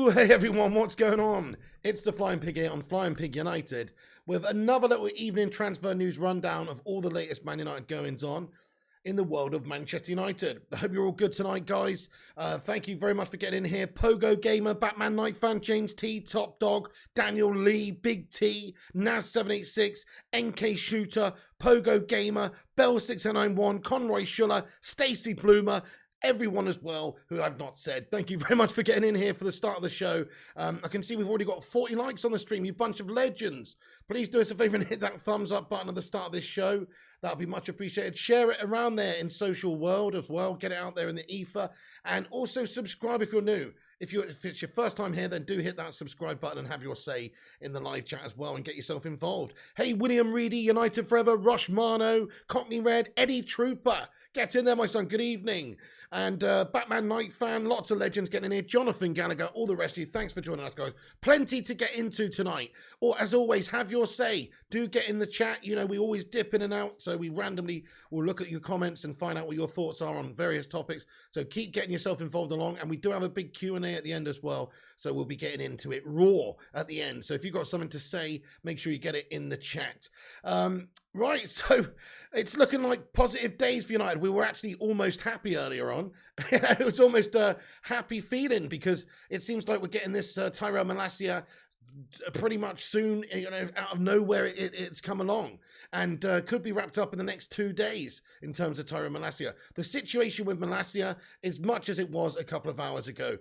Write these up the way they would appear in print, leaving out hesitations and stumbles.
Hey everyone, what's going on? It's the Flying Pig here on Flying Pig United with another little evening transfer news rundown of all the latest Man United goings on in the world of Manchester United. I hope you're all good tonight, guys. Thank you very much for getting in here. Pogo Gamer, Batman Night Fan, James T, Top Dog, Daniel Lee, Big T, Naz786, NK Shooter, Pogo Gamer, Bell6091, Conroy Schuller, Stacey Bloomer, everyone as well who I've not said. Thank you very much for getting in here for the start of the show. I can see we've already got 40 likes on the stream, you bunch of legends. Please do us a favor and hit that thumbs up button at the start of this show. That'll be much appreciated. Share it around there in social world as well. Get it out there in the ether. And also subscribe if you're new. If it's your first time here, then do hit that subscribe button and have your say in the live chat as well and get yourself involved. Hey, William Reedy, United Forever, Rush Marno, Cockney Red, Eddie Trooper. Get in there, my son. Good evening. And Batman Night Fan, lots of legends getting in here. Jonathan Gallagher, all the rest of you. Thanks for joining us, guys. Plenty to get into tonight. Or, as always, have your say. Do get in the chat. You know, we always dip in and out, so we randomly will look at your comments and find out what your thoughts are on various topics. So keep getting yourself involved along. And we do have a big Q&A at the end as well, so we'll be getting into it raw at the end. So if you've got something to say, make sure you get it in the chat. Right, so it's looking like positive days for United. We were actually almost happy earlier on. It was almost a happy feeling because it seems like we're getting this Tyrell Malacia pretty much soon, you know, out of nowhere it's come along and could be wrapped up in the next 2 days in terms of Tyrell Malacia. The situation with Malacia is much as it was a couple of hours ago.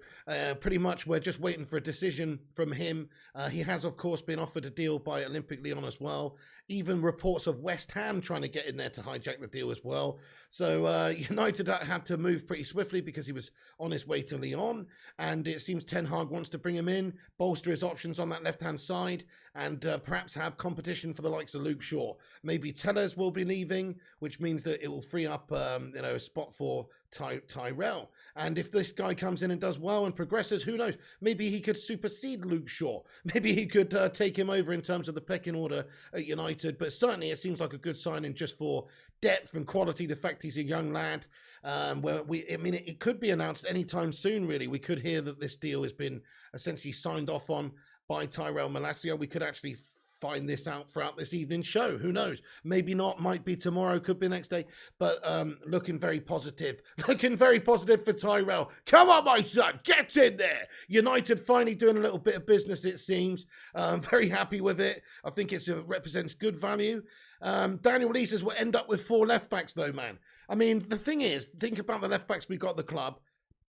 Pretty much we're just waiting for a decision from him. He has, of course, been offered a deal by Olympic Lyon as well. Even reports of West Ham trying to get in there to hijack the deal as well. So United had to move pretty swiftly because he was on his way to Lyon. And it seems Ten Hag wants to bring him in, bolster his options on that left-hand side, and perhaps have competition for the likes of Luke Shaw. Maybe Tellers will be leaving, which means that it will free up a spot for Tyrell. And if this guy comes in and does well and progresses, who knows? Maybe he could supersede Luke Shaw. Maybe he could take him over in terms of the pecking order at United. But certainly it seems like a good signing just for depth and quality. The fact he's a young lad. It could be announced anytime soon, really. We could hear that this deal has been essentially signed off on by Tyrell Malacia. We could actually find this out throughout this evening's show. Who knows? Maybe not. Might be tomorrow. Could be the next day. But looking very positive. Looking very positive for Tyrell. Come on, my son. Get in there. United finally doing a little bit of business, it seems. Very happy with it. I think it represents good value. Daniel Lee says we'll end up with 4 left-backs, though, man. I mean, the thing is, think about the left-backs we got at the club.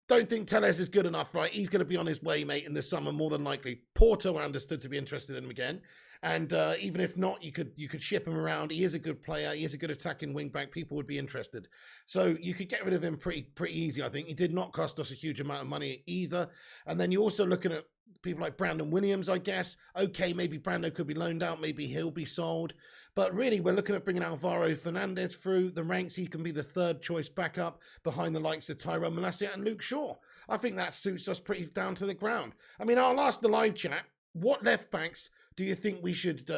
Don't think Tellez is good enough, right? He's going to be on his way, mate, in the summer, more than likely. Porto, I understood, to be interested in him again. And even if not, you could ship him around. He is a good player. He is a good attacking wing-back. People would be interested. So you could get rid of him pretty easy, I think. He did not cost us a huge amount of money either. And then you're also looking at people like Brandon Williams, I guess. Okay, maybe Brando could be loaned out. Maybe he'll be sold. But really, we're looking at bringing Alvaro Fernandez through the ranks. He can be the third choice backup behind the likes of Tyrell Malacia and Luke Shaw. I think that suits us pretty down to the ground. I mean, I'll ask the live chat, what left backs do you think we should,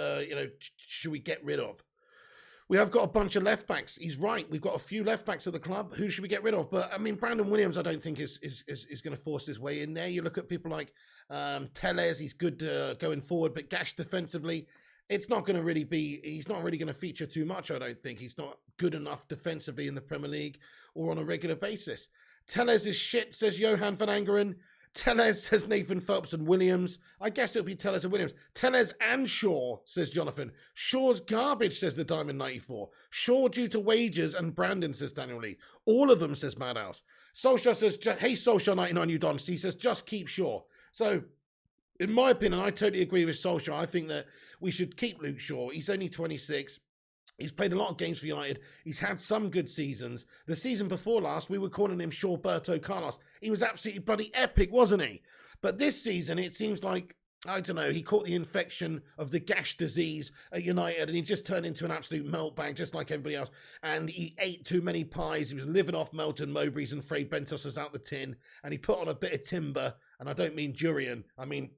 should we get rid of? We have got a bunch of left backs. He's right. We've got a few left backs at the club. Who should we get rid of? But I mean, Brandon Williams, I don't think is going to force his way in there. You look at people like Tellez. He's good going forward, but gash defensively. It's not going to really be, he's not really going to feature too much, I don't think. He's not good enough defensively in the Premier League or on a regular basis. Tellez is shit, says Johan van Angeren. Tellez, says Nathan Phelps and Williams. I guess it'll be Tellez and Williams. Tellez and Shaw, says Jonathan. Shaw's garbage, says the Diamond 94. Shaw due to wages and Brandon, says Daniel Lee. All of them, says Madhouse. Solskjaer says, hey, Solskjaer 99, you dons. He says, just keep Shaw. So, in my opinion, I totally agree with Solskjaer. I think that we should keep Luke Shaw. He's only 26. He's played a lot of games for United. He's had some good seasons. The season before last, we were calling him Shawberto Carlos. He was absolutely bloody epic, wasn't he? But this season, it seems like, I don't know, he caught the infection of the gash disease at United and he just turned into an absolute meltbag, just like everybody else. And he ate too many pies. He was living off Melton Mowbray's and Fray Bentos's out the tin. And he put on a bit of timber. And I don't mean durian. I mean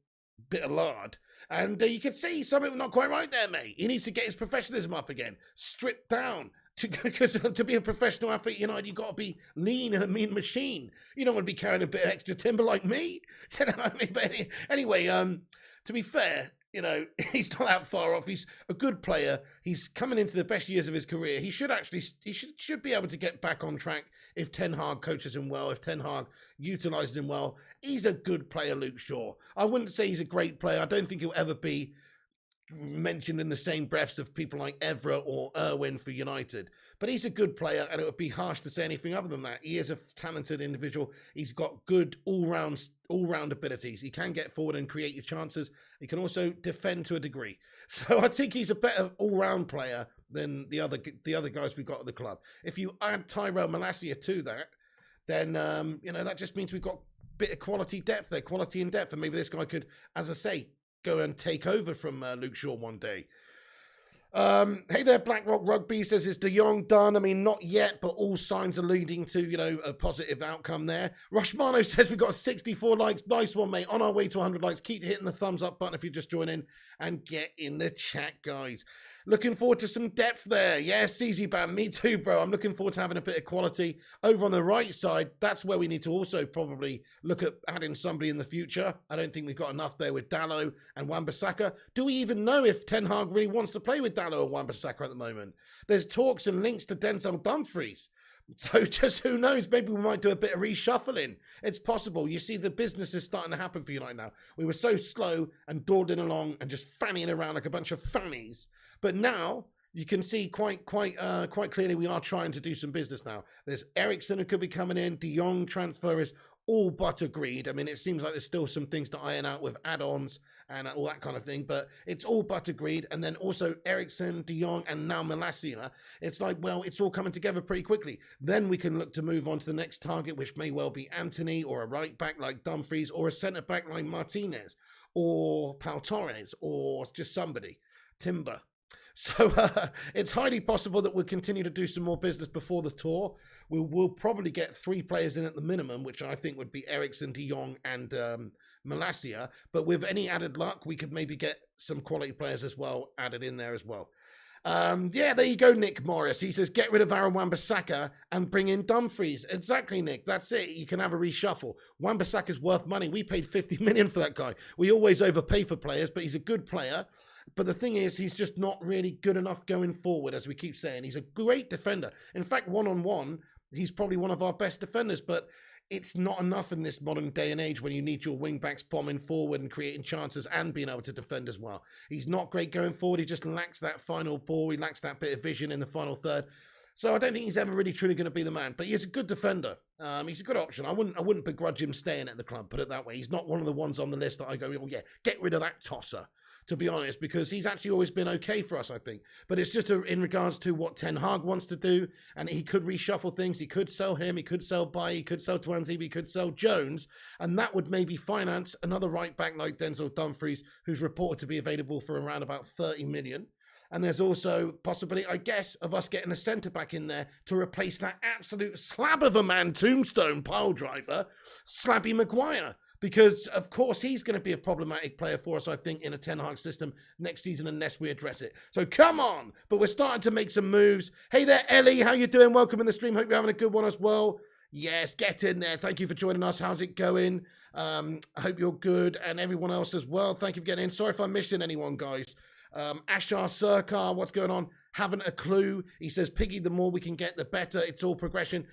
bit of lard. And you can see something not quite right there, mate. He needs to get his professionalism up again. Stripped down. Because to be a professional athlete, you've got to be lean and a mean machine. You don't want to be carrying a bit of extra timber like me. You know what I mean? But anyway, to be fair, he's not that far off. He's a good player. He's coming into the best years of his career. He should be able to get back on track if Ten Hag coaches him well, if Ten Hag utilises him well. He's a good player, Luke Shaw. I wouldn't say he's a great player. I don't think he'll ever be mentioned in the same breaths of people like Evra or Irwin for United. But he's a good player, and it would be harsh to say anything other than that. He is a talented individual. He's got good all-round abilities. He can get forward and create your chances. He can also defend to a degree. So I think he's a better all-round player than the other guys we've got at the club. If you add Tyrell, Malacia to that, then that just means we've got a bit of quality depth there, quality in depth, and maybe this guy could, as I say, go and take over from Luke Shaw one day. Hey there, Blackrock Rugby says, is De Jong done? I mean, not yet, but all signs are leading to, a positive outcome there. Roshmano says we've got 64 likes. Nice one, mate. On our way to 100 likes. Keep hitting the thumbs up button if you're just joining, and get in the chat, guys. Looking forward to some depth there. Yeah, CZ Bam, me too, bro. I'm looking forward to having a bit of quality. Over on the right side, that's where we need to also probably look at adding somebody in the future. I don't think we've got enough there with Dalot and Wan-Bissaka. Do we even know if Ten Hag really wants to play with Dalot and Wan-Bissaka at the moment? There's talks and links to Denzel Dumfries. So just who knows, maybe we might do a bit of reshuffling. It's possible. You see, the business is starting to happen for United now. We were so slow and dawdling along and just fannying around like a bunch of fannies. But now you can see quite clearly we are trying to do some business now. There's Eriksen who could be coming in. De Jong transfer is all but agreed. I mean, it seems like there's still some things to iron out with add-ons and all that kind of thing, but it's all but agreed. And then also Eriksen, De Jong, and now Malacia. It's like, well, it's all coming together pretty quickly. Then we can look to move on to the next target, which may well be Anthony, or a right back like Dumfries, or a centre back like Martinez, or Pau Torres, or just somebody, Timber. So it's highly possible that we'll continue to do some more business before the tour. We'll probably get 3 players in at the minimum, which I think would be Eriksen, De Jong, and Malacia. But with any added luck, we could maybe get some quality players as well added in there as well. Yeah, there you go, Nick Morris. He says, get rid of Aaron Wan-Bissaka and bring in Dumfries. Exactly, Nick. That's it. You can have a reshuffle. Wan-Bissaka's worth money. We paid 50 million for that guy. We always overpay for players, but he's a good player. But the thing is, he's just not really good enough going forward, as we keep saying. He's a great defender. In fact, one-on-one, he's probably one of our best defenders, but it's not enough in this modern day and age when you need your wing-backs bombing forward and creating chances and being able to defend as well. He's not great going forward. He just lacks that final ball. He lacks that bit of vision in the final third. So I don't think he's ever really truly going to be the man, but he's a good defender. He's a good option. I wouldn't begrudge him staying at the club, put it that way. He's not one of the ones on the list that I go, oh yeah, get rid of that tosser, to be honest, because he's actually always been okay for us, I think. But it's just in regards to what Ten Hag wants to do, and he could reshuffle things. He could sell him, he could sell Bailly, he could sell Twanzebe, he could sell Jones, and that would maybe finance another right back like Denzel Dumfries, who's reported to be available for around about 30 million. And there's also possibility, I guess, of us getting a centre-back in there to replace that absolute slab of a man tombstone pile driver, Slabby Maguire. Because, of course, he's going to be a problematic player for us, I think, in a Ten Hag system next season unless we address it. So come on! But we're starting to make some moves. Hey there, Ellie. How you doing? Welcome in the stream. Hope you're having a good one as well. Yes, get in there. Thank you for joining us. How's it going? I hope you're good. And everyone else as well. Thank you for getting in. Sorry if I'm missing anyone, guys. Ashar Surkar, what's going on? Haven't a clue. He says, Piggy, the more we can get, the better. It's all progression.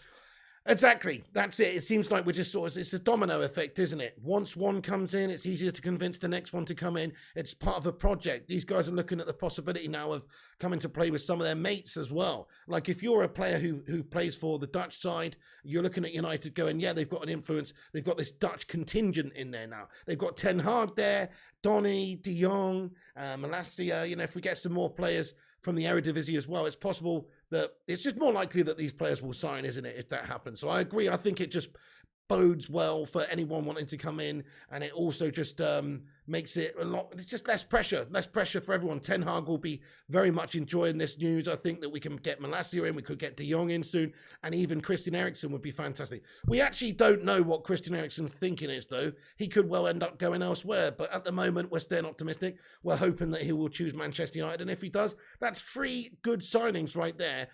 Exactly. That's it. It seems like we're just it's a domino effect, isn't it? Once one comes in, it's easier to convince the next one to come in. It's part of a project. These guys are looking at the possibility now of coming to play with some of their mates as well. Like if you're a player who plays for the Dutch side, you're looking at United going, yeah, they've got an influence. They've got this Dutch contingent in there now. They've got Ten Hag there, Donny, De Jong, Malacia. If we get some more players from the Eredivisie as well, it's possible that it's just more likely that these players will sign, isn't it, if that happens? So I agree. I think it just bodes well for anyone wanting to come in, and it also just makes it a lot. It's just less pressure for everyone. Ten Hag will be very much enjoying this news. I think that we can get Malacia in, we could get De Jong in soon, and even Christian Eriksen would be fantastic. We actually don't know what Christian Eriksen's thinking is, though. He could well end up going elsewhere, but at the moment, we're staying optimistic. We're hoping that he will choose Manchester United, and if he does, that's 3 good signings right there,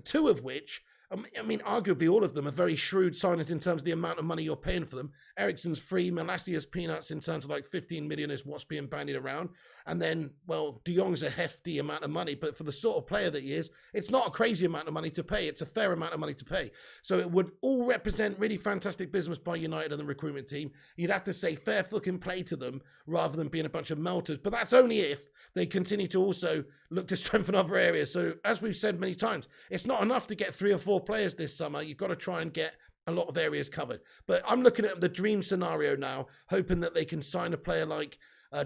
2 of which, I mean, arguably all of them are very shrewd signings in terms of the amount of money you're paying for them. Eriksen's free, Malacia's peanuts in terms of like 15 million is what's being bandied around. And then, well, De Jong's a hefty amount of money, but for the sort of player that he is, it's not a crazy amount of money to pay. It's a fair amount of money to pay. So it would all represent really fantastic business by United and the recruitment team. You'd have to say fair fucking play to them rather than being a bunch of melters. But that's only if they continue to also look to strengthen other areas. So as we've said many times, it's not enough to get 3 or 4 players this summer. You've got to try and get a lot of areas covered. But I'm looking at the dream scenario now, hoping that they can sign a player like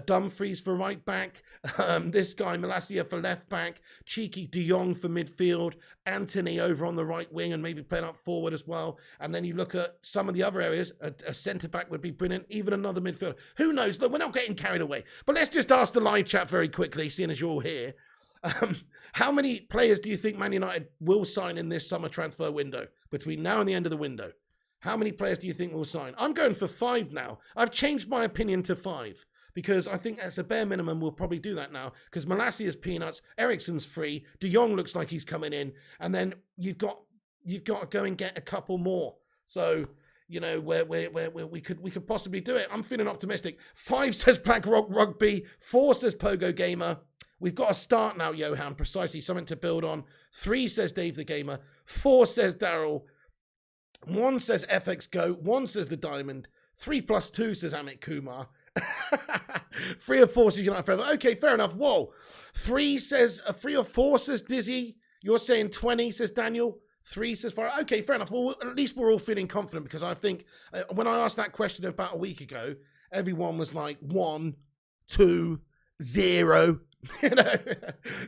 Dumfries for right back, this guy Malacia for left back, cheeky De Jong for midfield, Anthony over on the right wing and maybe playing up forward as well. And then you look at some of the other areas, a centre back would be brilliant, even another midfielder. Who knows? Look, we're not getting carried away. But let's just ask the live chat very quickly, seeing as you're all here. How many players do you think Man United will sign in this summer transfer window between now and the end of the window? How many players do you think will sign? I'm going for 5 now. I've changed my opinion to 5. Because I think as a bare minimum, we'll probably do that now. Because Malacia's peanuts, Eriksen's free, De Jong looks like he's coming in, and then you've got to go and get a couple more. So you know where we could possibly do it. I'm feeling optimistic. 5 says Black Rock Rugby, 4 says Pogo Gamer. We've got to start now, Johan. Precisely something to build on. 3 says Dave the Gamer, 4 says Daryl, 1 says FX Go, 1 says The Diamond, 3 plus 2 says Amit Kumar. 3 or 4 says United Forever. Okay, fair enough. Whoa. 3 or 4 says Dizzy. You're saying 20, says Daniel. 3 says Fire. Okay, fair enough. Well, at least we're all feeling confident because I think when I asked that question about a week ago, everyone was like 1, 2, 0. You know,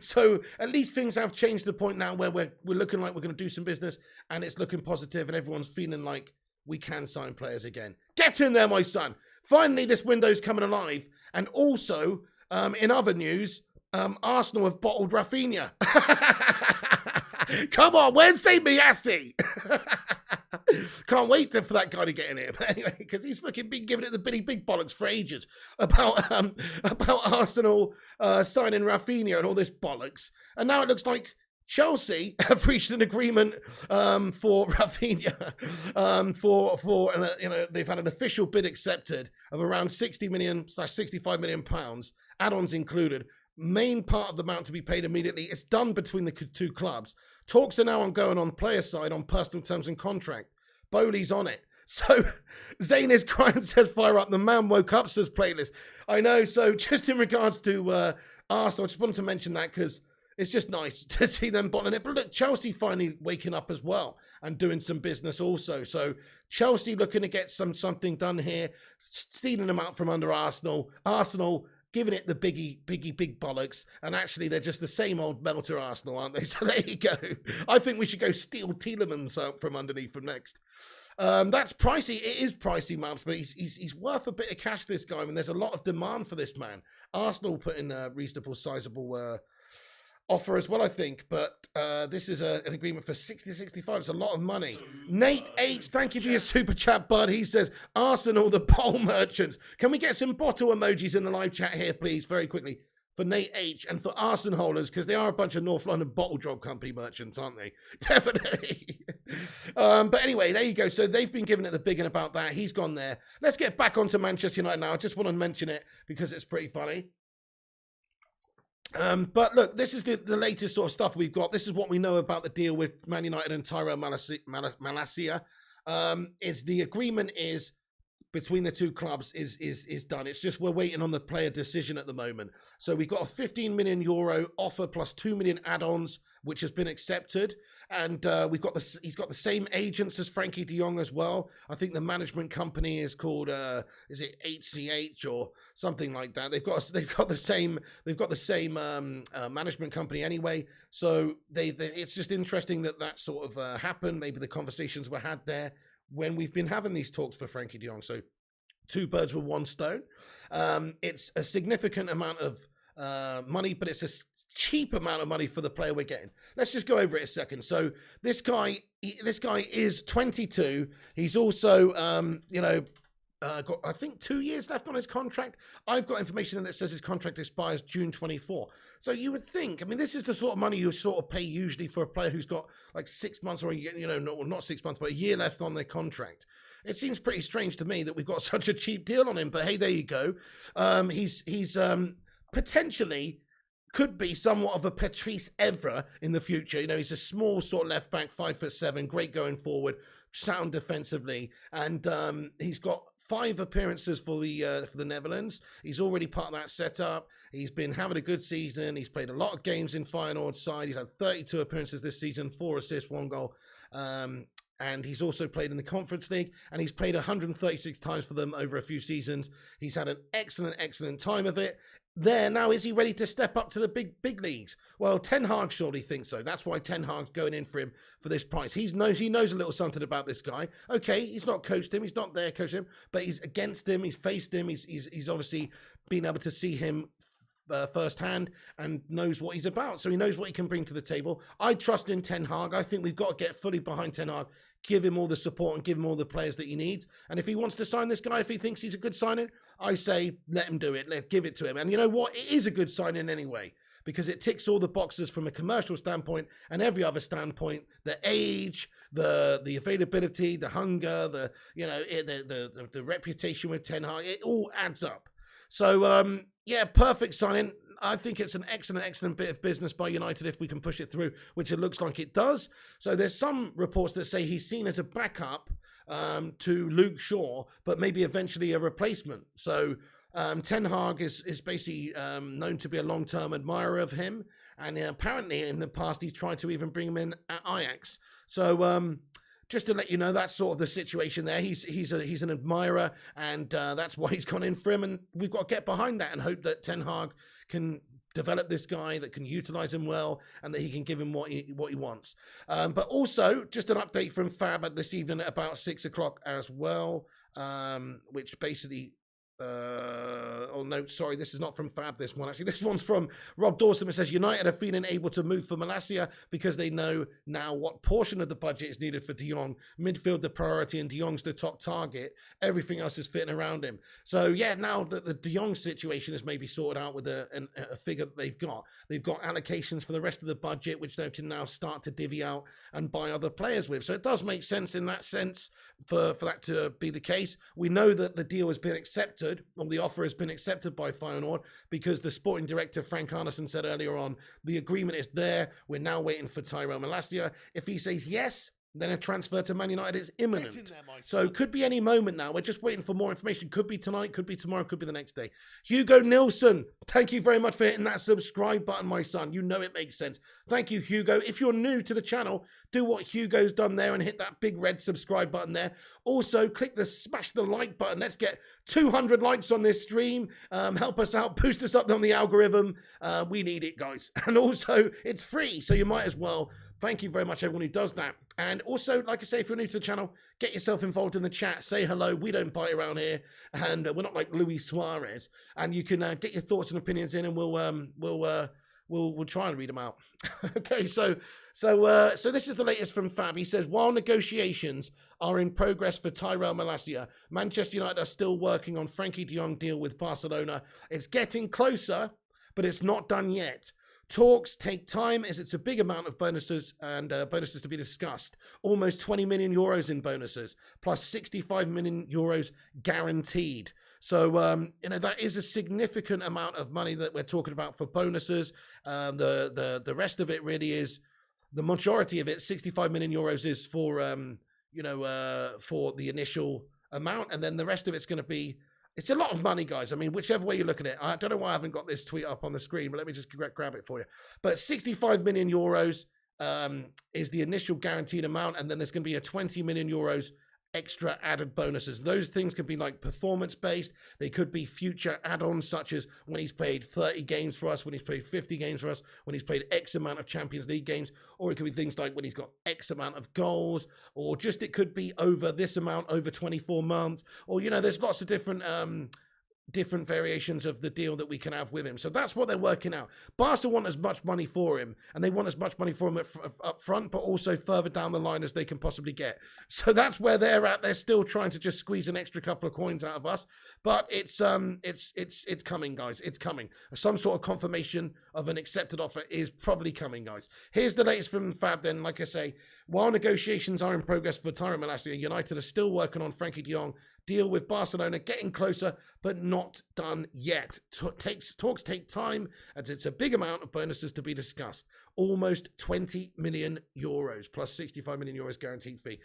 so at least things have changed to the point now where we're looking like we're going to do some business and it's looking positive and everyone's feeling like we can sign players again. Get in there, my son. Finally, this window's coming alive. And also, in other news, Arsenal have bottled Rafinha. Come on, where's St. Miassi? Can't wait for that guy to get in here. But anyway, because he's been giving it the Billy Big Bollocks for ages about Arsenal signing Rafinha and all this bollocks. And now it looks like Chelsea have reached an agreement for Rafinha they've had an official bid accepted of around 60 million/65 million pounds, add-ons included. Main part of the amount to be paid immediately. It's done between the 2 clubs. Talks are now ongoing on the player side on personal terms and contract. Bowley's on it. So Zane is crying, says fire up. The man woke up, says playlist. I know. So just in regards to Arsenal, I just wanted to mention that because it's just nice to see them bottling it. But look, Chelsea finally waking up as well and doing some business also. So Chelsea looking to get something done here, stealing them out from under Arsenal. Arsenal giving it the big bollocks. And actually, they're just the same old melter Arsenal, aren't they? So there you go. I think we should go steal Tielemans out from underneath from next. That's pricey. It is pricey, Maps, but he's worth a bit of cash, this guy. I mean, there's a lot of demand for this man. Arsenal put in a reasonable, sizable offer as well, I think, but this is an agreement for 60-65. It's a lot of money. Nate H, thank you for your super chat, bud. He says, Arsenal, the bowl merchants. Can we get some bottle emojis in the live chat here, please, very quickly, for Nate H and for Arsenal holders, because they are a bunch of North London bottle drop company merchants, aren't they? Definitely. But anyway, there you go. So they've been giving it the big one about that. He's gone there. Let's get back onto Manchester United now. I just want to mention it because it's pretty funny. But look, this is the latest sort of stuff we've got. This is what we know about the deal with Man United and Tyrell Malacia. Is the agreement is between the 2 clubs is done. It's just we're waiting on the player decision at the moment. So we've got a 15 million euro offer plus 2 million add-ons, which has been accepted. And he's got the same agents as Frankie de Jong as well. I think the management company is called is it HCH or something like that. They've got the same management company anyway. So it's just interesting that sort of happened. Maybe the conversations were had there when we've been having these talks for Frankie de Jong. So two birds with one stone. It's a significant amount of money, but it's a cheap amount of money for the player we're getting. Let's just go over it a second. So this guy is 22. He's also, got, I think, 2 years left on his contract. I've got information that says his contract expires June 24. So you would think, I mean, this is the sort of money you sort of pay usually for a player who's got like 6 months or, not 6 months, but a year left on their contract. It seems pretty strange to me that we've got such a cheap deal on him, but hey, there you go. He's potentially could be somewhat of a Patrice Evra in the future. He's a small sort of left back, 5'7", great going forward, sound defensively, and he's got 5 appearances for the Netherlands. He's already part of that setup. He's been having a good season. He's played a lot of games in Feyenoord's side. He's had 32 appearances this season, 4 assists, 1 goal. And he's also played in the Conference League, and he's played 136 times for them over a few seasons. He's had an excellent time of it. Now, is he ready to step up to the big leagues? Well, Ten Hag surely thinks so. That's why Ten Hag's going in for him for this price. He knows a little something about this guy. Okay, he's not coached him. He's not there coaching him, but he's against him. He's faced him. He's obviously been able to see him firsthand and knows what he's about. So he knows what he can bring to the table. I trust in Ten Hag. I think we've got to get fully behind Ten Hag, give him all the support and give him all the players that he needs. And if he wants to sign this guy, if he thinks he's a good signing, I say let him do it. Give it to him. And you know what? It is a good signing anyway, because it ticks all the boxes from a commercial standpoint and every other standpoint. The age, the availability, the hunger, the reputation with Ten Hag, it all adds up. So perfect signing. I think it's an excellent bit of business by United if we can push it through, which it looks like it does. So there's some reports that say he's seen as a backup to Luke Shaw, but maybe eventually a replacement. So Ten Hag is basically known to be a long-term admirer of him, and apparently in the past he's tried to even bring him in at Ajax. So just to let you know, that's sort of the situation there. He's an admirer, and that's why he's gone in for him. And we've got to get behind that and hope that Ten Hag can develop this guy, that can utilize him well, and that he can give him what he wants. But also, just an update from Fab at this evening at about 6 o'clock as well, which basically... sorry, this is not from Fab, this one. Actually, this one's from Rob Dawson. It says, United are feeling able to move for Malacia because they know now what portion of the budget is needed for De Jong. Midfield the priority, and De Jong's the top target. Everything else is fitting around him. So, yeah, now that the De Jong situation is maybe sorted out with a figure that they've got allocations for the rest of the budget, which they can now start to divvy out and buy other players with. So it does make sense in that sense for that to be the case. We know that the deal has been accepted, or the offer has been accepted by Feyenoord, because the sporting director, Frank Arnesen, said earlier on, the agreement is there. We're now waiting for Tyrell Malacia. If he says yes, then a transfer to Man United is imminent. So could be any moment now. We're just waiting for more information. Could be tonight, could be tomorrow, could be the next day. Hugo Nilsson, thank you very much for hitting that subscribe button, my son. You know it makes sense. Thank you, Hugo. If you're new to the channel, do what Hugo's done there and hit that big red subscribe button there. Also, smash the like button. Let's get 200 likes on this stream. Help us out, boost us up on the algorithm. We need it, guys. And also, it's free, so you might as well. Thank you very much, everyone who does that. And also, like I say, if you're new to the channel, get yourself involved in the chat. Say hello. We don't bite around here, and we're not like Luis Suarez. And you can get your thoughts and opinions in, and we'll try and read them out. Okay, so this is the latest from Fab. He says, while negotiations are in progress for Tyrell Malacia, Manchester United are still working on Frankie de Jong deal with Barcelona. It's getting closer, but it's not done yet. Talks take time as it's a big amount of bonuses and bonuses to be discussed. Almost 20 million euros in bonuses, plus 65 million euros guaranteed. So, that is a significant amount of money that we're talking about for bonuses. The rest of it really is, the majority of it, 65 million euros is for, for the initial amount. And then the rest of it's going to be, it's a lot of money, guys. I mean, whichever way you look at it. I don't know why I haven't got this tweet up on the screen, but let me just grab it for you. But 65 million euros is the initial guaranteed amount, and then there's going to be a 20 million euros extra added bonuses. Those things could be like performance based. They could be future add-ons, such as when he's played 30 games for us, when he's played 50 games for us, when he's played X amount of Champions League games, or it could be things like when he's got X amount of goals, or just it could be over this amount over 24 months, or, you know, there's lots of different variations of the deal that we can have with him. So that's what they're working out. Barca want as much money for him, and they want as much money for him up front, but also further down the line as they can possibly get. So that's where they're at. They're still trying to just squeeze an extra couple of coins out of us, but it's coming, guys. It's coming. Some sort of confirmation of an accepted offer is probably coming, guys. Here's the latest from Fab then. Like I say, while negotiations are in progress for Tyrell, Malacia, United are still working on Frankie de Jong deal with Barcelona, getting closer, but not done yet. Talks take time, as it's a big amount of bonuses to be discussed. Almost 20 million euros, plus 65 million euros guaranteed fee.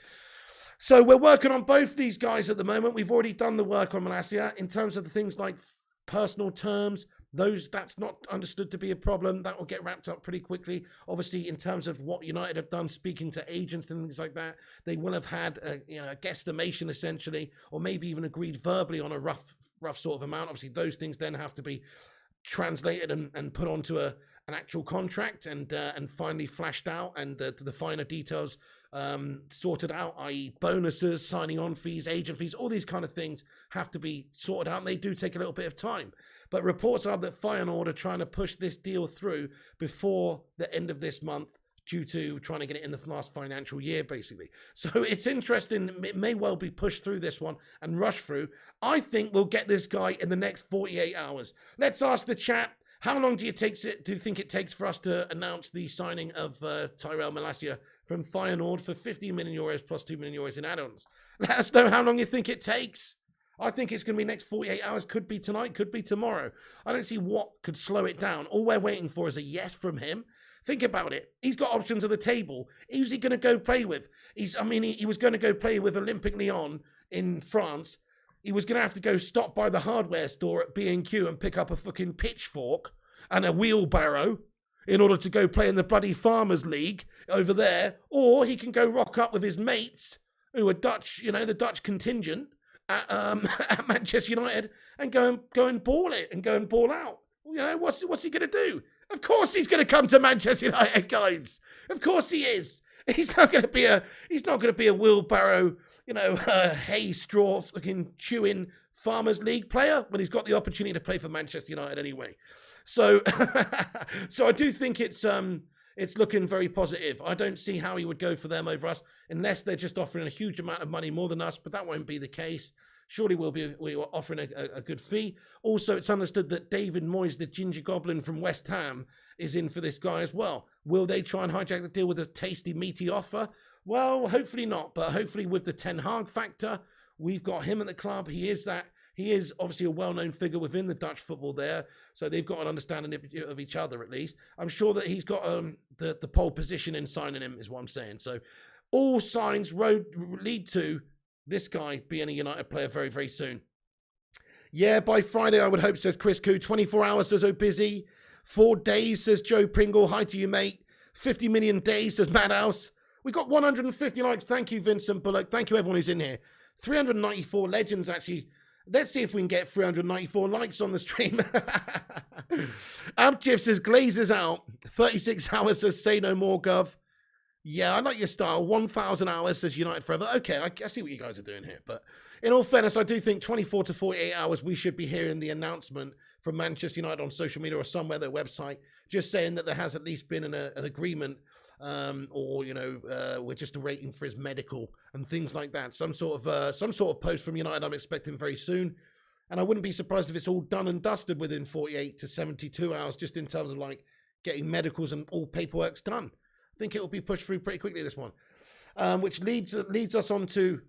So we're working on both these guys at the moment. We've already done the work on Malacia in terms of the things like personal terms. That's not understood to be a problem. That will get wrapped up pretty quickly. Obviously, in terms of what United have done, speaking to agents and things like that, they will have had a guesstimation essentially, or maybe even agreed verbally on a rough sort of amount. Obviously, those things then have to be translated and put onto an actual contract and finally flashed out, and the finer details sorted out, i.e. bonuses, signing on fees, agent fees, all these kind of things have to be sorted out, and they do take a little bit of time. But reports are that Feyenoord are trying to push this deal through before the end of this month, due to trying to get it in the last financial year, basically. So it's interesting. It may well be pushed through this one and rushed through. I think we'll get this guy in the next 48 hours. Let's ask the chat. How long do you think it takes for us to announce the signing of Tyrell Malacia from Feyenoord for 50 million euros plus 2 million euros in add-ons? Let us know how long you think it takes. I think it's going to be next 48 hours. Could be tonight, could be tomorrow. I don't see what could slow it down. All we're waiting for is a yes from him. Think about it. He's got options at the table. Who's he going to go play with? He was going to go play with Olympique Lyon in France. He was going to have to go stop by the hardware store at B&Q and pick up a fucking pitchfork and a wheelbarrow in order to go play in the bloody Farmers League over there. Or he can go rock up with his mates, who are Dutch, the Dutch contingent, at Manchester United, and go and ball it and go and ball out. What's he going to do? Of course he's going to come to Manchester United, guys. Of course he is. He's not going to be a wheelbarrow, hay straw fucking chewing Farmers League player when he's got the opportunity to play for Manchester United anyway. So so I do think it's looking very positive. I don't see how he would go for them over us unless they're just offering a huge amount of money more than us, but that won't be the case. Surely we were offering a good fee. Also, it's understood that David Moyes, the Ginger Goblin from West Ham, is in for this guy as well. Will they try and hijack the deal with a tasty, meaty offer? Well, hopefully not, but hopefully with the Ten Hag factor, we've got him at the club. He is obviously a well-known figure within the Dutch football there, so they've got an understanding of each other at least. I'm sure that he's got the pole position in signing him, is what I'm saying. So all signs lead to this guy being a United player very, very soon. Yeah, by Friday, I would hope, says Chris Koo. 24 hours, says O'Busy. 4 days, says Joe Pringle. Hi to you, mate. 50 million days, says Madhouse. We got 150 likes. Thank you, Vincent Bullock. Thank you, everyone who's in here. 394 legends, actually. Let's see if we can get 394 likes on the stream. Abjif says Glazers out. 36 hours, says Say No More, Gov. Yeah, I like your style. 1,000 hours, says United Forever. Okay, I see what you guys are doing here. But in all fairness, I do think 24 to 48 hours, we should be hearing the announcement from Manchester United on social media or somewhere, their website, just saying that there has at least been an agreement, or we're just waiting for his medical and things like that. Some sort of post from United I'm expecting very soon, and I wouldn't be surprised if it's all done and dusted within 48 to 72 hours, just in terms of like getting medicals and all paperwork's done. I think it will be pushed through pretty quickly, this one, which leads us on to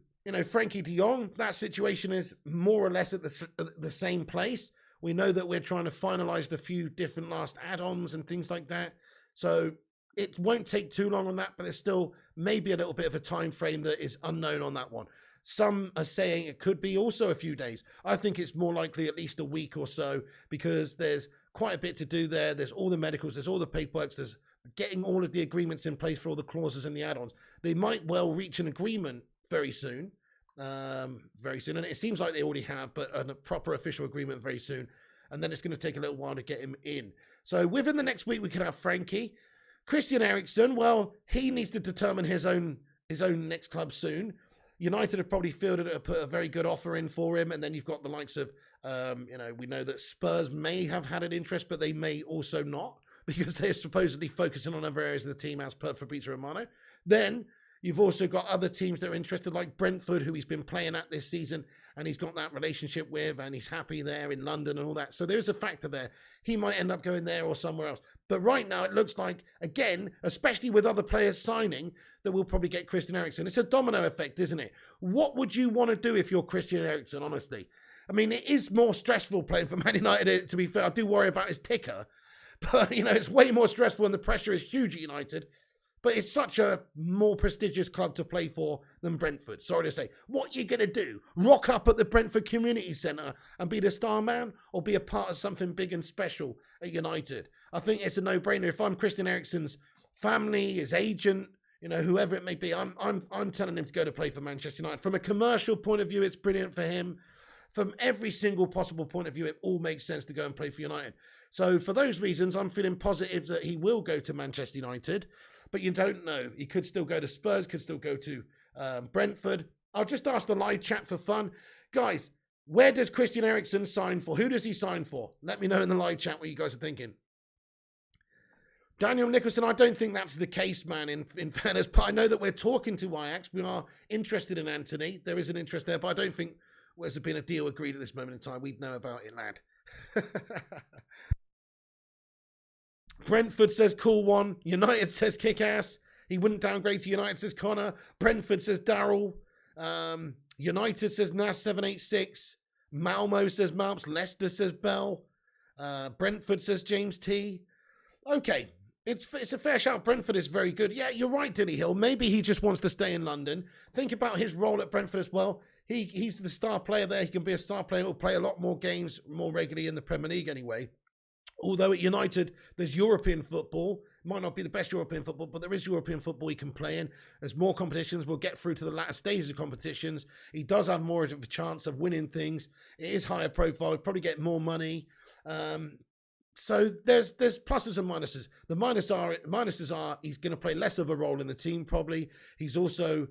Frankie de Jong. That situation is more or less at the same place. We know that we're trying to finalize the few different last add-ons and things like that. So it won't take too long on that, but there's still maybe a little bit of a time frame that is unknown on that one. Some are saying it could be also a few days. I think it's more likely at least a week or so, because there's quite a bit to do there. There's all the medicals, there's all the paperwork, there's getting all of the agreements in place for all the clauses and the add-ons. They might well reach an agreement very soon, very soon. And it seems like they already have, but a proper official agreement very soon. And then it's going to take a little while to get him in. So within the next week, we could have Frankie. Christian Eriksen, well, he needs to determine his own next club soon. United have probably fielded a very good offer in for him. And then you've got the likes of, we know that Spurs may have had an interest, but they may also not, because they're supposedly focusing on other areas of the team as per Fabrizio Romano. Then you've also got other teams that are interested, like Brentford, who he's been playing at this season, and he's got that relationship with, and he's happy there in London and all that. So there's a factor there. He might end up going there or somewhere else. But right now, it looks like, again, especially with other players signing, that we'll probably get Christian Eriksen. It's a domino effect, isn't it? What would you want to do if you're Christian Eriksen, honestly? I mean, it is more stressful playing for Man United, to be fair. I do worry about his ticker. But, it's way more stressful and the pressure is huge at United. But it's such a more prestigious club to play for than Brentford. Sorry to say. What you going to do? Rock up at the Brentford Community Centre and be the star man? Or be a part of something big and special at United? I think it's a no-brainer. If I'm Christian Eriksen's family, his agent, whoever it may be, I'm telling him to go to play for Manchester United. From a commercial point of view, it's brilliant for him. From every single possible point of view, it all makes sense to go and play for United. So for those reasons, I'm feeling positive that he will go to Manchester United. But you don't know. He could still go to Spurs, could still go to Brentford. I'll just ask the live chat for fun. Guys, where does Christian Eriksen sign for? Who does he sign for? Let me know in the live chat what you guys are thinking. Daniel Nicholson, I don't think that's the case, man, in fairness. But I know that we're talking to Ajax. We are interested in Anthony. There is an interest there, but I don't think there's been a deal agreed at this moment in time. We'd know about it, lad. Brentford says cool one. United says kick ass. He wouldn't downgrade to United, says Connor. Brentford says Daryl. United says Nas786. Malmo says Malps. Leicester says Bell. Brentford says James T. Okay, it's a fair shout. Brentford is very good. Yeah, you're right, Dilly Hill. Maybe he just wants to stay in London. Think about his role at Brentford as well. He's the star player there. He can be a star player. He'll play a lot more games more regularly in the Premier League anyway. Although at United, there's European football. It might not be the best European football, but there is European football he can play in. There's more competitions. We'll get through to the latter stages of competitions. He does have more of a chance of winning things. It is higher profile. He'll probably get more money. So there's pluses and minuses. The minuses are he's going to play less of a role in the team probably. He's also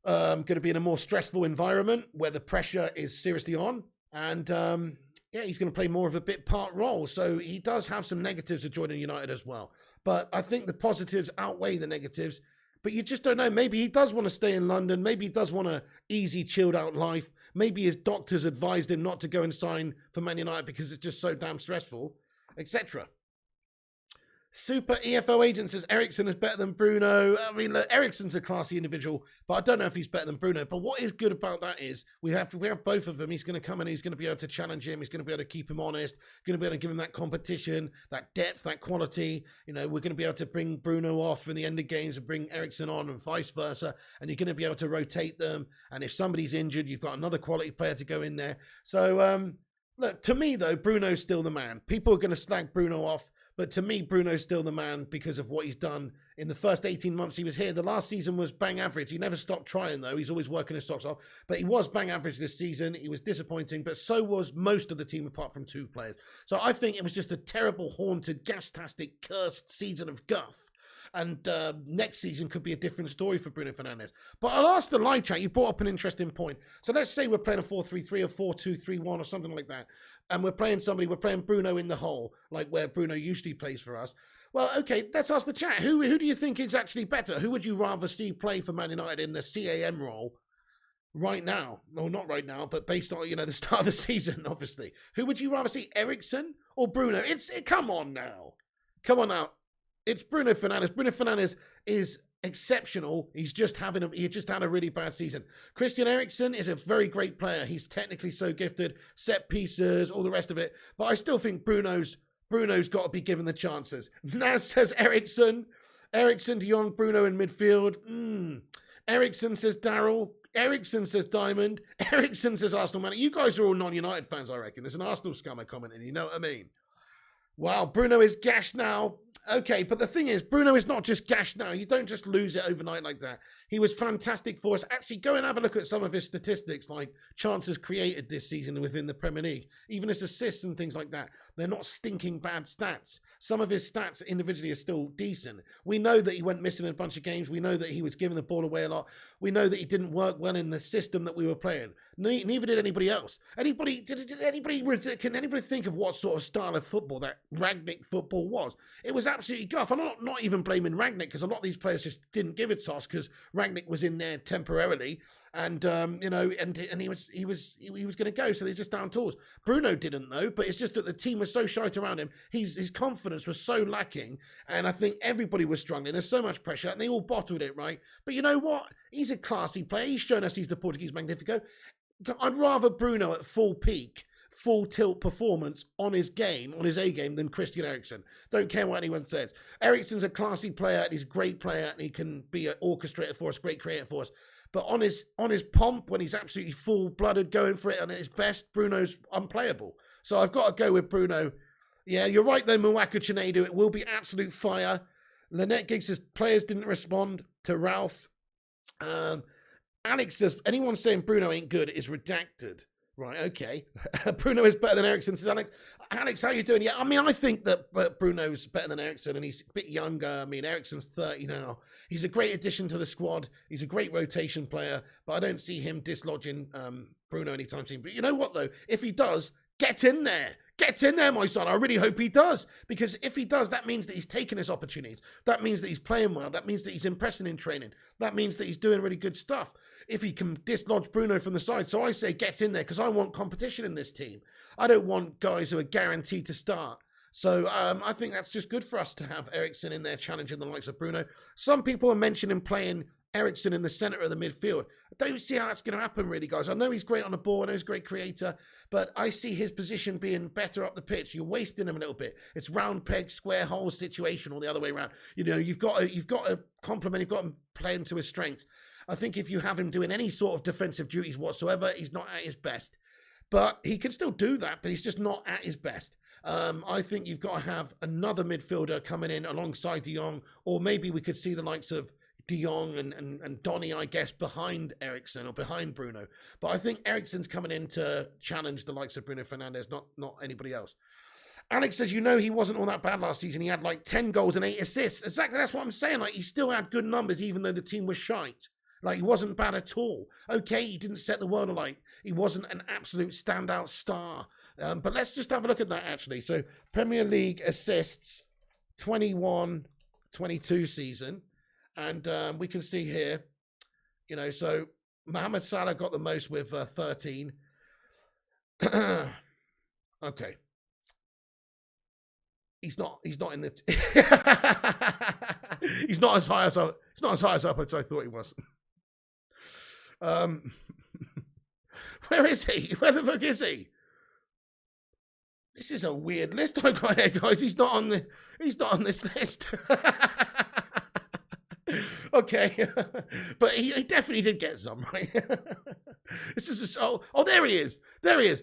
going to be in a more stressful environment where the pressure is seriously on. And he's going to play more of a bit part role. So he does have some negatives of joining United as well. But I think the positives outweigh the negatives. But you just don't know. Maybe he does want to stay in London. Maybe he does want an easy, chilled out life. Maybe his doctors advised him not to go and sign for Man United because it's just so damn stressful, etc. Super EFO agent says Eriksen is better than Bruno. I mean, look, Eriksen's a classy individual, but I don't know if he's better than Bruno. But what is good about that is we have both of them. He's going to come in. He's going to be able to challenge him. He's going to be able to keep him honest. Going to be able to give him that competition, that depth, that quality. We're going to be able to bring Bruno off in the end of games and bring Eriksen on and vice versa. And you're going to be able to rotate them. And if somebody's injured, you've got another quality player to go in there. So, look, to me, though, Bruno's still the man. People are going to slag Bruno off. But to me, Bruno's still the man because of what he's done in the first 18 months he was here. The last season was bang average. He never stopped trying, though. He's always working his socks off. But he was bang average this season. He was disappointing, but so was most of the team apart from two players. So I think it was just a terrible, haunted, gastastic, cursed season of guff. And next season could be a different story for Bruno Fernandes. But I'll ask the live chat. You brought up an interesting point. So let's say we're playing a 4-3-3 or 4-2-3-1 or something like that. And we're playing Bruno in the hole, like where Bruno usually plays for us. Well, okay, let's ask the chat. Who do you think is actually better? Who would you rather see play for Man United in the CAM role right now? No, not right now, but based on, the start of the season, obviously. Who would you rather see, Eriksen or Bruno? Come on now. It's Bruno Fernandes. Bruno Fernandes is exceptional. He just had a really bad season. Christian Eriksen is a very great player. He's technically so gifted, set pieces, all the rest of it. But I still think Bruno's got to be given the chances. Naz says Eriksen. Eriksen, De Jong, Bruno in midfield. Eriksen says Daryl. Eriksen says Diamond. Eriksen says Arsenal man. You guys are all non-United fans, I reckon. There's an Arsenal scummer commenting. You know what I mean? Wow, Bruno is gashed now. Okay, but the thing is, Bruno is not just gashed now. You don't just lose it overnight like that. He was fantastic for us. Actually, go and have a look at some of his statistics, like chances created this season within the Premier League. Even his assists and things like that. They're not stinking bad stats. Some of his stats individually are still decent. We know that he went missing in a bunch of games. We know that he was giving the ball away a lot. We know that he didn't work well in the system that we were playing. Neither did anybody else. Can anybody think of what sort of style of football that Rangnick football was? It was absolutely guff. I'm not even blaming Rangnick, because a lot of these players just didn't give it to us because Rangnick was in there temporarily, and he was going to go, so they're just down tools. Bruno didn't though, but it's just that the team was so shite around him. His confidence was so lacking, and I think everybody was struggling. There's so much pressure, and they all bottled it, right? But you know what? He's a classy player. He's shown us he's the Portuguese Magnifico. I'd rather Bruno at full peak, full tilt performance on his game, on his A game, than Christian Eriksen. Don't care what anyone says. Eriksen's a classy player, and he's a great player, and he can be an orchestrator for us, great creator for us. But on his pomp, when he's absolutely full-blooded, going for it, and at his best, Bruno's unplayable. So I've got to go with Bruno. Yeah, you're right though, Mwaka Chinedu. It will be absolute fire. Lynette Giggs says players didn't respond to Ralph. Alex says, anyone saying Bruno ain't good is redacted. Right, okay. Bruno is better than Eriksen, says Alex. Alex, how you doing? Yeah, I mean, I think that Bruno's better than Eriksen, and he's a bit younger. I mean, Eriksen's 30 now. He's a great addition to the squad. He's a great rotation player, but I don't see him dislodging Bruno anytime soon. But you know what, though? If he does, get in there. Get in there, my son. I really hope he does. Because if he does, that means that he's taking his opportunities. That means that he's playing well. That means that he's impressing in training. That means that he's doing really good stuff. If he can dislodge Bruno from the side. So I say get in there, because I want competition in this team. I don't want guys who are guaranteed to start. So I think that's just good for us to have Eriksen in there challenging the likes of Bruno. Some people are mentioning playing Eriksen in the centre of the midfield. I don't see how that's going to happen, really, guys. I know he's great on the ball. I know he's a great creator. But I see his position being better up the pitch. You're wasting him a little bit. It's round peg, square hole situation, or the other way around. You know, you've got to compliment. You've got to play him to his strengths. I think if you have him doing any sort of defensive duties whatsoever, he's not at his best. But he can still do that, but he's just not at his best. I think you've got to have another midfielder coming in alongside De Jong, or maybe we could see the likes of De Jong and Donny, I guess, behind Eriksen or behind Bruno. But I think Eriksen's coming in to challenge the likes of Bruno Fernandes, not anybody else. Alex says, you know, he wasn't all that bad last season. He had like 10 goals and 8 assists. Exactly, that's what I'm saying. Like, he still had good numbers, even though the team was shite. Like, he wasn't bad at all. Okay, he didn't set the world alight. He wasn't an absolute standout star. But let's just have a look at that, actually. So, Premier League assists, 21-22 season. And we can see here, you know, so Mohamed Salah got the most with 13. Okay. He's not in the he's not as high as I thought he was. Where is he? Where the fuck is he? This is a weird list I got here, guys. He's not on this list. Okay, but he definitely did get some, right? This is there he is.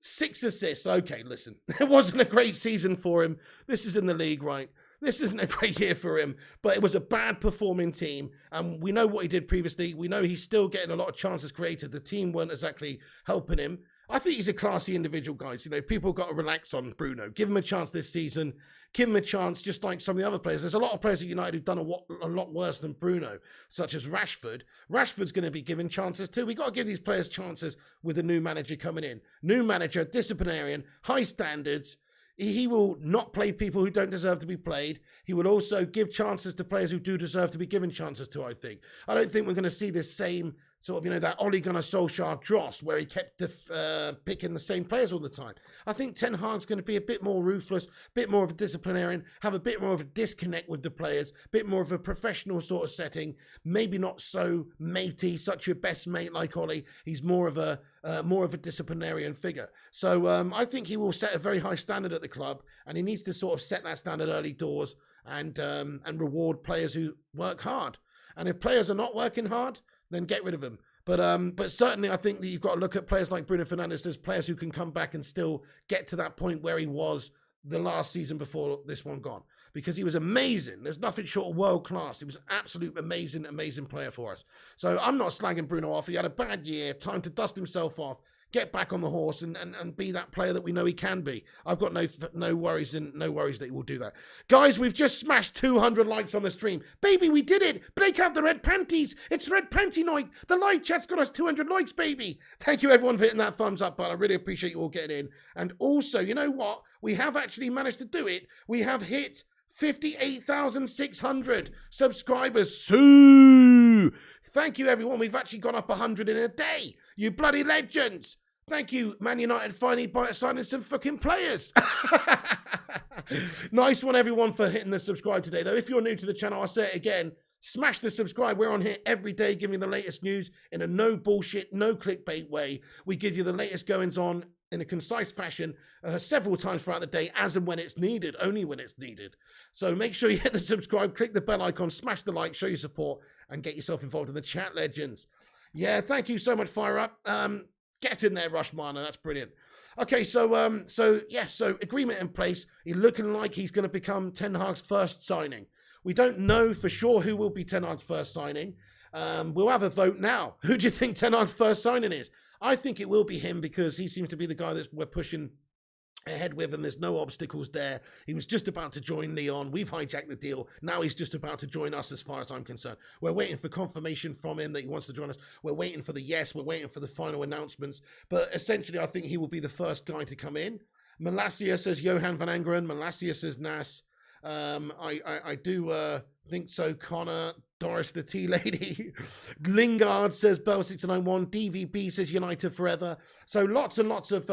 6 assists. Okay, listen, it wasn't a great season for him. This is in the league, right? This isn't a great year for him, but it was a bad performing team. And we know what he did previously. We know he's still getting a lot of chances created. The team weren't exactly helping him. I think he's a classy individual, guys. You know, people got to relax on Bruno. Give him a chance this season. Give him a chance, just like some of the other players. There's a lot of players at United who've done a lot worse than Bruno, such as Rashford. Rashford's going to be given chances too. We've got to give these players chances with a new manager coming in. New manager, disciplinarian, high standards. He will not play people who don't deserve to be played. He will also give chances to players who do deserve to be given chances to, I think. I don't think we're going to see this same sort of, you know, that Ole Gunnar Solskjaer dross where he kept picking the same players all the time. I think Ten Hag's going to be a bit more ruthless, a bit more of a disciplinarian, have a bit more of a disconnect with the players, a bit more of a professional sort of setting, maybe not so matey, such your best mate like Ole. He's more of a disciplinarian figure. So I think he will set a very high standard at the club, and he needs to sort of set that standard early doors and reward players who work hard. And if players are not working hard, then get rid of them. But certainly I think that you've got to look at players like Bruno Fernandes as players who can come back and still get to that point where he was the last season before this one gone, because he was amazing. There's nothing short of world class. He was an absolute amazing player for us. So I'm not slagging Bruno off. He had a bad year. Time to dust himself off, get back on the horse, and be that player that we know he can be. I've got no worries that he will do that. Guys, we've just smashed 200 likes on the stream. Baby, we did it. Break out the red panties. It's red panty night. The live chat's got us 200 likes, baby. Thank you, everyone, for hitting that thumbs up button. I really appreciate you all getting in. And also, you know what? We have actually managed to do it. We have hit 58,600 subscribers. So, thank you, everyone. We've actually gone up 100 in a day. You bloody legends. Thank you, Man United, finally signing some fucking players. Nice one, everyone, for hitting the subscribe today. Though, if you're new to the channel, I'll say it again. Smash the subscribe. We're on here every day giving you the latest news in a no bullshit, no clickbait way. We give you the latest goings on in a concise fashion several times throughout the day, as and when it's needed, only when it's needed. So make sure you hit the subscribe, click the bell icon, smash the like, show your support, and get yourself involved in the chat, legends. Yeah, thank you so much, Fire Up. Get in there, Rushmana. That's brilliant. Okay, so agreement in place. He's looking like he's going to become Ten Hag's first signing. We don't know for sure who will be Ten Hag's first signing. We'll have a vote now. Who do you think Ten Hag's first signing is? I think it will be him, because he seems to be the guy that we're pushing ahead with, and there's no obstacles there. He was just about to join Leon. We've hijacked the deal. Now he's just about to join us, as far as I'm concerned. We're waiting for confirmation from him that he wants to join us. We're waiting for the yes. We're waiting for the final announcements. But essentially, I think he will be the first guy to come in. Malacia says Johan van Angeren. Malacia says Nas. I do think so, Connor. Doris the Tea Lady. Lingard says Bell 691. DVB says United forever. So lots and lots of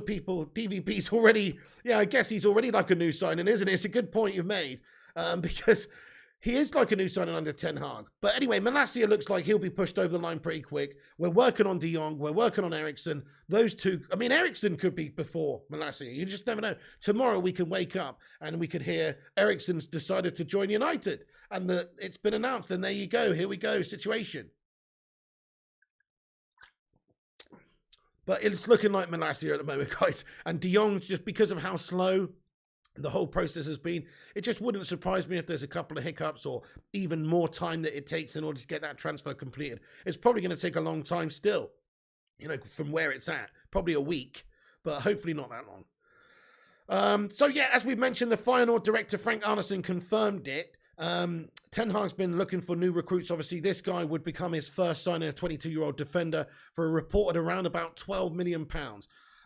people. DVB's already, I guess he's already like a new signing, isn't it? It's a good point you've made, because he is like a new signing under Ten Hag. But anyway, Malacia looks like he'll be pushed over the line pretty quick. We're working on De Jong. We're working on Eriksen. Those two, I mean, Eriksen could be before Malacia. You just never know. Tomorrow we can wake up and we could hear Eriksen's decided to join United, and that it's been announced. And there you go. Here we go. Situation. But it's looking like Malacia at the moment, guys. And De Jong, just because of how slow the whole process has been, it just wouldn't surprise me if there's a couple of hiccups or even more time that it takes in order to get that transfer completed. It's probably going to take a long time still, from where it's at. Probably a week, but hopefully not that long. So yeah, as we mentioned, the Feyenoord director, Frank Arnesen, confirmed it. Ten Hag's been looking for new recruits. Obviously, this guy would become his first signing, a 22-year-old defender, for a reported around about £12 million.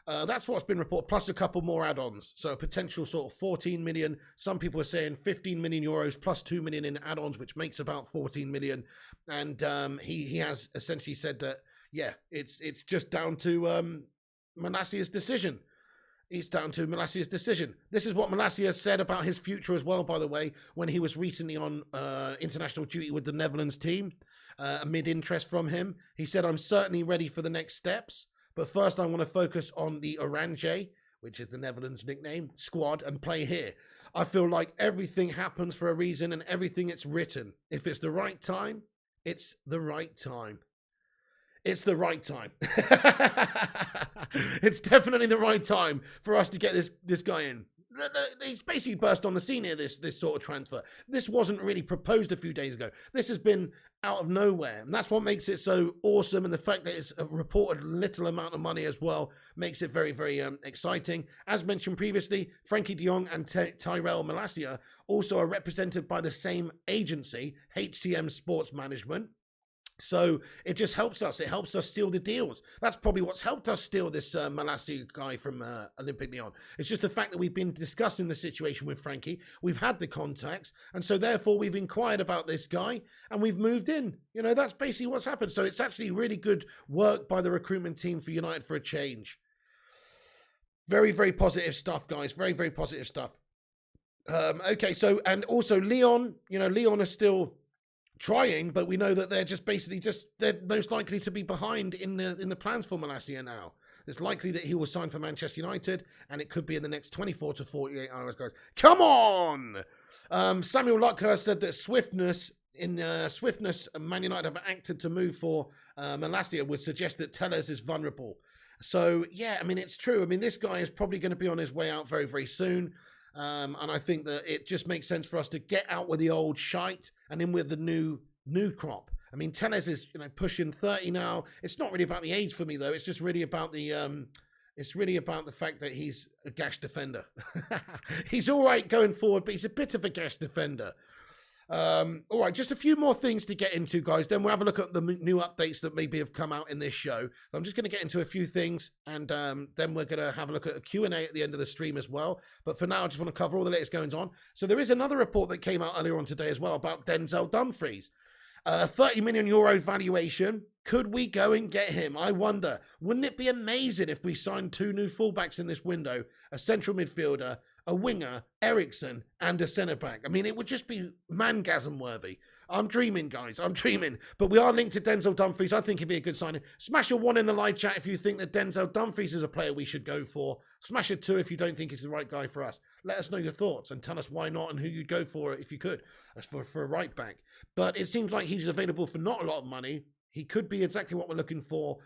That's what's been reported, plus a couple more add-ons. So a potential sort of 14 million. Some people are saying 15 million euros plus 2 million in add-ons, which makes about 14 million. And he has essentially said that, it's just down to Malacia's decision. It's down to Malacia's decision. This is what Malacia said about his future as well, by the way, when he was recently on international duty with the Netherlands team, amid interest from him. He said, "I'm certainly ready for the next steps, but first I want to focus on the Oranje, which is the Netherlands nickname, squad, and play here. I feel like everything happens for a reason, and everything it's written. If it's the right time, it's the right time." It's the right time. It's definitely the right time for us to get this guy in. He's basically burst on the scene here, this sort of transfer. This wasn't really proposed a few days ago. This has been out of nowhere. And that's what makes it so awesome. And the fact that it's a reported little amount of money as well makes it very, very exciting. As mentioned previously, Frankie de Jong and Tyrell Malacia also are represented by the same agency, HCM Sports Management. So it just helps us. It helps us steal the deals. That's probably what's helped us steal this Malacia guy from Olympic Lyon. It's just the fact that we've been discussing the situation with Frankie. We've had the contacts. And so therefore we've inquired about this guy and we've moved in. That's basically what's happened. So it's actually really good work by the recruitment team for United for a change. Very, very positive stuff, guys. Very, very positive stuff. Okay, so, and also Lyon, Lyon is still trying, but we know that they're just basically they're most likely to be behind in the plans for Malacia now. It's likely that he will sign for Manchester United, and it could be in the next 24 to 48 hours, guys. Come on! Samuel Luckhurst said that swiftness, Man United have acted to move for Malacia would suggest that Telles is vulnerable. So, yeah, I mean, it's true. I mean, this guy is probably going to be on his way out very, very soon. And I think that it just makes sense for us to get out with the old shite and in with the new crop. I mean, Tellez is, pushing 30 now. It's not really about the age for me, though. It's just really about the fact that he's a gash defender. He's all right going forward, but he's a bit of a gash defender. All right, just a few more things to get into, guys. Then we'll have a look at the new updates that maybe have come out in this show. I'm just going to get into a few things, and then we're going to have a look at a Q&A at the end of the stream as well. But for now, I just want to cover all the latest goings on. So there is another report that came out earlier on today as well about Denzel Dumfries. 30 million euro valuation. Could we go and get him? I wonder. Wouldn't it be amazing if we signed 2 new fullbacks in this window, a central midfielder, a winger, Ericsson, and a centre-back? I mean, it would just be mangasm worthy. I'm dreaming, guys. I'm dreaming. But we are linked to Denzel Dumfries. I think he'd be a good signing. Smash a 1 in the live chat if you think that Denzel Dumfries is a player we should go for. Smash a 2 if you don't think he's the right guy for us. Let us know your thoughts and tell us why not and who you'd go for if you could. As for a right back. But it seems like he's available for not a lot of money. He could be exactly what we're looking for,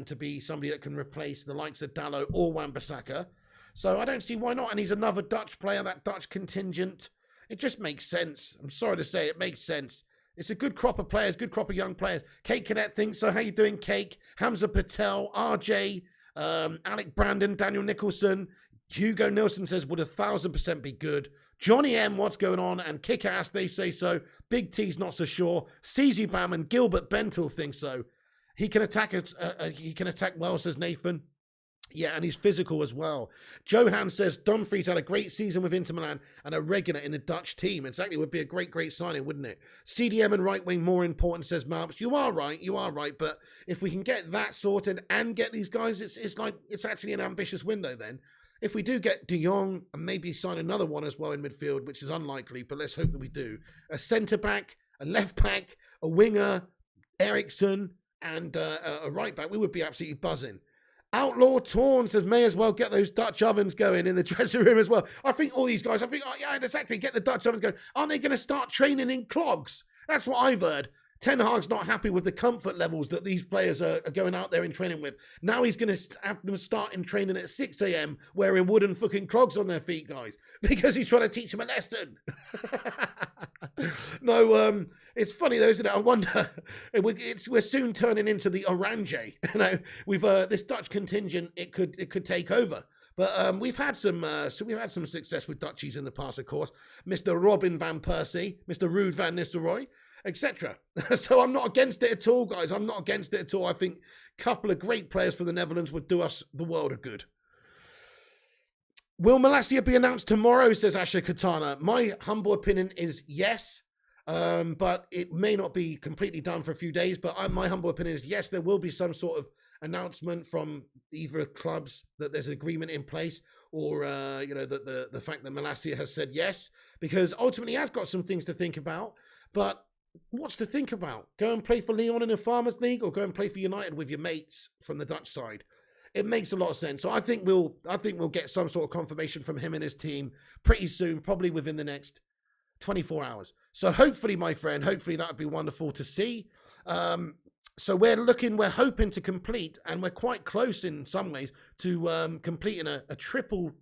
to be somebody that can replace the likes of Dalot or Wan-Bissaka. So I don't see why not. And he's another Dutch player, that Dutch contingent. It just makes sense. I'm sorry to say, it makes sense. It's a good crop of players, good crop of young players. Kate Cadet thinks so. How you doing, Cake? Hamza Patel, RJ, Alec Brandon, Daniel Nicholson. Hugo Nilsson says, would 1,000% be good. Johnny M, what's going on? And Kick-Ass, they say so. Big T's not so sure. CZ Bam and Gilbert Bentel think so. He can attack well, says Nathan. Yeah, and he's physical as well. Johan says Dumfries had a great season with Inter Milan and a regular in the Dutch team. Exactly, would be a great signing, wouldn't it? CDM and right wing more important, says Marps. You are right. But if we can get that sorted and get these guys, it's actually an ambitious window then. If we do get De Jong and maybe sign another one as well in midfield, which is unlikely, but let's hope that we do. A centre-back, a left-back, a winger, Ericsson, and a right-back, we would be absolutely buzzing. Outlaw Torn says, may as well get those Dutch ovens going in the dressing room as well. I think all these guys, yeah, exactly, get the Dutch ovens going. Aren't they going to start training in clogs? That's what I've heard. Ten Hag's not happy with the comfort levels that these players are going out there in training with. Now he's going to have them start in training at 6 a.m. wearing wooden fucking clogs on their feet, guys, because he's trying to teach them a lesson. No, it's funny though, isn't it? I wonder, we're soon turning into the Orange. We've this Dutch contingent, it could take over. But we've had some success with Dutchies in the past, of course. Mr. Robin van Persie, Mr. Ruud van Nistelrooy, etc. So I'm not against it at all, guys. I'm not against it at all. I think a couple of great players from the Netherlands would do us the world of good. Will Malacia be announced tomorrow, says Asha Katana. My humble opinion is yes, but it may not be completely done for a few days. But my humble opinion is yes, there will be some sort of announcement from either clubs that there's an agreement in place, or that the fact that Malacia has said yes, because ultimately he has got some things to think about. But what's to think about? Go and play for Lyon in the Farmers League, or go and play for United with your mates from the Dutch side? It makes a lot of sense. So I think we'll get some sort of confirmation from him and his team pretty soon, probably within the next 24 hours. So hopefully, my friend, that would be wonderful to see. So we're hoping to complete, and we're quite close in some ways to completing a triple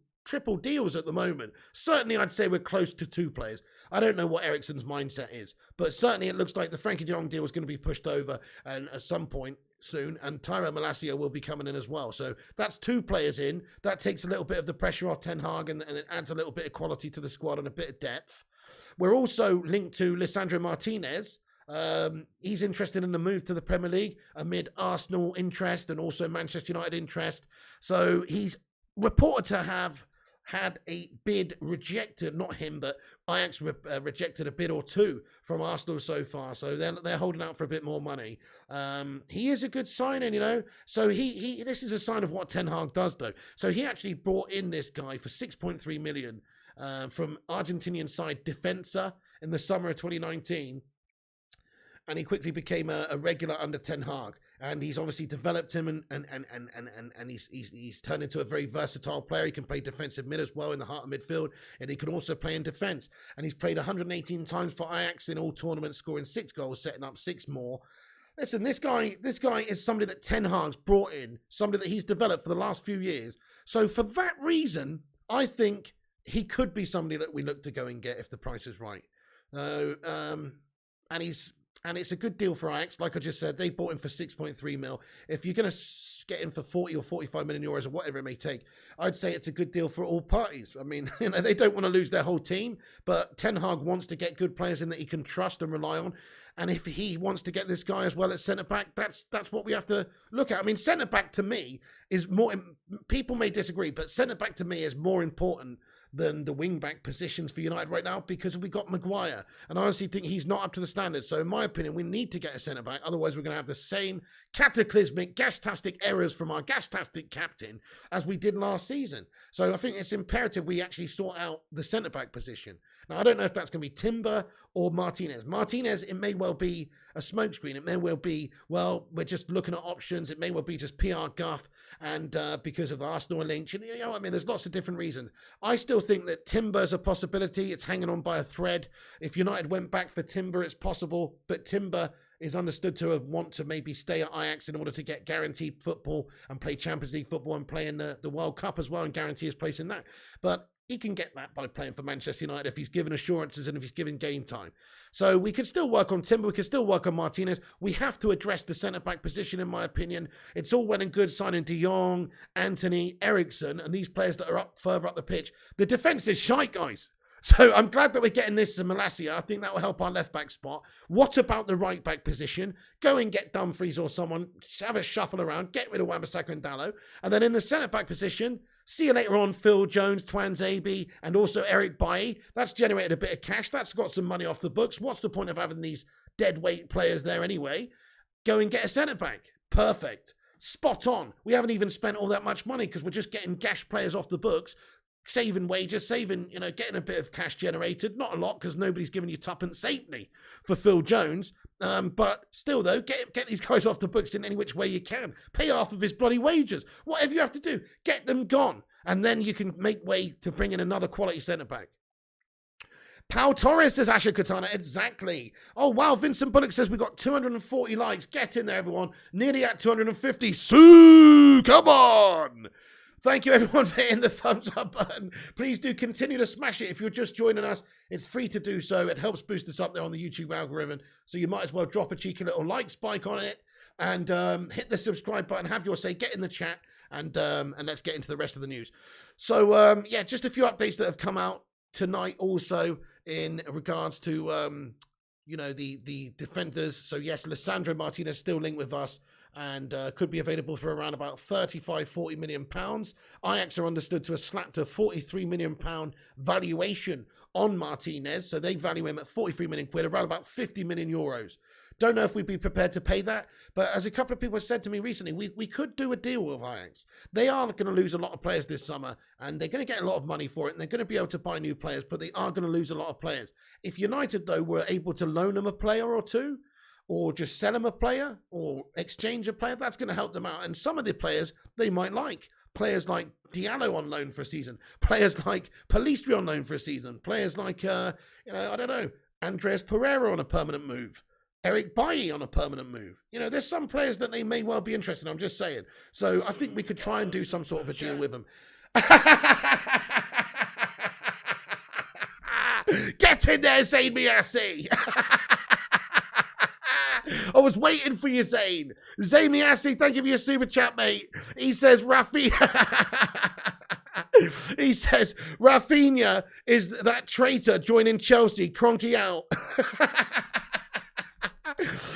deals at the moment. Certainly, I'd say we're close to 2 players. I don't know what Ericsson's mindset is, but certainly it looks like the Frankie de Jong deal is going to be pushed over and at some point soon, and Tyrell Malacia will be coming in as well. So that's 2 players in. That takes a little bit of the pressure off Ten Hag, and it adds a little bit of quality to the squad and a bit of depth. We're also linked to Lisandro Martinez. He's interested in the move to the Premier League amid Arsenal interest and also Manchester United interest. So he's reported to have had a bid rejected, not him, but Ajax rejected a bid or 2 from Arsenal so far. So they're holding out for a bit more money. He is a good signing, So this is a sign of what Ten Hag does, though. So he actually brought in this guy for 6.3 million from Argentinian side Defensa in the summer of 2019. And he quickly became a regular under Ten Hag. And he's obviously developed him, and he's turned into a very versatile player. He can play defensive mid as well in the heart of midfield, and he can also play in defence. And he's played 118 times for Ajax in all tournaments, scoring 6 goals, setting up 6 more. Listen, this guy is somebody that Ten Hag's brought in, somebody that he's developed for the last few years. So for that reason, I think he could be somebody that we look to go and get if the price is right. And it's a good deal for Ajax. Like I just said, they bought him for 6.3 mil. If you're going to get him for 40 or 45 million euros or whatever it may take, I'd say it's a good deal for all parties. I mean, they don't want to lose their whole team, but Ten Hag wants to get good players in that he can trust and rely on. And if he wants to get this guy as well at centre-back, that's what we have to look at. I mean, centre-back to me is more, people may disagree, but centre-back to me is more important than the wing-back positions for United right now because we got Maguire. And I honestly think he's not up to the standard. So in my opinion, we need to get a centre-back. Otherwise, we're going to have the same cataclysmic, gastastic errors from our gastastic captain as we did last season. So I think it's imperative we actually sort out the centre-back position. Now, I don't know if that's going to be Timber or Martinez. Martinez, it may well be a smokescreen. It may well be, well, we're just looking at options. It may well be just PR guff and because of the Arsenal link. You know what I mean? There's lots of different reasons. I still think that Timber's a possibility. It's hanging on by a thread. If United went back for Timber, it's possible. But Timber is understood to want to maybe stay at Ajax in order to get guaranteed football and play Champions League football and play in the World Cup as well and guarantee his place in that. But he can get that by playing for Manchester United if he's given assurances and if he's given game time. So we can still work on Timber. We can still work on Martinez. We have to address the centre-back position, in my opinion. It's all well and good signing Jong, Anthony, Eriksson, and these players that are further up the pitch. The defence is shite, guys. So I'm glad that we're getting this to Malacia. I think that will help our left-back spot. What about the right-back position? Go and get Dumfries or someone. Have a shuffle around. Get rid of Wan-Bissaka and Dalot. And then in the centre-back position, see you later on, Phil Jones, Twanzebe, and also Eric Bailly. That's generated a bit of cash. That's got some money off the books. What's the point of having these dead weight players there anyway? Go and get a centre-back. Perfect. Spot on. We haven't even spent all that much money because we're just getting gash players off the books, saving wages, getting a bit of cash generated. Not a lot because nobody's giving you tuppence halfpenny for Phil Jones. But still, though, get these guys off the books in any which way you can. Pay half of his bloody wages. Whatever you have to do, get them gone. And then you can make way to bring in another quality centre-back. Pau Torres says Asher Katana. Exactly. Oh, wow. Vincent Bullock says we got 240 likes. Get in there, everyone. Nearly at 250. Sue! Come on! Thank you, everyone, for hitting the thumbs up button. Please do continue to smash it. If you're just joining us, it's free to do so. It helps boost us up there on the YouTube algorithm. So you might as well drop a cheeky little like spike on it and hit the subscribe button. Have your say. Get in the chat and let's get into the rest of the news. So, yeah, just a few updates that have come out tonight also in regards to, the defenders. So, yes, Lissandro Martinez still linked with us and could be available for around about 40 million pounds. Ajax are understood to have slapped a 43 million pound valuation on Martinez. So they value him at 43 million quid, around about 50 million euros. Don't know if we'd be prepared to pay that. But as a couple of people have said to me recently, we could do a deal with Ajax. They are going to lose a lot of players this summer and they're going to get a lot of money for it. And they're going to be able to buy new players, but they are going to lose a lot of players. If United, though, were able to loan them a player or two, or just sell them a player, or exchange a player, that's going to help them out. And some of the players they might like. Players like Diallo on loan for a season. Players like Pellistri on loan for a season. Players like, I don't know, Andreas Pereira on a permanent move. Eric Bailly on a permanent move. There's some players that they may well be interested in, I'm just saying. So I think we could try and do some sort of a deal with them. Get in there, Zayn Miassi! I was waiting for you, Zane. Zayn Miassi, thank you for your super chat, mate. He says Rafinha is that traitor joining Chelsea. Cronky out.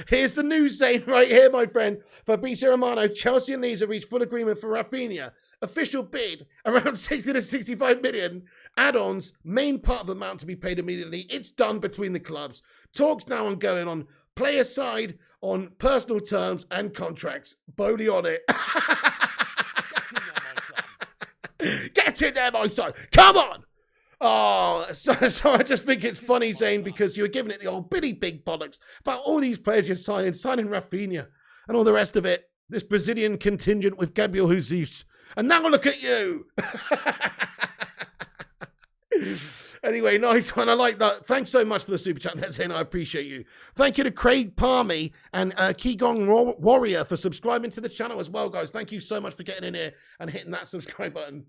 Here's the news, Zane, right here, my friend. Fabrizio Romano, Chelsea and Leeds have reached full agreement for Rafinha. Official bid, around 60 to 65 million. Add-ons, main part of the amount to be paid immediately. It's done between the clubs. Talks now ongoing on player side on personal terms and contracts. Bowley on it. Get in there, my son. Come on. Oh, so I just think it's funny, Zane, because you're giving it the old Billy Big bollocks about all these players you're signing Rafinha and all the rest of it. This Brazilian contingent with Gabriel Jesus. And now look at you. Anyway, nice one. I like that. Thanks so much for the super chat there, Zane. I appreciate you. Thank you to Craig Palmy and Qigong Warrior for subscribing to the channel as well, guys. Thank you so much for getting in here and hitting that subscribe button.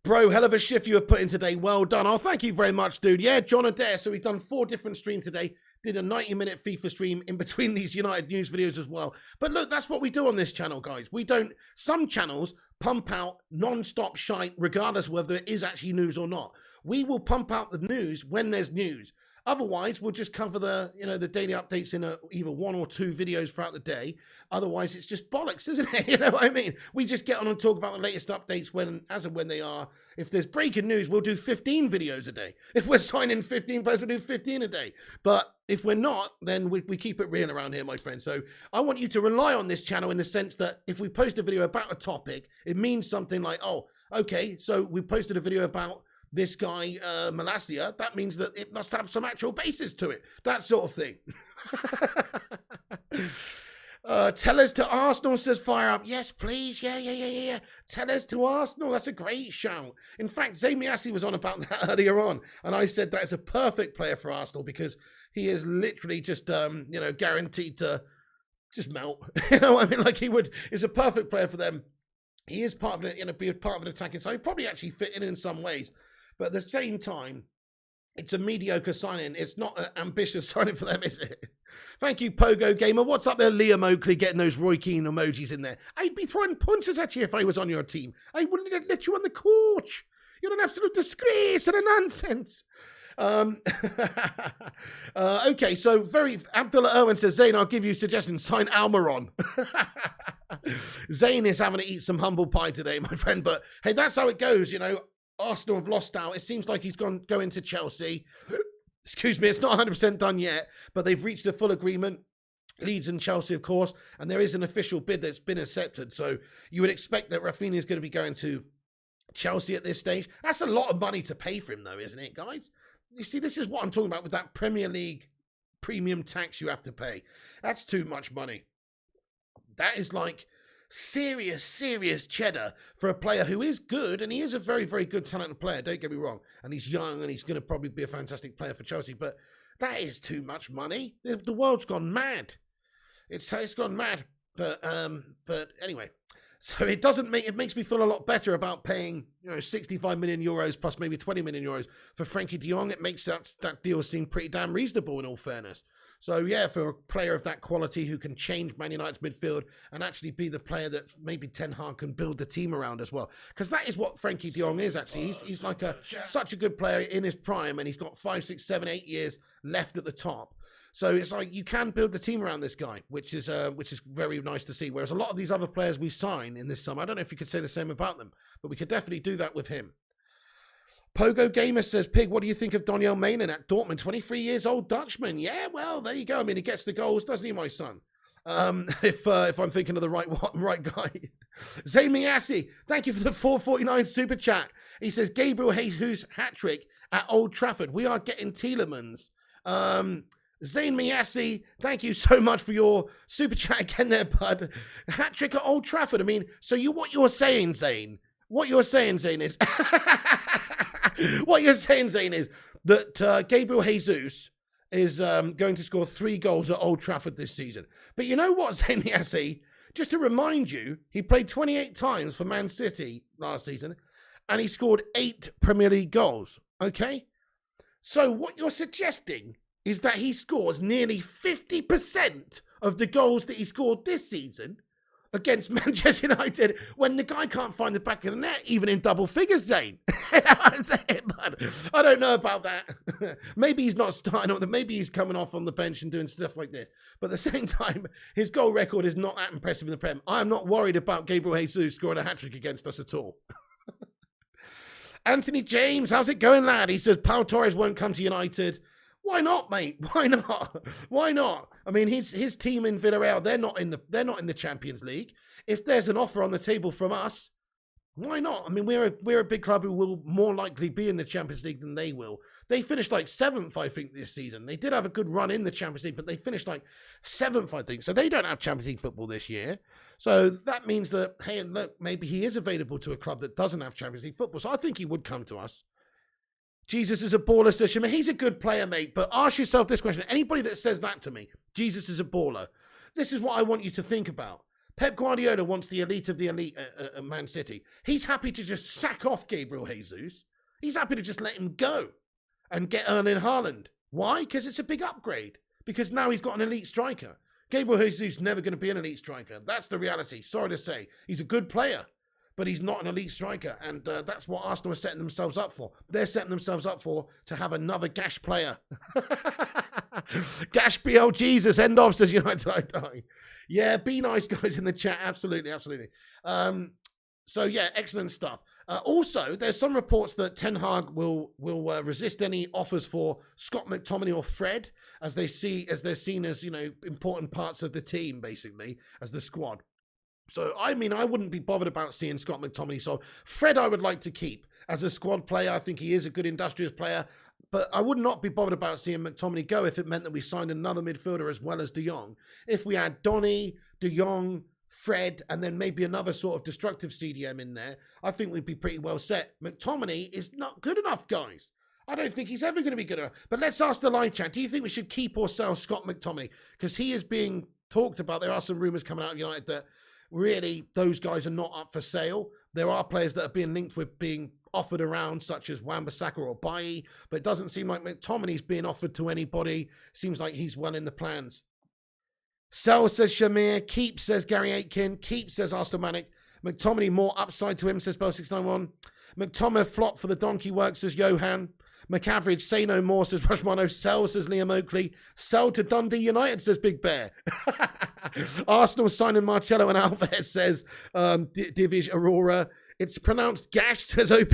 Bro, hell of a shift you have put in today. Well done. Oh, thank you very much, dude. Yeah, John Adair. So we've done 4 different streams today. Did a 90-minute FIFA stream in between these United news videos as well. But look, that's what we do on this channel, guys. We don't... Some channels pump out non-stop shite regardless whether it is actually news or not. We will pump out the news when there's news. Otherwise, we'll just cover the, the daily updates in either 1 or 2 videos throughout the day. Otherwise, it's just bollocks, isn't it? You know what I mean? We just get on and talk about the latest updates as and when they are. If there's breaking news, we'll do 15 videos a day. If we're signing 15 players, we'll do 15 a day. But if we're not, then we keep it real around here, my friend. So I want you to rely on this channel in the sense that if we post a video about a topic, it means something like, oh, okay, so we posted a video about this guy, Malacia. That means that it must have some actual basis to it. That sort of thing. Tell us to Arsenal, says Fire Up. Yes, please. Yeah. Tell us to Arsenal. That's a great shout. In fact, Zayn Miassi was on about that earlier on. And I said that is a perfect player for Arsenal because he is literally just, guaranteed to just melt. You know what I mean? Like is a perfect player for them. He is part of it, be a part of an attacking side. He'd probably actually fit in some ways. But at the same time, it's a mediocre signing. It's not an ambitious signing for them, is it? Thank you, Pogo Gamer. What's up there, Liam Oakley, getting those Roy Keane emojis in there? I'd be throwing punches at you if I was on your team. I wouldn't let you on the coach. You're an absolute disgrace and a nonsense. Okay, so Abdullah Irwin says, Zane, I'll give you suggestions. Sign Almiron. Zane is having to eat some humble pie today, my friend. But hey, that's how it goes, Arsenal have lost out. It seems like he's going to Chelsea. Excuse me, it's not 100% done yet, but they've reached a full agreement. Leeds and Chelsea, of course, and there is an official bid that's been accepted. So you would expect that Rafinha is going to be going to Chelsea at this stage. That's a lot of money to pay for him, though, isn't it, guys? You see, this is what I'm talking about with that Premier League premium tax you have to pay. That's too much money. That is like serious cheddar for a player who is good, and he is a very, very good talented player, don't get me wrong, and he's young and he's going to probably be a fantastic player for Chelsea, but that is too much money. The world's gone mad. It's gone mad. But anyway, so it makes me feel a lot better about paying 65 million euros plus maybe 20 million euros for Frankie de Jong. It makes that deal seem pretty damn reasonable in all fairness. So, yeah, for a player of that quality who can change Man United's midfield and actually be the player that maybe Ten Hag can build the team around as well. Because that is what Frankie de Jong is, actually. He's like such a good player in his prime, and he's got 5, 6, 7, 8 years left at the top. So it's like you can build the team around this guy, which is very nice to see. Whereas a lot of these other players we sign in this summer, I don't know if you could say the same about them, but we could definitely do that with him. Pogo Gamer says, Pig, what do you think of Daniel Mainen at Dortmund? 23 years old Dutchman. Yeah, well, there you go. I mean, he gets the goals, doesn't he, my son? If I'm thinking of the right guy. Zayn Miassi, thank you for the 449 super chat. He says, Gabriel Jesus hat-trick at Old Trafford. We are getting Tielemans. Zayn Miassi, thank you so much for your super chat again there, bud. Hat-trick at Old Trafford. I mean, so what you're saying, Zayn, is... What you're saying, Zane, is that Gabriel Jesus is going to score 3 goals at Old Trafford this season. But you know what, Zane Miassi? Just to remind you, he played 28 times for Man City last season, and he scored 8 Premier League goals, okay? So what you're suggesting is that he scores nearly 50% of the goals that he scored this season against Manchester United when the guy can't find the back of the net, even in double figures, Zane. I'm saying, bud, I don't know about that. Maybe he's not starting, or maybe he's coming off on the bench and doing stuff like this. But at the same time, his goal record is not that impressive in the Prem. I'm not worried about Gabriel Jesus scoring a hat-trick against us at all. Anthony James, how's it going, lad? He says, Pau Torres won't come to United. Why not, mate? Why not? Why not? I mean, his team in Villarreal, they're not in the Champions League. If there's an offer on the table from us, Why not? I mean, we're a big club who will more likely be in the Champions League than they will. They finished like 7th, I think, this season. They did have a good run in the Champions League, but they finished like 7th, I think. So they don't have Champions League football this year. So that means that, hey, look, maybe he is available to a club that doesn't have Champions League football. So I think he would come to us. Jesus is a baller, says Shimmer. He's a good player, mate. But ask yourself this question. Anybody that says that to me, Jesus is a baller, this is what I want you to think about. Pep Guardiola wants the elite of the elite at Man City. He's happy to just sack off Gabriel Jesus. He's happy to just let him go and get Erling Haaland. Why? Because it's a big upgrade. Because now he's got an elite striker. Gabriel Jesus is never going to be an elite striker. That's the reality. Sorry to say. He's a good player, but he's not an elite striker. And that's what Arsenal are setting themselves up for. They're setting themselves up for to have another Gash player. Gash BL Jesus, end off, says United I die. Yeah, be nice, guys, in the chat. Absolutely, absolutely. So, yeah, excellent stuff. Also, there's some reports that Ten Hag will resist any offers for Scott McTominay or Fred, as they're seen as, you know, important parts of the team, basically, as the squad. So, I mean, I wouldn't be bothered about seeing Scott McTominay. So, Fred I would like to keep as a squad player. I think he is a good industrious player. But I would not be bothered about seeing McTominay go if it meant that we signed another midfielder as well as De Jong. If we had Donny, De Jong, Fred, and then maybe another sort of destructive CDM in there, I think we'd be pretty well set. McTominay is not good enough, guys. I don't think he's ever going to be good enough. But let's ask the live chat. Do you think we should keep or sell Scott McTominay? Because he is being talked about. There are some rumours coming out of United that really those guys are not up for sale. There are players that are being linked with being offered around, such as Wan-Bissaka or Bailly, but it doesn't seem like McTominay's being offered to anybody. Seems like he's well in the plans. Sell, says Shamir. Keep, says Gary Aitken. Keep, says Arstomanic. McTominay, more upside to him, says Bell691. McTominay flop for the donkey work, says Johan. McAverage, say no more, says Rushmano. Sell, says Liam Oakley. Sell to Dundee United, says Big Bear. Arsenal signing Marcello and Alvarez, says Divish Aurora. It's pronounced Gash, says OP.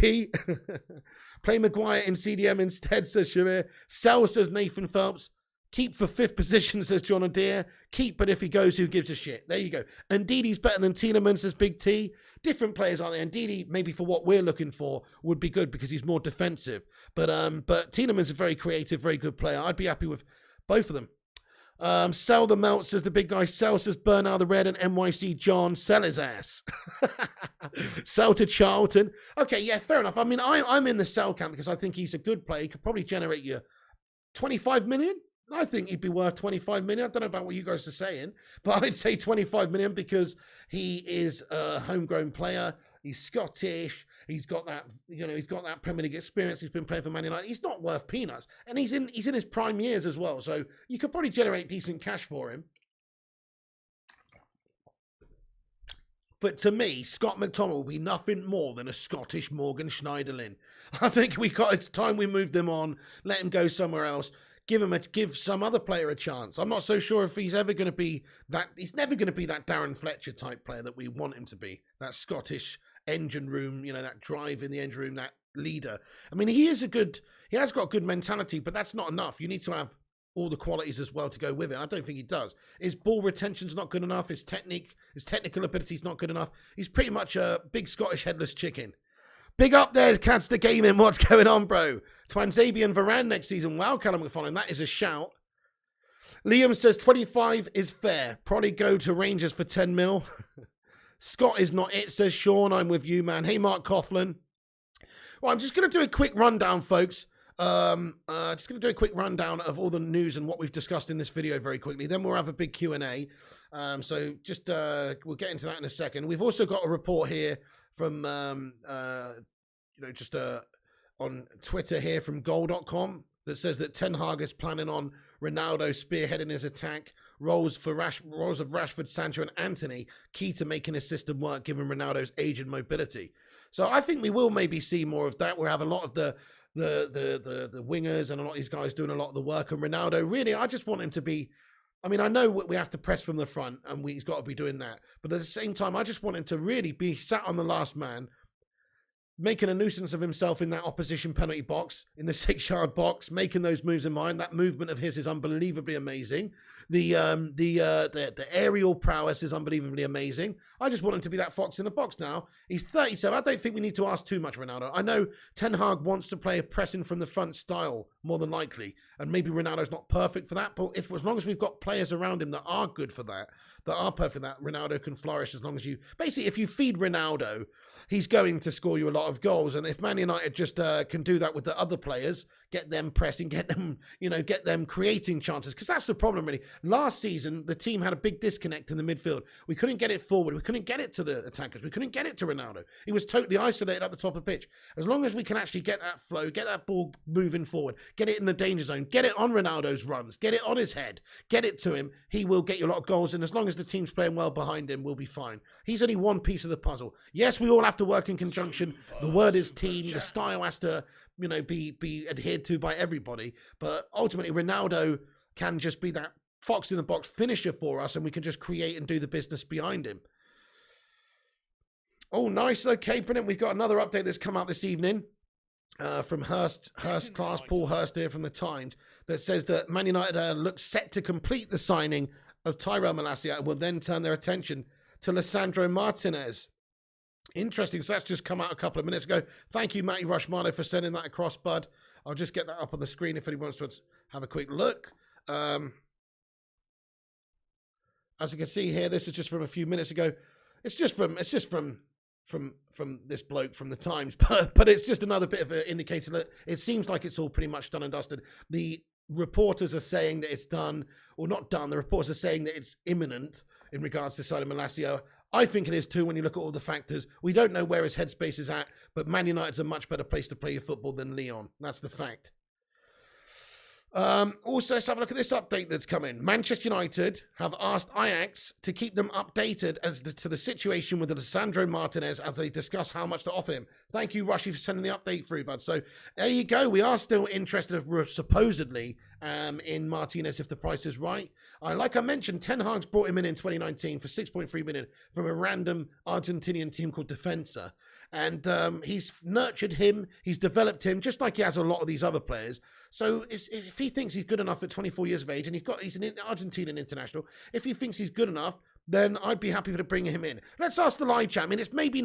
Play Maguire in CDM instead, says Shamir. Sell, says Nathan Phelps. Keep for 5th position, says John Adair. Keep, but if he goes, who gives a shit? There you go. Ndidi's better than Tielemans, says Big T. Different players, aren't they? Ndidi, maybe for what we're looking for, would be good because he's more defensive. But Tielemans is a very creative, very good player. I'd be happy with both of them. Sell the melt, says the big guy. Sell, says Bernard the Red, and NYC John. Sell his ass. Sell to Charlton. Okay, yeah, fair enough. I mean, I'm in the sell camp because I think he's a good player. He could probably generate you 25 million. I think he'd be worth 25 million. I don't know about what you guys are saying, but I'd say 25 million because he is a homegrown player. He's Scottish. He's got that, he's got that Premier League experience. He's been playing for Man United. He's not worth peanuts, and he's in his prime years as well. So you could probably generate decent cash for him. But to me, Scott McTominay will be nothing more than a Scottish Morgan Schneiderlin. I think it's time we moved him on, let him go somewhere else. Give some other player a chance. I'm not so sure if he's ever going to be that. He's never going to be that Darren Fletcher type player that we want him to be. That Scottish engine room, that drive in the engine room, that leader. I mean, he has got good mentality, but that's not enough. You need to have all the qualities as well to go with it. I don't think he does. His ball retention's not good enough. His technical ability's not good enough. He's pretty much a big Scottish headless chicken. Big up there, Cadster Gaming. What's going on, bro? Twanzabian Varane next season. Wow, Callum McFarlane. That is a shout. Liam says 25 is fair. Probably go to Rangers for 10 mil. Scott is not it, says Sean. I'm with you, man. Hey, Mark Coughlin. Well, I'm just going to do a quick rundown, folks. Just going to do a quick rundown of all the news and what we've discussed in this video very quickly. Then we'll have a big Q&A. So just we'll get into that in a second. We've also got a report here from, on Twitter here from goal.com that says that Ten Hag is planning on Ronaldo spearheading his attack. Roles of Rashford, Sancho and Antony key to making his system work given Ronaldo's age and mobility. So I think we will maybe see more of that. We'll have a lot of the wingers and a lot of these guys doing a lot of the work. And Ronaldo, really, I just want him to be, I mean, I know we have to press from the front and he's got to be doing that. But at the same time, I just want him to really be sat on the last man, making a nuisance of himself in that opposition penalty box, in the 6-yard box, making those moves in mind. That movement of his is unbelievably amazing. The aerial prowess is unbelievably amazing. I just want him to be that fox in the box now. He's 37. I don't think we need to ask too much, Ronaldo. I know Ten Hag wants to play a pressing from the front style, more than likely, and maybe Ronaldo's not perfect for that, but as long as we've got players around him that are good for that, that are perfect for that, Ronaldo can flourish as long as you... Basically, if you feed Ronaldo, he's going to score you a lot of goals, and if Man United just can do that with the other players, get them pressing, get them, get them creating chances, because that's the problem, really. Last season, the team had a big disconnect in the midfield. We couldn't get it forward. We couldn't get it to the attackers. We couldn't get it to Ronaldo. He was totally isolated at the top of the pitch. As long as we can actually get that flow, get that ball moving forward, get it in the danger zone, get it on Ronaldo's runs, get it on his head, get it to him, he will get you a lot of goals, and as long as the team's playing well behind him, we'll be fine. He's only one piece of the puzzle. Yes, we all have to work in conjunction. The word is team. The style has to... be adhered to by everybody. But ultimately, Ronaldo can just be that fox in the box finisher for us, and we can just create and do the business behind him. Oh, nice. Okay, brilliant. We've got another update that's come out this evening from Hurst Class, Paul Hurst here from the Times, that says that Man United looks set to complete the signing of Tyrell Malacia and will then turn their attention to Lisandro Martinez. Interesting. So that's just come out a couple of minutes ago. Thank you, Matty Rushmano, for sending that across, bud. I'll just get that up on the screen if anyone wants to have a quick look. As you can see here, this is just from a few minutes ago. It's just from this bloke from the Times, but it's just another bit of an indicator that it seems like it's all pretty much done and dusted. The reporters are saying that it's done, or not done. The reporters are saying that it's imminent in regards to signing Malacia. I think it is too when you look at all the factors. We don't know where his headspace is at, but Man United's a much better place to play your football than Lyon. That's the fact. Also, let's have a look at this update that's come in. Manchester United have asked Ajax to keep them updated as to the situation with Lisandro Martinez as they discuss how much to offer him. Thank you, Rushy, for sending the update through, bud. So there you go. We are still interested, supposedly, in Martinez if the price is right. Like I mentioned, Ten Hag's brought him in 2019 for 6.3 million from a random Argentinian team called Defensa. And he's nurtured him, he's developed him, just like he has a lot of these other players. So if he thinks he's good enough at 24 years of age, and he's an Argentinian international, if he thinks he's good enough, then I'd be happy to bring him in. Let's ask the live chat. I mean, it's maybe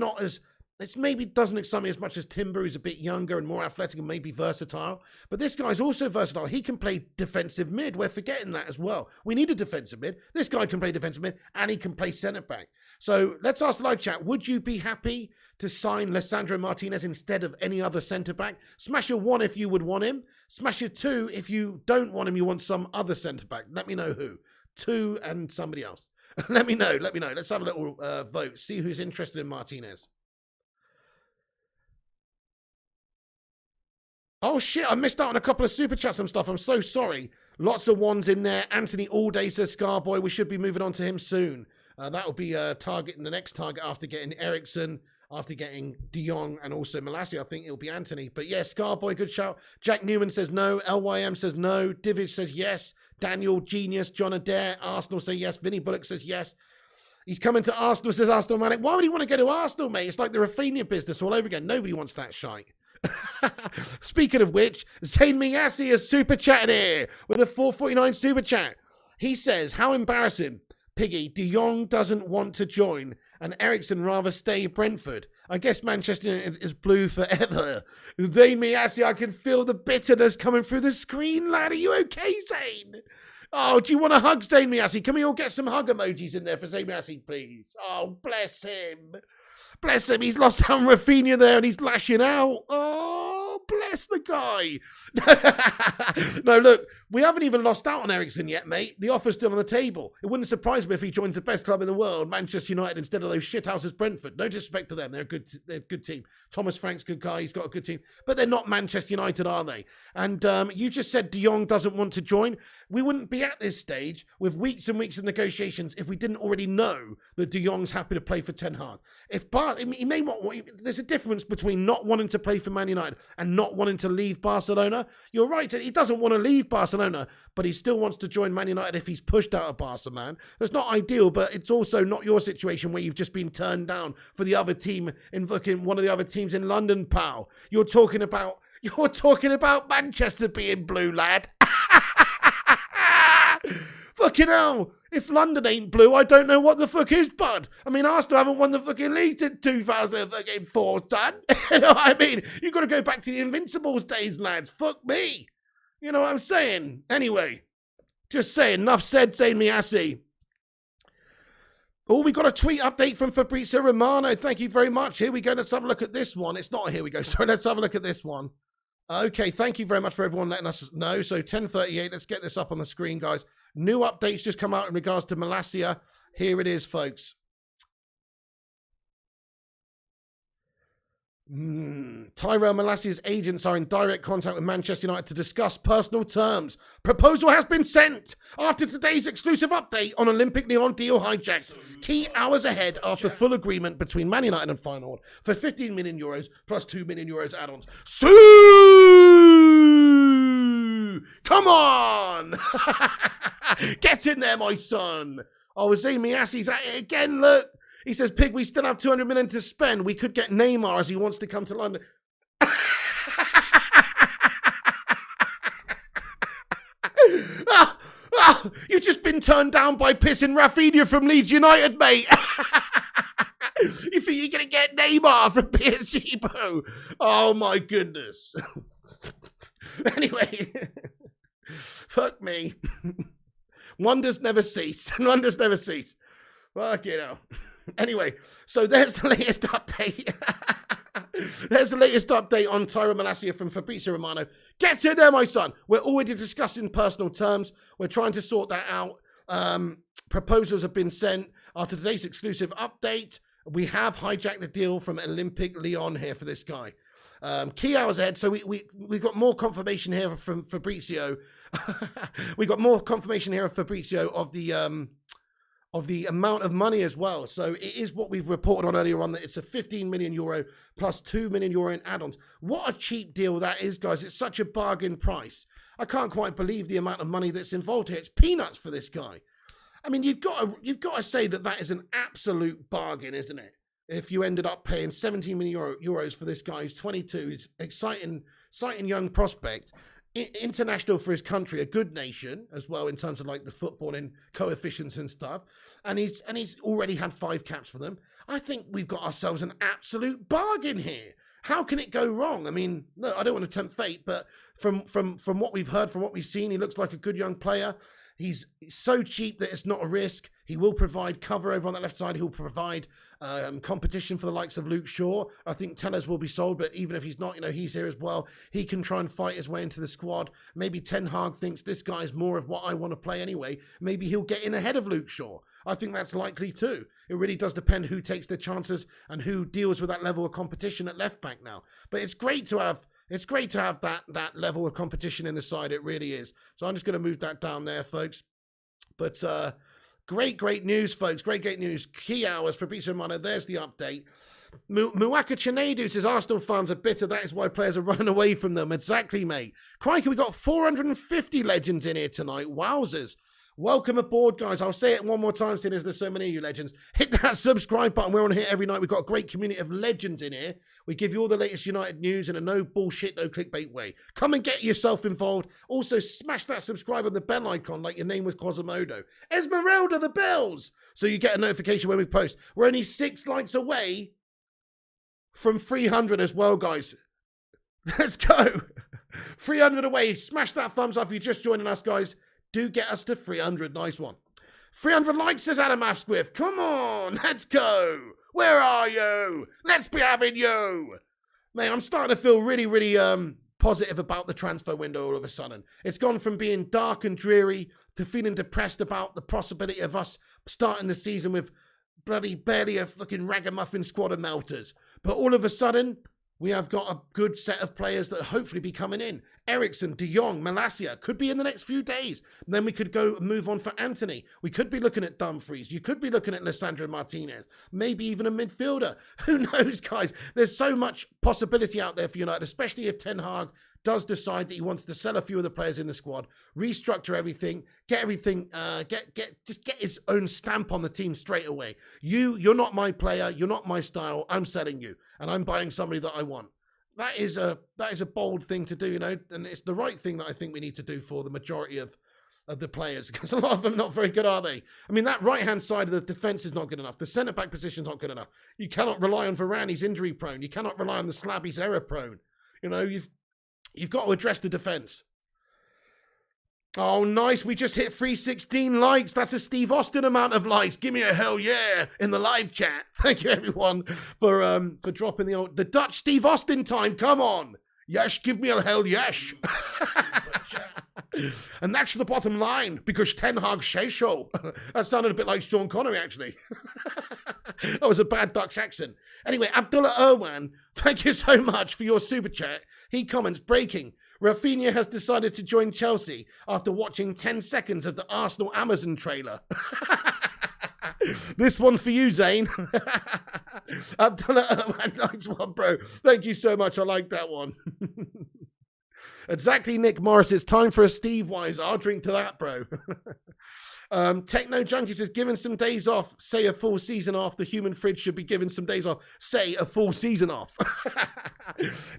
doesn't excite me as much as Timber, who's a bit younger and more athletic and maybe versatile. But this guy's also versatile. He can play defensive mid. We're forgetting that as well. We need a defensive mid. This guy can play defensive mid and he can play centre-back. So let's ask the live chat. Would you be happy to sign Lisandro Martinez instead of any other centre-back? Smash your 1 if you would want him. Smash your 2 if you don't want him, you want some other centre-back. Let me know who. 2 and somebody else. Let me know. Let's have a little vote. See who's interested in Martinez. Oh, shit, I missed out on a couple of super chats and stuff. I'm so sorry. Lots of ones in there. Anthony Allday says, Scarboy, we should be moving on to him soon. That will be the next target after getting Ericsson, after getting De Jong, and also Malacia. I think it'll be Anthony. But yes, Scarboy, good shout. Jack Newman says no. LYM says no. Divage says yes. Daniel, Genius, John Adair, Arsenal say yes. Vinny Bullock says yes. He's coming to Arsenal, says Arsenal Manic. Why would he want to go to Arsenal, mate? It's like the Rafinha business all over again. Nobody wants that shite. Speaking of which, Zayn Miyasi has super chatted here with a 449 super chat. He says, how embarrassing, Piggy, De Jong doesn't want to join and Ericsson rather stay Brentford. I guess Manchester United is blue forever. Zayn Miyasi, I can feel the bitterness coming through the screen, lad. Are you okay, Zayn? Oh, do you want a hug, Zayn Miyasi? Can we all get some hug emojis in there for Zayn Miyasi, please? Oh, bless him. Bless him, he's lost on Rafinha there and he's lashing out. Oh, bless the guy. No, look, we haven't even lost out on Ericsson yet, mate. The offer's still on the table. It wouldn't surprise me if he joins the best club in the world, Manchester United, instead of those shithouses Brentford. No disrespect to them. They're a good team. Thomas Frank's a good guy. He's got a good team. But they're not Manchester United, are they? And you just said De Jong doesn't want to join. We wouldn't be at this stage with weeks and weeks of negotiations if we didn't already know that De Jong's happy to play for Ten Hag. He may want. There's a difference between not wanting to play for Man United and not wanting to leave Barcelona. You're right. He doesn't want to leave Barcelona. Barcelona, but he still wants to join Man United if he's pushed out of Barca, man. That's not ideal, but it's also not your situation where you've just been turned down for the other team in fucking one of the other teams in London, pal. You're talking about Manchester being blue, lad. Fucking hell. If London ain't blue, I don't know what the fuck is, bud. I mean, Arsenal haven't won the fucking league since 2004, son. You know what I mean? You've got to go back to the Invincibles days, lads. Fuck me. You know what I'm saying? Anyway, just saying. Enough said, saying Malacia. Oh, we got a tweet update from Fabrizio Romano. Thank you very much. Here we go. Let's have a look at this one. It's not here we go. Sorry, let's have a look at this one. Okay, thank you very much for everyone letting us know. So 10:38, let's get this up on the screen, guys. New updates just come out in regards to Malacia. Here it is, folks. Tyrell Malacia's agents are in direct contact with Manchester United to discuss personal terms. Proposal has been sent after today's exclusive update on Olympic Lyon deal hijacked. Key hours ahead after full agreement between Man United and Feyenoord for €15 million plus €2 million add-ons. Come on! Get in there, my son. I was saying Malacia's at it again, look. He says, Pig, we still have 200 million to spend. We could get Neymar as he wants to come to London. You've just been turned down by pissing Rafinha from Leeds United, mate. You think you're going to get Neymar from PSG, bro? Oh, my goodness. Anyway, fuck me. Wonders never cease. Wonders never cease. Fuck, you know. Anyway, so there's the latest update. There's the latest update on Tyrell Malacia from Fabrizio Romano. Get in there, my son. We're already discussing personal terms. We're trying to sort that out. Proposals have been sent after today's exclusive update. We have hijacked the deal from Olympic Lyon here for this guy. Key hours ahead. So we've got more confirmation here from Fabrizio. We got more confirmation here of Fabrizio of the amount of money as well. So it is what we've reported on earlier on, that it's a €15 million plus €2 million in add-ons. What a cheap deal that is, guys. It's such a bargain price. I can't quite believe the amount of money that's involved here. It's peanuts for this guy. I mean, you've got to say that is an absolute bargain, isn't it? If you ended up paying €17 million for this guy who's 22, he's exciting young prospect. International for his country, a good nation as well in terms of like the footballing coefficients and stuff, and he's already had 5 caps for them. I think we've got ourselves an absolute bargain here. How can it go wrong? I mean, look, I don't want to tempt fate, but from what we've heard, from what we've seen, he looks like a good young player. He's so cheap that it's not a risk. He will provide cover over on that left side. He'll provide competition for the likes of Luke Shaw. I think Tellers will be sold, but even if he's not, you know, he's here as well. He can try and fight his way into the squad. Maybe Ten Hag thinks this guy's more of what I want to play anyway. Maybe he'll get in ahead of Luke Shaw. I think that's likely too. It really does depend who takes the chances and who deals with that level of competition at left back now. But it's great to have that level of competition in the side. It really is. So I'm just going to move that down there, folks. But great news, folks. Great news. Key hours for Fabrizio Romano. There's the update. Muwaka Chinedu says Arsenal fans are bitter. That is why players are running away from them. Exactly, mate. Crikey, we got 450 legends in here tonight. Wowzers. Welcome aboard, guys. I'll say it one more time, seeing as there's so many of you legends. Hit that subscribe button. We're on here every night. We've got a great community of legends in here. We give you all the latest United news in a no bullshit, no clickbait way. Come and get yourself involved. Also, smash that subscribe and the bell icon like your name was Quasimodo. Esmeralda the bells, so you get a notification when we post. We're only 6 likes away from 300 as well, guys. Let's go. 300 away. Smash that thumbs up if you're just joining us, guys. Do get us to 300. Nice one. 300 likes, says Adam Asquith. Come on, let's go. Where are you? Let's be having you. Mate, I'm starting to feel really positive about the transfer window all of a sudden. It's gone from being dark and dreary to feeling depressed about the possibility of us starting the season with bloody barely a fucking ragamuffin squad of melters. But all of a sudden, we have got a good set of players that hopefully be coming in. Ericsson, De Jong, Malacia could be in the next few days. And then we could go move on for Anthony. We could be looking at Dumfries. You could be looking at Lissandro Martinez. Maybe even a midfielder. Who knows, guys? There's so much possibility out there for United, especially if Ten Hag does decide that he wants to sell a few of the players in the squad, restructure everything, get his own stamp on the team straight away. You're not my player, you're not my style, I'm selling you, and I'm buying somebody that I want. That is a bold thing to do, you know, and it's the right thing that I think we need to do for the majority of the players, because a lot of them not very good, are they? I mean, that right-hand side of the defence is not good enough. The centre-back position's not good enough. You cannot rely on Varane, he's injury-prone. You cannot rely on the Slab, he's error-prone. You know, you've got to address the defence. Oh, nice. We just hit 316 likes. That's a Steve Austin amount of likes. Give me a hell yeah in the live chat. Thank you, everyone, for dropping the Dutch Steve Austin time. Come on. Yes, give me a hell yes. And that's the bottom line, because Ten Hag says so. That sounded a bit like Sean Connery, actually. That was a bad Dutch accent. Anyway, Abdullah Irwan, thank you so much for your super chat. He comments, breaking. Rafinha has decided to join Chelsea after watching 10 seconds of the Arsenal Amazon trailer. This one's for you, Zane. Abdullah Irwan, nice one, bro. Thank you so much. I like that one. Exactly, Nick Morris. It's time for a Steve Wise. I'll drink to that, bro. Techno Junkie says, given some days off, say a full season off. The human fridge should be given some days off. Say a full season off.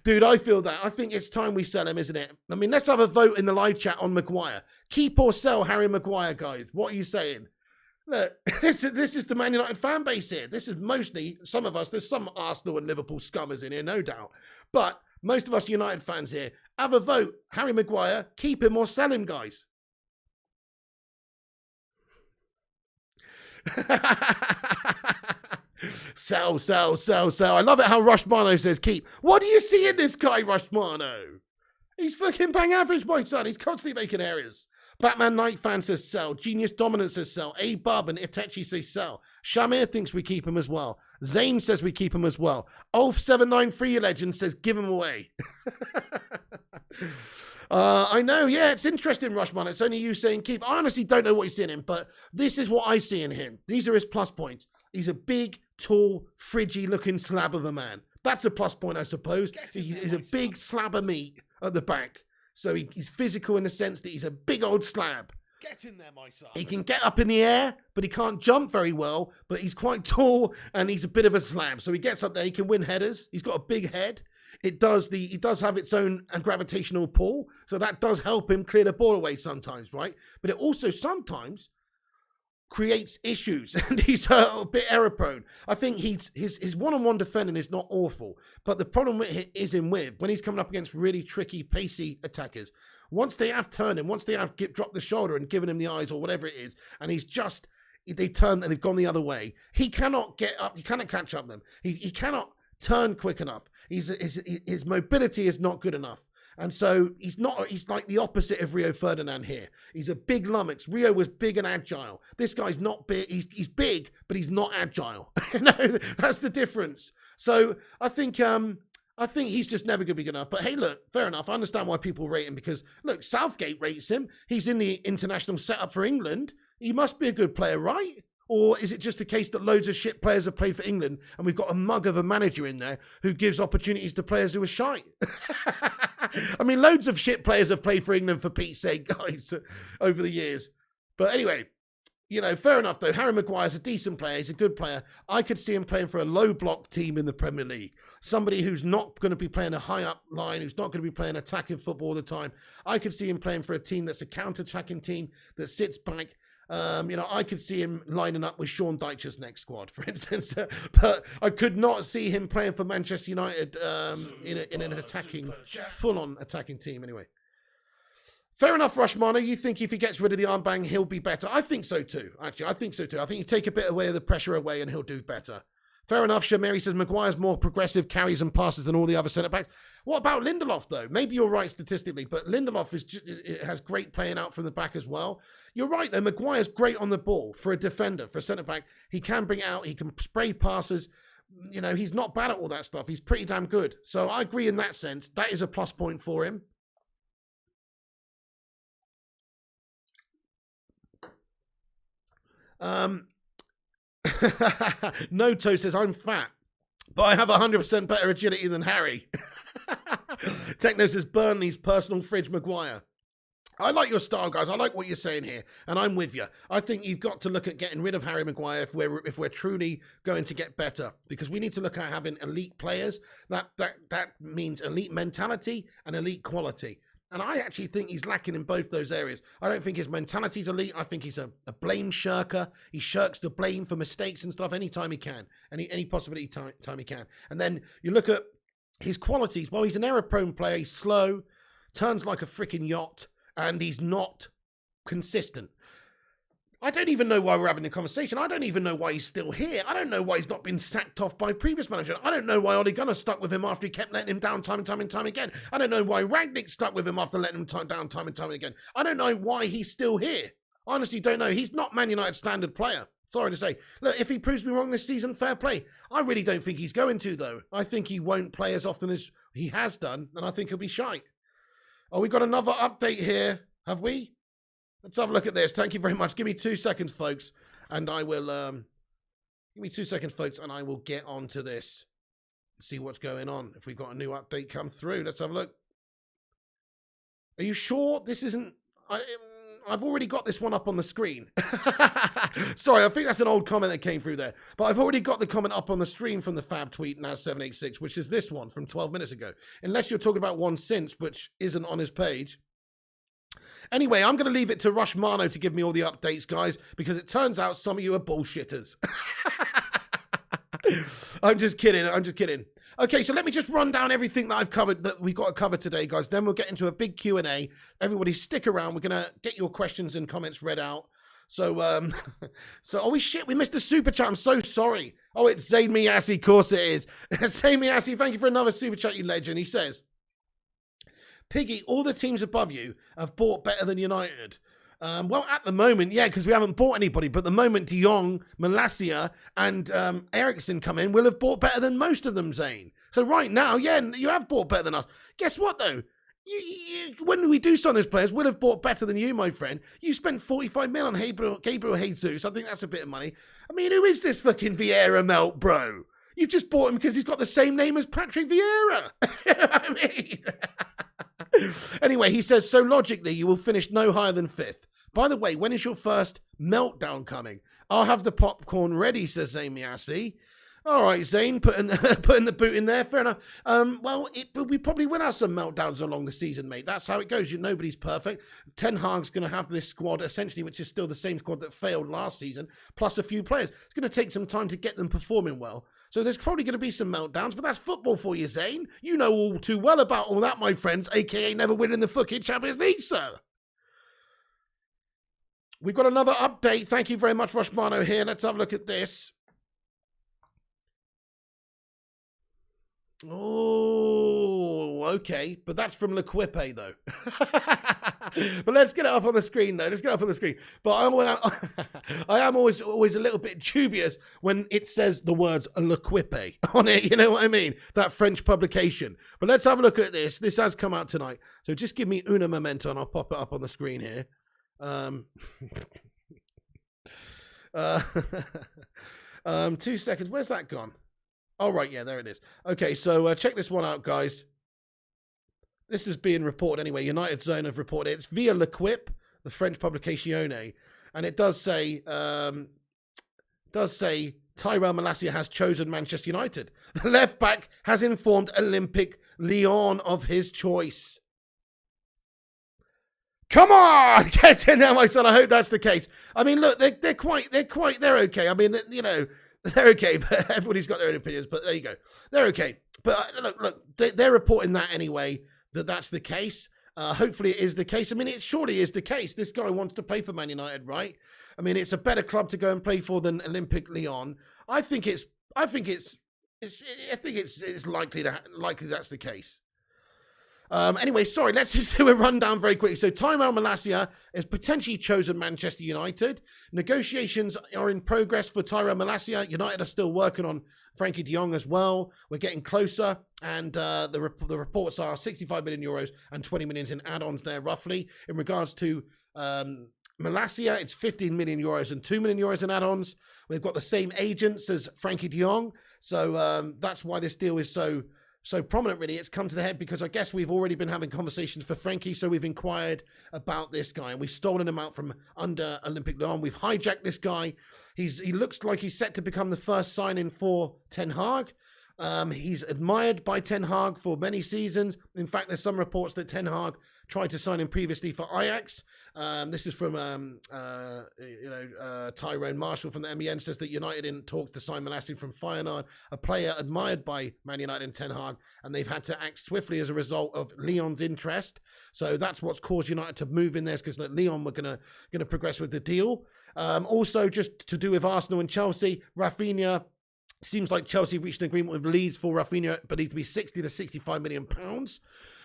Dude, I feel that. I think it's time we sell him, isn't it? I mean, let's have a vote in the live chat on Maguire. Keep or sell Harry Maguire, guys. What are you saying? Look, this is the Man United fan base here. This is mostly, some of us, there's some Arsenal and Liverpool scummers in here, no doubt. But most of us United fans here, have a vote. Harry Maguire, keep him or sell him, guys. Sell. I love it how Rushmano says keep. What do you see in this guy, Rushmano? He's fucking bang average, my son. He's constantly making errors. Batman Knight fan says sell. Genius Dominant says sell. A Bub and Itechi says sell. Shamir thinks we keep him as well. Zane says we keep him as well. Ulf793 Legend says give him away. I know, yeah, it's interesting, Rushman. It's only you saying keep. I honestly don't know what you see in him, but this is what I see in him. These are his plus points. He's a big, tall, fridgy-looking slab of a man. That's a plus point, I suppose. He's a big slab of meat at the back. So he's physical in the sense that he's a big old slab. Get in there, my son. He can get up in the air, but he can't jump very well. But he's quite tall, and he's a bit of a slab. So he gets up there. He can win headers. He's got a big head. It does have its own gravitational pull, so that does help him clear the ball away sometimes, right? But it also sometimes creates issues, and he's a bit error prone. I think his one-on-one defending is not awful, but the problem is when he's coming up against really tricky, pacey attackers. Once they have turned him, once they have dropped the shoulder and given him the eyes or whatever it is, and they turn and they've gone the other way, he cannot get up. He cannot catch up them. He cannot turn quick enough. His mobility is not good enough. And so he's like the opposite of Rio Ferdinand here. He's a big lummox. Rio was big and agile. This guy's not big. He's big, but he's not agile. That's the difference. So I think he's just never going to be good enough. But hey, look, fair enough. I understand why people rate him, because look, Southgate rates him. He's in the international setup for England. He must be a good player, right? Or is it just the case that loads of shit players have played for England and we've got a mug of a manager in there who gives opportunities to players who are shite? I mean, loads of shit players have played for England, for Pete's sake, guys, over the years. But anyway, you know, fair enough, though. Harry Maguire's a decent player. He's a good player. I could see him playing for a low-block team in the Premier League. Somebody who's not going to be playing a high-up line, who's not going to be playing attacking football all the time. I could see him playing for a team that's a counter-attacking team that sits back. I could see him lining up with Sean Dyche's next squad, for instance. But I could not see him playing for Manchester United in an attacking, full-on attacking team anyway. Fair enough, Rushmana. You think if he gets rid of the armband, he'll be better? I think so too, actually. I think so too. I think you take a bit away of the pressure away and he'll do better. Fair enough, Shamiri says Maguire's more progressive, carries and passes than all the other centre-backs. What about Lindelof, though? Maybe you're right statistically, but Lindelof has great playing out from the back as well. You're right, though. Maguire's great on the ball for a defender, for a centre-back. He can bring it out. He can spray passes. You know, he's not bad at all that stuff. He's pretty damn good. So I agree in that sense. That is a plus point for him. Noto says, I'm fat, but I have 100% better agility than Harry. Techno says Burnley's personal fridge Maguire. I like your style, guys. I like what you're saying here, and I'm with you. I think you've got to look at getting rid of Harry Maguire if we're truly going to get better, because we need to look at having elite players. That means elite mentality and elite quality. And I actually think he's lacking in both those areas. I don't think his mentality's elite. I think he's a blame shirker. He shirks the blame for mistakes and stuff anytime he can, any possibility time he can. And then you look at his qualities. Well, he's an error-prone player. He's slow, turns like a freaking yacht, and he's not consistent. I don't even know why we're having the conversation. I don't even know why he's still here. I don't know why he's not been sacked off by previous manager. I don't know why Ole Gunnar stuck with him after he kept letting him down time and time and time again. I don't know why Rangnick stuck with him after letting him down time and time again. I don't know why he's still here. I honestly don't know. He's not Man United standard player. Sorry to say. Look, if he proves me wrong this season, fair play. I really don't think he's going to, though. I think he won't play as often as he has done, and I think he'll be shite. Oh, we got another update here, have we? Let's have a look at this. Thank you very much. Give me 2 seconds, folks, and I will give me 2 seconds, folks, and I will get on to this. See what's going on. If we've got a new update come through, let's have a look. Are you sure this isn't? I've already got this one up on the screen. Sorry, I think that's an old comment that came through there. But I've already got the comment up on the stream from the Fab tweet, Naz786, which is this one from 12 minutes ago. Unless you're talking about one since, which isn't on his page. Anyway, I'm going to leave it to Rush Mano to give me all the updates, guys, because it turns out some of you are bullshitters. I'm just kidding. I'm just kidding. Okay, so let me just run down everything that I've covered, that we've got to cover today, guys. Then we'll get into a big Q&A. Everybody stick around. We're going to get your questions and comments read out. So, oh, shit, we missed a super chat. I'm so sorry. Oh, it's Zayn Miyasi. Of course it is. Zayn Miyasi, thank you for another super chat, you legend. He says, Piggy, all the teams above you have bought better than United. Well, at the moment, yeah, because we haven't bought anybody. But the moment Jong, Malacia, and Ericsson come in, we'll have bought better than most of them, Zane. So right now, yeah, you have bought better than us. Guess what, though? When we do sign those players, we'll have bought better than you, my friend. You spent 45 mil on Gabriel Jesus. I think that's a bit of money. I mean, who is this fucking Vieira melt, bro? You've just bought him because he's got the same name as Patrick Vieira. You know what I mean? Anyway, he says, so logically, you will finish no higher than 5th. By the way, when is your first meltdown coming? I'll have the popcorn ready, says Zayn Miyasi. All right, Zayn, putting the boot in there. Fair enough. Well, we probably will have some meltdowns along the season, mate. That's how it goes. Nobody's perfect. Ten Hag's going to have this squad, essentially, which is still the same squad that failed last season, plus a few players. It's going to take some time to get them performing well. So there's probably going to be some meltdowns, but that's football for you, Zayn. You know all too well about all that, my friends, a.k.a. never winning the fucking Champions League, sir. We've got another update. Thank you very much, Rushmano here. Let's have a look at this. Oh, okay. But that's from L'Equipe, though. But let's get it up on the screen, though. Let's get it up on the screen. But I am always a little bit dubious when it says the words L'Equipe on it. You know what I mean? That French publication. But let's have a look at this. This has come out tonight. So just give me una momento, and I'll pop it up on the screen here. 2 seconds. Where's that gone? Oh, right. Yeah, there it is. Okay, so check this one out, guys. This is being reported anyway. United Zone have reported it. It's via L'Equipe, the French publication, and it does say Tyrell Malacia has chosen Manchester United. The left back has informed Olympique Lyon of his choice. Come on, get in there, my son. I hope that's the case. I mean, look, they're okay. I mean, you know, they're okay, but everybody's got their own opinions. But there you go, they're okay. But look, they're reporting that anyway, that's the case. Hopefully, it is the case. I mean, it surely is the case. This guy wants to play for Man United, right? I mean, it's a better club to go and play for than Olympique Lyon. I think it's likely that's the case. Anyway, sorry, let's just do a rundown very quickly. So Tyrell Malacia has potentially chosen Manchester United. Negotiations are in progress for Tyrell Malacia. United are still working on Frankie de Jong as well. We're getting closer, and the reports are 65 million euros and 20 million in add-ons there, roughly. In regards to Malacia, it's 15 million euros and 2 million euros in add-ons. We've got the same agents as Frankie de Jong, so that's why this deal is so so prominent, really. It's come to the head because I guess we've already been having conversations for Frankie, so we've inquired about this guy, and we've stolen him out from under Olympic Lyon. We've hijacked this guy. He looks like he's set to become the first signing for Ten Hag. He's admired by Ten Hag for many seasons. In fact, there's some reports that Ten Hag tried to sign him previously for Ajax. This is from Tyrell Marshall from the MEN, says that United didn't talk to sign Malacia from Feyenoord, a player admired by Man United and Ten Hag, and they've had to act swiftly as a result of Lyon's interest. So that's what's caused United to move in there, because Lyon were going to progress with the deal. Also, just to do with Arsenal and Chelsea, Rafinha. Seems like Chelsea reached an agreement with Leeds for Rafinha, believed to be 60 to 65 million pounds.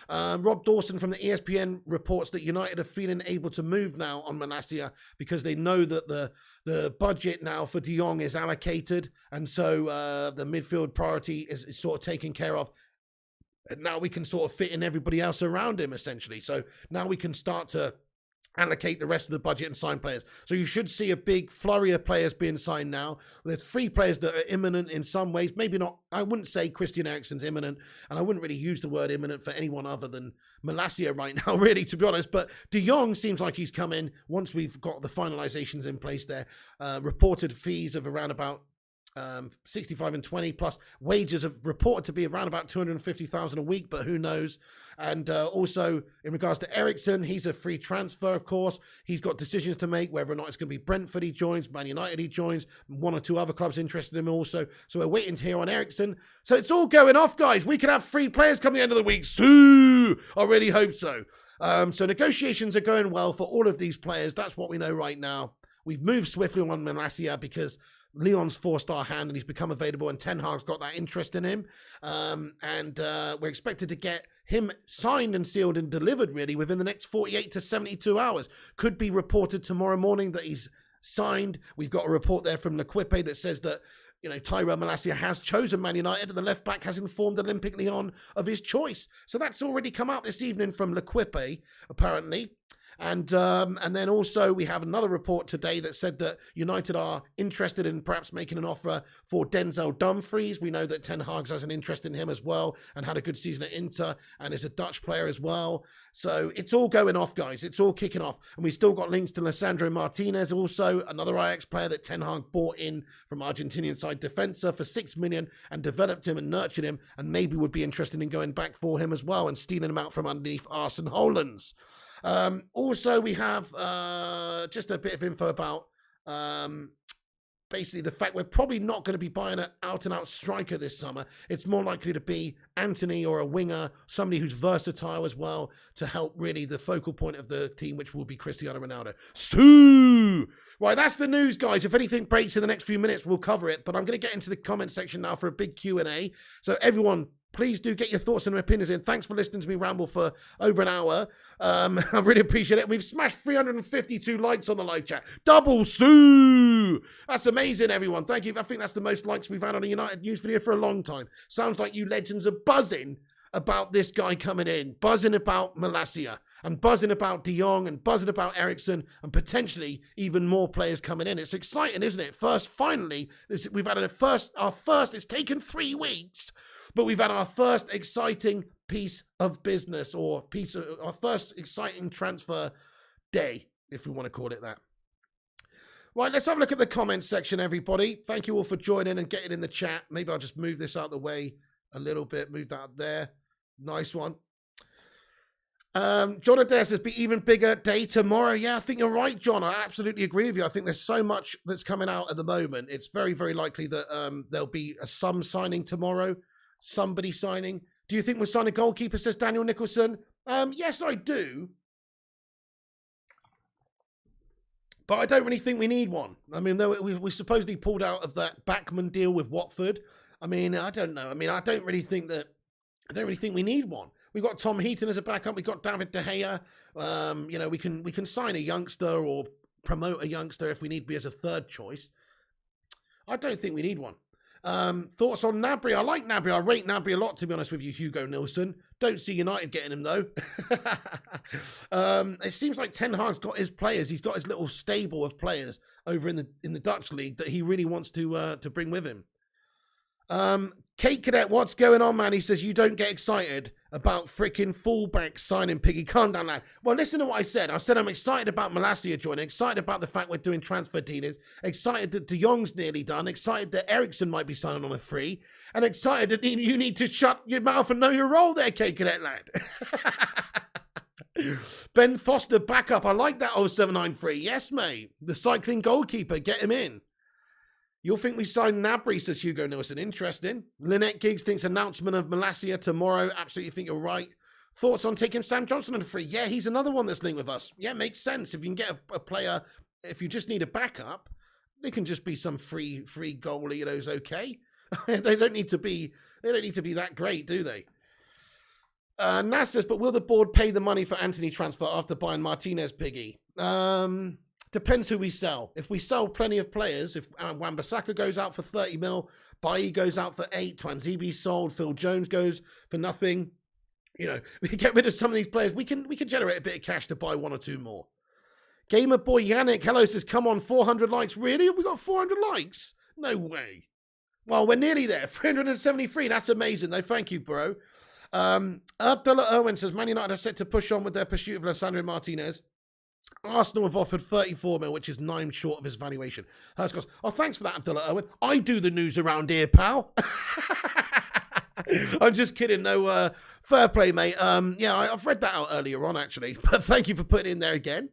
Rob Dawson from the ESPN reports that United are feeling able to move now on Malacia because they know that the budget now for De Jong is allocated, and so the midfield priority is sort of taken care of. And now we can sort of fit in everybody else around him, essentially. So now we can start to allocate the rest of the budget and sign players. So you should see a big flurry of players being signed now. There's 3 players that are imminent in some ways. Maybe not. I wouldn't say Christian Eriksen's imminent, and I wouldn't really use the word imminent for anyone other than Malacia right now, really, to be honest. But De Jong seems like he's coming once we've got the finalizations in place there. Reported fees of around about 65 and 20 plus wages have reported to be around about 250,000 a week, but who knows. And also in regards to Eriksen, he's a free transfer, of course. He's got decisions to make whether or not it's going to be Brentford he joins, Man United he joins, 1 or 2 other clubs interested in him also. So we're waiting to hear on Eriksen. So it's all going off, guys. We could have 3 players come the end of the week. Sue! I really hope so. So negotiations are going well for all of these players. That's what we know right now. We've moved swiftly on Malacia because Lyon's 4-star hand and he's become available, and Ten Hag's got that interest in him. We're expected to get him signed and sealed and delivered really within the next 48 to 72 hours. Could be reported tomorrow morning that he's signed. We've got a report there from L'Equipe that says that, Tyrell Malacia has chosen Man United, and the left back has informed Olympic Lyon of his choice. So that's already come out this evening from L'Equipe, apparently. And then also we have another report today that said that United are interested in perhaps making an offer for Denzel Dumfries. We know that Ten Hag has an interest in him as well and had a good season at Inter and is a Dutch player as well. So it's all going off, guys. It's all kicking off. And we still got links to Lisandro Martinez, also another Ajax player that Ten Hag bought in from Argentinian side Defensa for 6 million and developed him and nurtured him, and maybe would be interested in going back for him as well and stealing him out from underneath Arsene Hollands. Also, we have just a bit of info about basically the fact we're probably not going to be buying an out-and-out striker this summer. It's more likely to be Anthony or a winger, somebody who's versatile as well, to help really the focal point of the team, which will be Cristiano Ronaldo. Right, that's the news, guys. If anything breaks in the next few minutes, we'll cover it. But I'm going to get into the comment section now for a big Q&A. So everyone, please do get your thoughts and opinions in. Thanks for listening to me ramble for over an hour. I really appreciate it. We've smashed 352 likes on the live chat. Double Sue! That's amazing, everyone. Thank you. I think that's the most likes we've had on a United news video for a long time. Sounds like you legends are buzzing about this guy coming in, buzzing about Malacia, and buzzing about De Jong, and buzzing about Eriksen, and potentially even more players coming in. It's exciting, isn't it? Finally, we've had our first, it's taken 3 weeks, but we've had our first exciting piece of business, or our first exciting transfer day, if we want to call it that. Right, let's have a look at the comments section, everybody. Thank you all for joining and getting in the chat. Maybe I'll just move this out of the way a little bit. Move that there. Nice one. John Adair says, be even bigger day tomorrow. Yeah, I think you're right, John. I absolutely agree with you. I think there's so much that's coming out at the moment. It's very, very likely that there'll be some signing tomorrow. Somebody signing. Do you think we'll sign a goalkeeper, says Daniel Nicholson? Yes, I do. But I don't really think we need one. I mean, we supposedly pulled out of that Backman deal with Watford. I mean, I don't know. I mean, I don't really think we need one. We've got Tom Heaton as a backup. We've got David De Gea. We can sign a youngster or promote a youngster if we need to be as a third choice. I don't think we need one. Thoughts on Gnabry? I like Gnabry. I rate Gnabry a lot, to be honest with you, Hugo Nilsson. Don't see United getting him, though. It seems like Ten Hag's got his players. He's got his little stable of players over in the Dutch league that he really wants to bring with him. Kate Cadet, what's going on, man? He says, you don't get excited about freaking fullback signing Piggy. Calm down, lad. Well, listen to what I said. I said I'm excited about Malacia joining, excited about the fact we're doing transfer dealings, excited that De Jong's nearly done, excited that Ericsson might be signing on a free, and excited that you need to shut your mouth and know your role there, Kate Cadet, lad. Ben Foster, backup. I like that 0793. Yes, mate. The cycling goalkeeper. Get him in. You'll think we signed Nabry, says Hugo Nielsen. Interesting. Lynette Giggs thinks announcement of Malacia tomorrow. Absolutely think you're right. Thoughts on taking Sam Johnson on free? Yeah, he's another one that's linked with us. Yeah, makes sense. If you can get a player, if you just need a backup, they can just be some free goalie, you know, is okay. They don't need to be that great, do they? Nas says, but will the board pay the money for Anthony transfer after buying Martinez, Piggy? Depends who we sell. If we sell plenty of players, if Wan-Bissaka goes out for 30 mil, Bailly goes out for 8, Twanzebe's sold, Phil Jones goes for nothing, you know, we can get rid of some of these players. We can generate a bit of cash to buy 1 or 2 more. Gamer boy Yannick, hello, says, come on, 400 likes. Really? Have we got 400 likes? No way. Well, we're nearly there. 373. That's amazing, though. Thank you, bro. Abdullah Irwin says, Man United are set to push on with their pursuit of Lissandro Martinez. Arsenal have offered 34 mil, which is 9 short of his valuation. Hurst, oh, thanks for that, Abdullah Irwin. I do the news around here, pal. I'm just kidding. No, fair play, mate. Yeah, I've read that out earlier on, actually. But thank you for putting it in there again.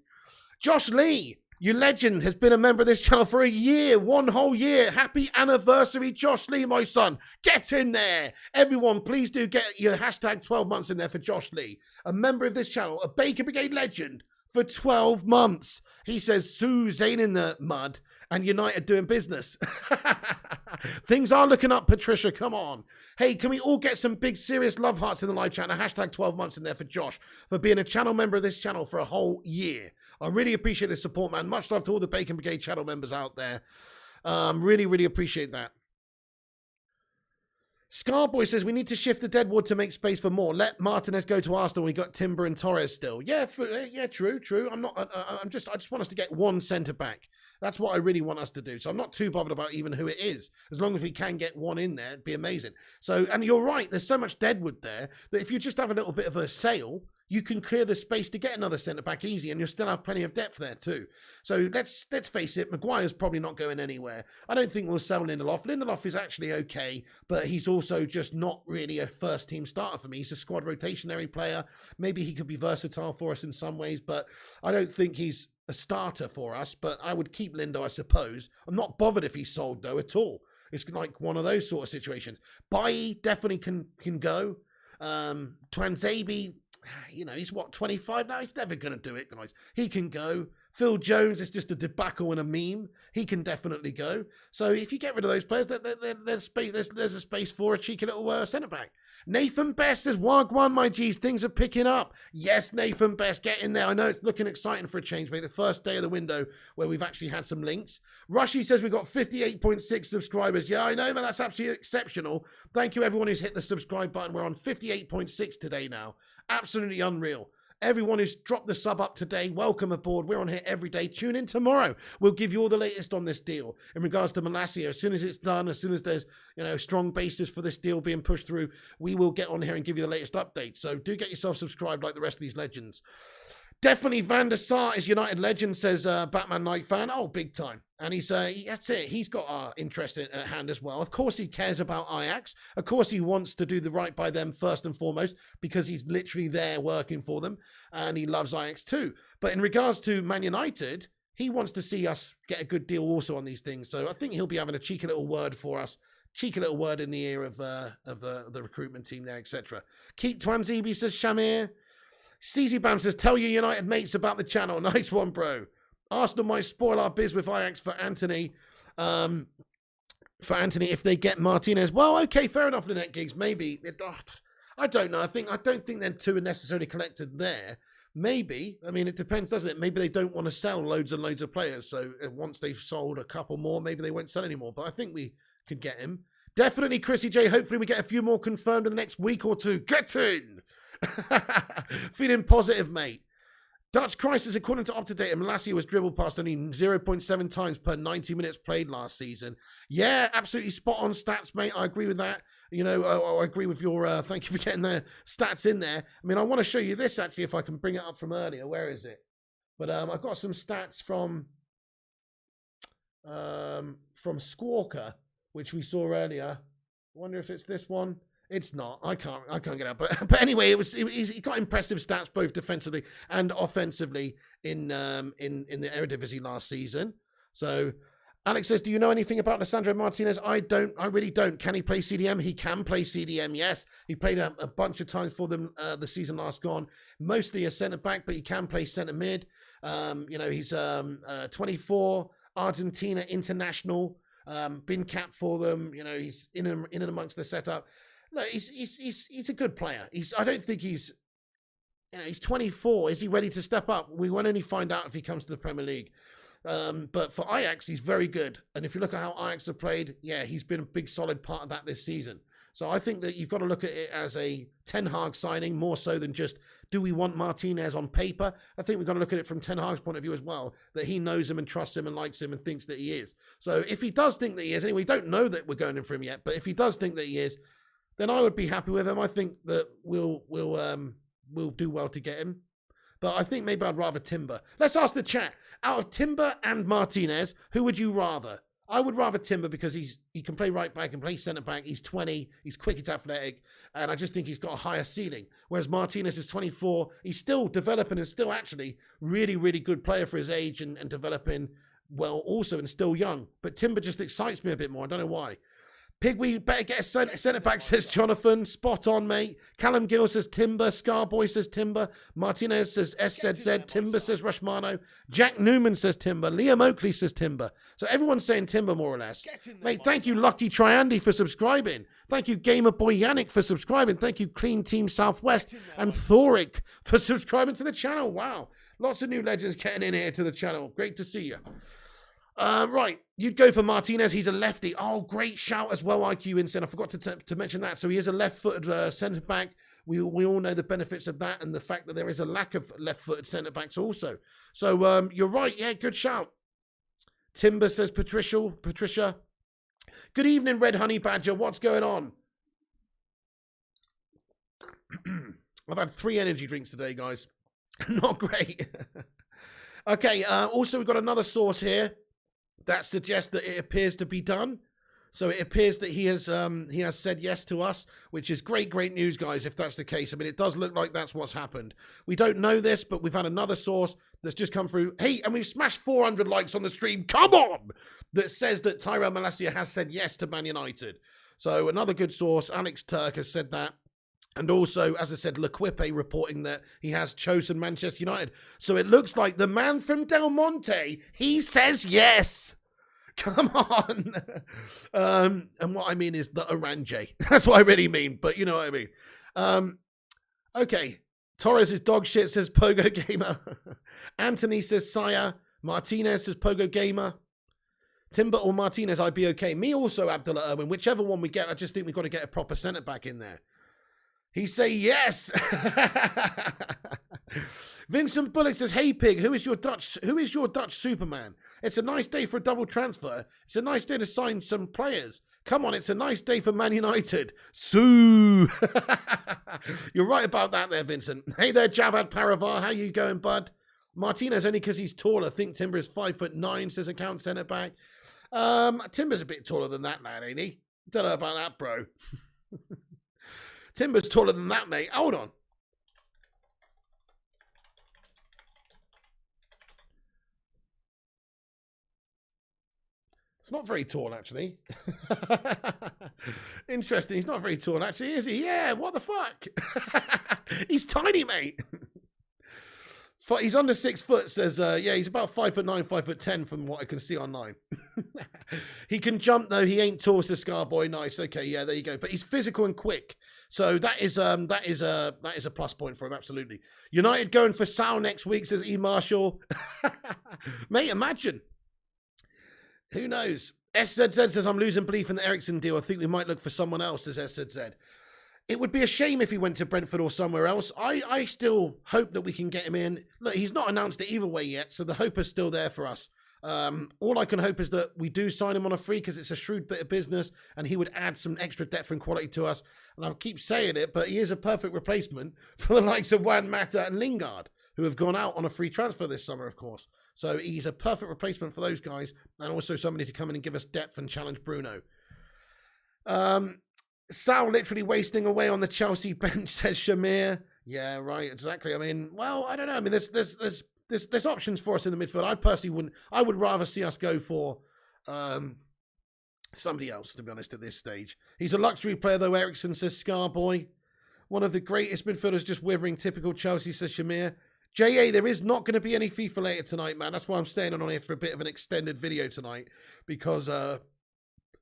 Josh Lee, you legend, has been a member of this channel for a year, 1 whole year. Happy anniversary, Josh Lee, my son. Get in there. Everyone, please do get your hashtag 12 months in there for Josh Lee, a member of this channel, a Baker Brigade legend for 12 months. He says, Suzanne in the mud and United doing business. Things are looking up, Patricia. Come on. Hey, can we all get some big, serious love hearts in the live chat and a hashtag 12 months in there for Josh for being a channel member of this channel for a whole year. I really appreciate the support, man. Much love to all the Bacon Brigade channel members out there. Really, really appreciate that. Scarboy says, we need to shift the Deadwood to make space for more. Let Martinez go to Arsenal. We got Timber and Torres still. Yeah, true. I just want us to get 1 centre back. That's what I really want us to do. So I'm not too bothered about even who it is. As long as we can get 1 in there, it'd be amazing. So, and you're right, there's so much Deadwood there that if you just have a little bit of a sale, you can clear the space to get another centre-back easy, and you'll still have plenty of depth there too. So let's face it, Maguire's probably not going anywhere. I don't think we'll sell Lindelof. Lindelof is actually okay, but he's also just not really a first-team starter for me. He's a squad rotationary player. Maybe he could be versatile for us in some ways, but I don't think he's a starter for us. But I would keep Lindo, I suppose. I'm not bothered if he's sold, though, at all. It's like one of those sort of situations. Bailly definitely can go. Twanzebe, you know, he's what, 25 now? He's never going to do it, guys. He can go. Phil Jones is just a debacle and a meme. He can definitely go. So if you get rid of those players, there's a space for a cheeky little centre-back. Nathan Best says, Wagwan, my G's, things are picking up. Yes, Nathan Best, get in there. I know it's looking exciting for a change, mate. The first day of the window where we've actually had some links. Rushy says we've got 58.6 subscribers. Yeah, I know, man. That's absolutely exceptional. Thank you, everyone who's hit the subscribe button. We're on 58.6 today now. Absolutely unreal. Everyone who's dropped the sub up today, welcome aboard. We're on here every day. Tune in tomorrow. We'll give you all the latest on this deal in regards to Malacia. As soon as it's done, as soon as there's, you know, strong basis for this deal being pushed through, we will get on here and give you the latest updates. So do get yourself subscribed like the rest of these legends. Definitely Van der Sar is United legend, says Batman Knight fan. Oh, big time. And that's it. He's got our interest at hand as well. Of course he cares about Ajax. Of course he wants to do the right by them first and foremost because he's literally there working for them and he loves Ajax too. But in regards to Man United, he wants to see us get a good deal also on these things. So I think he'll be having a cheeky little word for us. Cheeky little word in the ear of the recruitment team there, etc. Keep Twanzebe, says Shamir. CZ Bam says, tell your United mates about the channel. Nice one, bro. Arsenal might spoil our biz with Ajax for Anthony. If they get Martinez. Well, okay, fair enough, Lynette Giggs. Maybe. I don't know. I don't think they're too necessarily collected there. Maybe. I mean, it depends, doesn't it? Maybe they don't want to sell loads and loads of players. So once they've sold a couple more, maybe they won't sell anymore. But I think we could get him. Definitely, Chrissy J. Hopefully we get a few more confirmed in the next week or two. Get in! Feeling positive, mate. Dutch Crisis, according to UpToDate, Malacia was dribbled past only 0.7 times per 90 minutes played last season. Yeah, absolutely spot on stats, mate. I agree with that. You know, I agree with your, thank you for getting the stats in there. I mean, I want to show you this, actually, if I can bring it up from earlier. Where is it? But I've got some stats from Squawker, which we saw earlier. I wonder if it's this one. It's not. I can't get it. But anyway, he got impressive stats both defensively and offensively in the Eredivisie last season. So Alex says, do you know anything about Lisandro Martinez? I don't. I really don't. Can he play CDM? He can play CDM, yes. He played a bunch of times for them the season last gone. Mostly a centre-back, but he can play centre-mid. You know, he's 24, Argentina international, been capped for them. You know, he's in and amongst the setup. Look, he's a good player. I don't think he's 24. Is he ready to step up? We won't only find out if he comes to the Premier League. But for Ajax, he's very good. And if you look at how Ajax have played, yeah, he's been a big solid part of that this season. So I think that you've got to look at it as a Ten Hag signing more so than just, do we want Martinez on paper? I think we've got to look at it from Ten Hag's point of view as well, that he knows him and trusts him and likes him and thinks that he is. So if he does think that he is, anyway, we don't know that we're going in for him yet, but if he does think that he is, then I would be happy with him. I think that we'll do well to get him. But I think maybe I'd rather Timber. Let's ask the chat. Out of Timber and Martinez, who would you rather? I would rather Timber because he can play right back and play centre back. He's 20. He's quick. He's athletic. And I just think he's got a higher ceiling. Whereas Martinez is 24. He's still developing and still actually really, really good player for his age and developing well also and still young. But Timber just excites me a bit more. I don't know why. Pig, we better get a centre back, says Jonathan. Spot on, mate. Callum Gill says Timber. Scarboy says Timber. Martinez says SZZ. Timber says Rashmano. Jack Newman says Timber. Liam Oakley says Timber. So everyone's saying Timber more or less. Mate, thank you, Lucky Triandy, for subscribing. Thank you, Gamer Boy Yannick, for subscribing. Thank you, Clean Team Southwest and Thoric for subscribing to the channel. Wow. Lots of new legends getting in here to the channel. Great to see you. Right, you'd go for Martinez. He's a lefty. Oh, great shout as well, IQ Instant. I forgot to mention that. So he is a left-footed centre-back. We all know the benefits of that and the fact that there is a lack of left-footed centre-backs also. So you're right. Yeah, good shout. Timber says Patricia. Good evening, Red Honey Badger. What's going on? I've had 3 energy drinks today, guys. Not great. Okay, also we've got another source here that suggests that it appears to be done. So it appears that he has said yes to us, which is great news, guys, if that's the case. I mean, it does look like that's what's happened. We don't know this, but we've had another source that's just come through. Hey, and we've smashed 400 likes on the stream. Come on! That says that Tyrell Malacia has said yes to Man United. So another good source, Alex Turk, has said that. And also, as I said, L'Equipe reporting that he has chosen Manchester United. So it looks like the man from Del Monte, he says yes. Come on. And what I mean is the Orange. That's what I really mean. But you know what I mean. Okay. Torres is dog shit, says Pogo Gamer. Anthony says Saya. Martinez says Pogo Gamer. Timber or Martinez, I'd be okay. Me also, Abdullah Irwin. Whichever one we get, I just think we've got to get a proper centre back in there. He say yes. Vincent Bullock says, "Hey Pig, who is your Dutch Superman? It's a nice day for a double transfer. It's a nice day to sign some players. Come on, it's a nice day for Man United. Sue." You're right about that there, Vincent. Hey there, Javad Paravar. How you going, bud? Martinez only because he's taller. I think Timber is 5'9", says account centre back. Timber's a bit taller than that, lad, ain't he? Don't know about that, bro. Timber's taller than that, mate. Hold on. It's not very tall, actually. Interesting. He's not very tall, actually, is he? Yeah, what the fuck? He's tiny, mate. He's under 6 foot, says, yeah, he's about 5'9", 5'10" from what I can see online. He can jump, though. He ain't tall, says Scarboy. Nice. Okay, yeah, there you go. But he's physical and quick. So that is a plus point for him, absolutely. United going for Sal next week, says E. Marshall. Mate, imagine. Who knows? SZZ says, I'm losing belief in the Ericsson deal. I think we might look for someone else, says SZZ. It would be a shame if he went to Brentford or somewhere else. I still hope that we can get him in. Look, he's not announced it either way yet, so the hope is still there for us. All I can hope is that we do sign him on a free because it's a shrewd bit of business and he would add some extra depth and quality to us. And I'll keep saying it, but he is a perfect replacement for the likes of Juan Mata and Lingard, who have gone out on a free transfer this summer, of course. So he's a perfect replacement for those guys and also somebody to come in and give us depth and challenge Bruno. Sal literally wasting away on the Chelsea bench, says Shamir. Yeah, right, exactly. I mean, well, I don't know. I mean, there's options for us in the midfield. I personally wouldn't. I would rather see us go for somebody else, to be honest, at this stage. He's a luxury player, though, Ericsson, says Scarboy. One of the greatest midfielders, just withering, typical Chelsea, says Shamir. JA, there is not going to be any FIFA later tonight, man. That's why I'm staying on here for a bit of an extended video tonight, because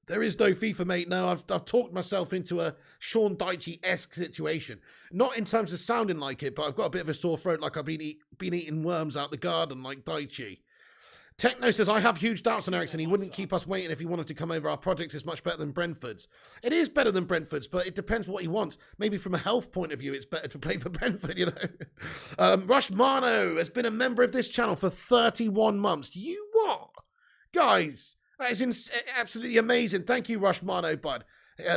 there is no FIFA, mate. No, I've talked myself into a Sean Dyche-esque situation. Not in terms of sounding like it, but I've got a bit of a sore throat, like I've been eating worms out the garden like Dyche. Techno says, I have huge doubts on Ericsson. He wouldn't keep us waiting if he wanted to come over. Our project is much better than Brentford's. It is better than Brentford's, but it depends what he wants. Maybe from a health point of view, it's better to play for Brentford, you know. Rush Mano has been a member of this channel for 31 months. You what? Guys, that is absolutely amazing. Thank you, Rush Mano, bud,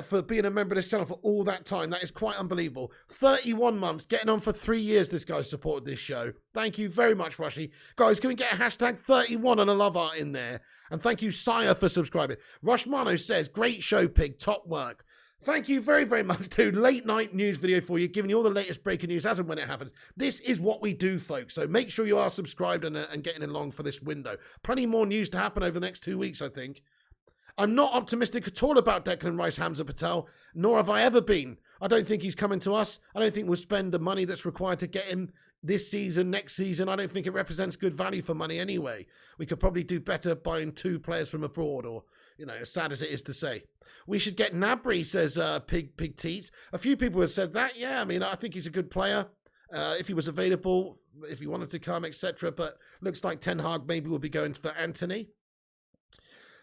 for being a member of this channel for all that time. That is quite unbelievable. 31 months, getting on for 3 years this guy supported this show. Thank you very much, Rushy. Guys, can we get a hashtag 31 and a love art in there? And thank you, Sire, for subscribing. Rush Mano says, great show, Pig. Top work. Thank you very, very much, dude. Late night news video for you, giving you all the latest breaking news as and when it happens. This is what we do, folks. So make sure you are subscribed and getting along for this window. Plenty more news to happen over the next 2 weeks, I think. I'm not optimistic at all about Declan Rice, Hamza Patel, nor have I ever been. I don't think he's coming to us. I don't think we'll spend the money that's required to get him this season, next season. I don't think it represents good value for money anyway. We could probably do better buying 2 players from abroad, or, you know, as sad as it is to say. We should get Nabry, says Pig Teats. A few people have said that. Yeah, I mean, I think he's a good player. If he was available, if he wanted to come, etc. But looks like Ten Hag maybe will be going for Anthony.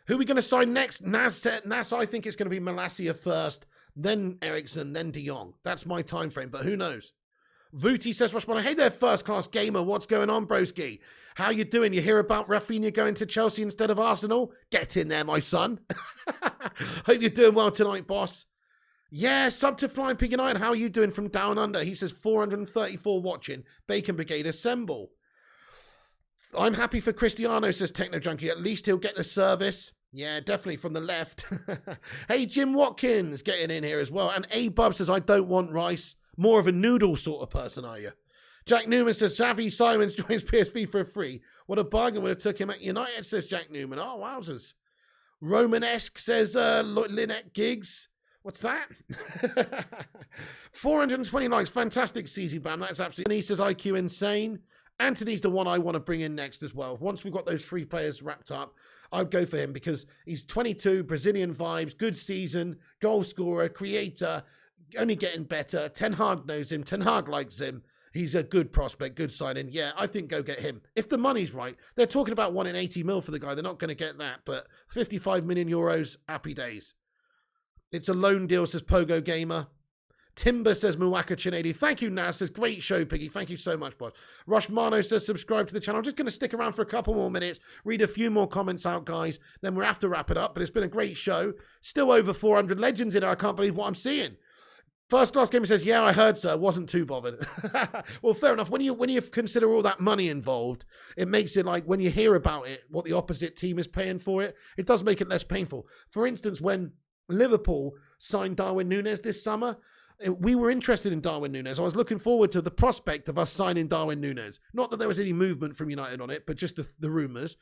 Who are we going to sign next? Nas, I think it's going to be Malacia first, then Ericsson, then De Jong. That's my time frame, but who knows? Vooty says, Rushman, hey there, first-class gamer. What's going on, broski? How you doing? You hear about Rafinha going to Chelsea instead of Arsenal? Get in there, my son. Hope you're doing well tonight, boss. Yeah, sub to Flying Pig United. How are you doing from down under? He says 434 watching. Bacon Brigade assemble. I'm happy for Cristiano, says Techno Junkie. At least he'll get the service. Yeah, definitely from the left. Hey, Jim Watkins getting in here as well. And A-Bub says, I don't want Rice. More of a noodle sort of person, are you? Jack Newman says, Xavi Simons joins PSV for a free. What a bargain would have took him at United, says Jack Newman. Oh, wowzers. Romanesque says Lynette Giggs. What's that? 420 likes. Fantastic, CZ Bam. That's absolutely... And he says IQ insane. Anthony's the one I want to bring in next as well. Once we've got those 3 players wrapped up, I'd go for him because he's 22, Brazilian vibes, good season, goal scorer, creator, only getting better. Ten Hag knows him. Ten Hag likes him. He's a good prospect, good signing. Yeah, I think go get him. If the money's right, they're talking about wanting 80 mil for the guy. They're not going to get that, but 55 million euros, happy days. It's a loan deal, says Pogo Gamer. Timber says Muwaka Chinedi. Thank you, Nas. Says great show, Piggy. Thank you so much, boss. Rush Mano says subscribe to the channel. I'm just going to stick around for a couple more minutes, read a few more comments out, guys. Then we'll have to wrap it up. But it's been a great show. Still over 400 legends in it. I can't believe what I'm seeing. First Class Gamer says, yeah, I heard, sir. Wasn't too bothered. Well, fair enough. When you consider all that money involved, it makes it like when you hear about it, what the opposite team is paying for it, it does make it less painful. For instance, when Liverpool signed Darwin Núñez this summer, we were interested in Darwin Núñez. I was looking forward to the prospect of us signing Darwin Núñez. Not that there was any movement from United on it, but just the rumours.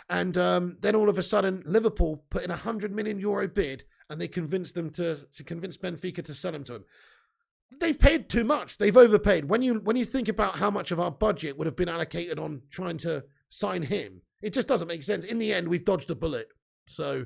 And then all of a sudden, Liverpool put in €100 million bid, and they convinced them to convince Benfica to sell him to him. They've paid too much. They've overpaid. When you think about how much of our budget would have been allocated on trying to sign him, it just doesn't make sense. In the end, we've dodged a bullet. So...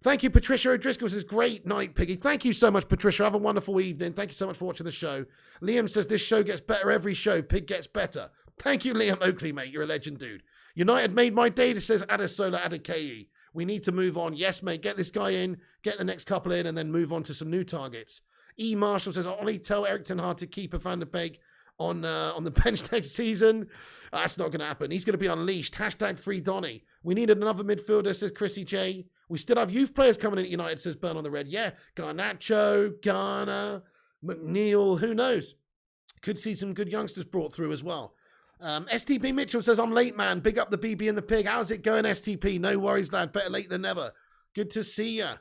thank you, Patricia O'Driscoll says, great night, Piggy. Thank you so much, Patricia. Have a wonderful evening. Thank you so much for watching the show. Liam says, this show gets better every show. Pig gets better. Thank you, Liam Oakley, mate. You're a legend, dude. United made my day, this says Adesola Adekeye. We need to move on. Yes, mate. Get this guy in, get the next couple in, and then move on to some new targets. E. Marshall says, Ollie, tell Erik ten Hag to keep a Van de Beek on the bench next season. That's not going to happen. He's going to be unleashed. Hashtag free Donny. We needed another midfielder, says Chrissy J. We still have youth players coming in at United, says Burn on the Red. Yeah, Garnacho, Garner, McNeil, who knows? Could see some good youngsters brought through as well. STP Mitchell says, I'm late, man. Big up the BB and the pig. How's it going, STP? No worries, lad. Better late than never. Good to see ya.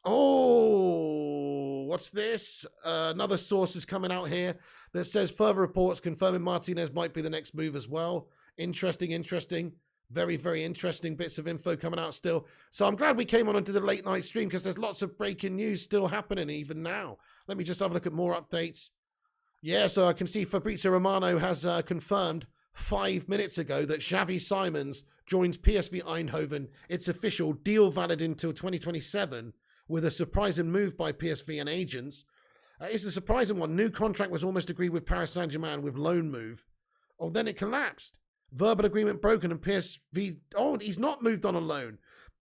Oh, what's this? Another source is coming out here that says further reports confirming Martinez might be the next move as well. Interesting. Very, very interesting bits of info coming out still. So I'm glad we came on into the late night stream because there's lots of breaking news still happening even now. Let me just have a look at more updates. Yeah, so I can see Fabrizio Romano has confirmed 5 minutes ago that Xavi Simons joins PSV Eindhoven. It's official, deal valid until 2027 with a surprising move by PSV and agents. It's a surprising one. New contract was almost agreed with Paris Saint-Germain with loan move. Oh, then it collapsed. Verbal agreement broken and PSV... Oh, he's not moved on a loan.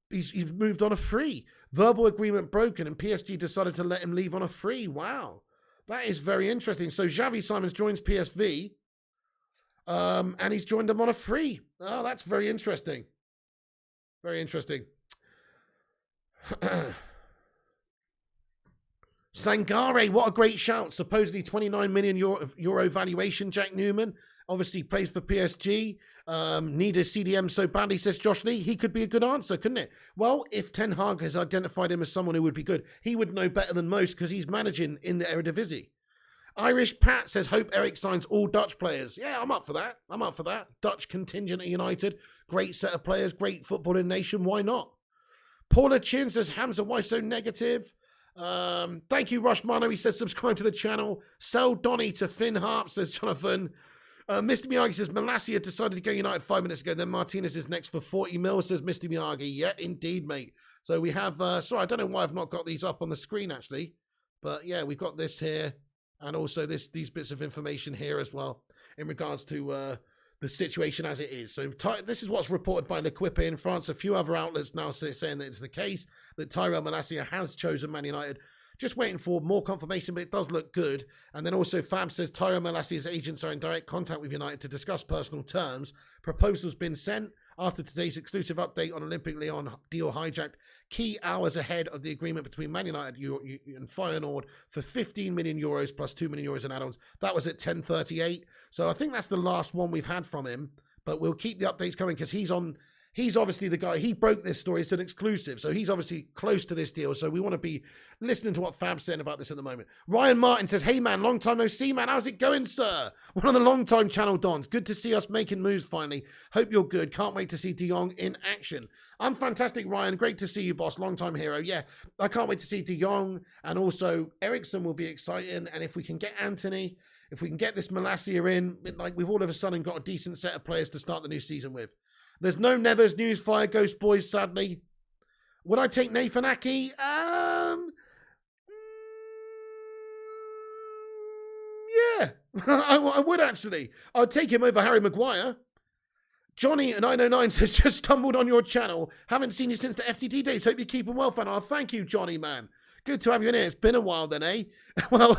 He's moved on a free. Verbal agreement broken and PSG decided to let him leave on a free. Wow. That is very interesting. So Xavi Simons joins PSV and he's joined them on a free. Oh, that's very interesting. Very interesting. Sangare, what a great shout. Supposedly 29 million euro valuation, Jack Newman. Obviously plays for PSG. Need a CDM so badly, says Josh Lee. He could be a good answer, couldn't it? Well, if Ten Hag has identified him as someone who would be good, he would know better than most because he's managing in the Eredivisie. Irish Pat says, hope Eric signs all Dutch players. Yeah, I'm up for that. Dutch contingent at United. Great set of players, great footballing nation. Why not? Paula Chin says, Hamza, why so negative? Thank you, Rush Mano. He says, subscribe to the channel. Sell Donny to Finn Harp, says Jonathan. Mr. Miyagi says, Malacia decided to go United 5 minutes ago. Then Martinez is next for 40 mil, says Mr. Miyagi. Yeah, indeed, mate. So we have, sorry, I don't know why I've not got these up on the screen, actually. But yeah, we've got this here. And also these bits of information here as well in regards to the situation as it is. So this is what's reported by L'Equipe in France. A few other outlets now saying that it's the case that Tyrell Malacia has chosen Man United. Just waiting for more confirmation, but it does look good. And then also Fab says Tyrell Malacia's agents are in direct contact with United to discuss personal terms. Proposal's been sent after today's exclusive update on Olympic Lyon deal hijacked. Key hours ahead of the agreement between Man United and Feyenoord for 15 million euros plus 2 million euros in add-ons. That was at 10:38. So I think that's the last one we've had from him. But we'll keep the updates coming because he's obviously the guy. He broke this story. It's an exclusive. So he's obviously close to this deal. So we want to be listening to what Fab's saying about this at the moment. Ryan Martin says, hey, man, long time no see, man. How's it going, sir? One of the long-time channel dons. Good to see us making moves finally. Hope you're good. Can't wait to see De Jong in action. I'm fantastic, Ryan. Great to see you, boss. Long-time hero. Yeah, I can't wait to see De Jong. And also, Ericsson will be exciting. And if we can get Anthony, if we can get this Malacia in, like we've all of a sudden got a decent set of players to start the new season with. There's no Nevers news fire, Ghost Boys, sadly. Would I take Nathan Aki? Yeah, I would actually. I'd take him over Harry Maguire. Johnny 909 says, just stumbled on your channel. Haven't seen you since the FTT days. Hope you're keeping well, fan. Oh, thank you, Johnny, man. Good to have you in here. It's been a while then, eh? Well,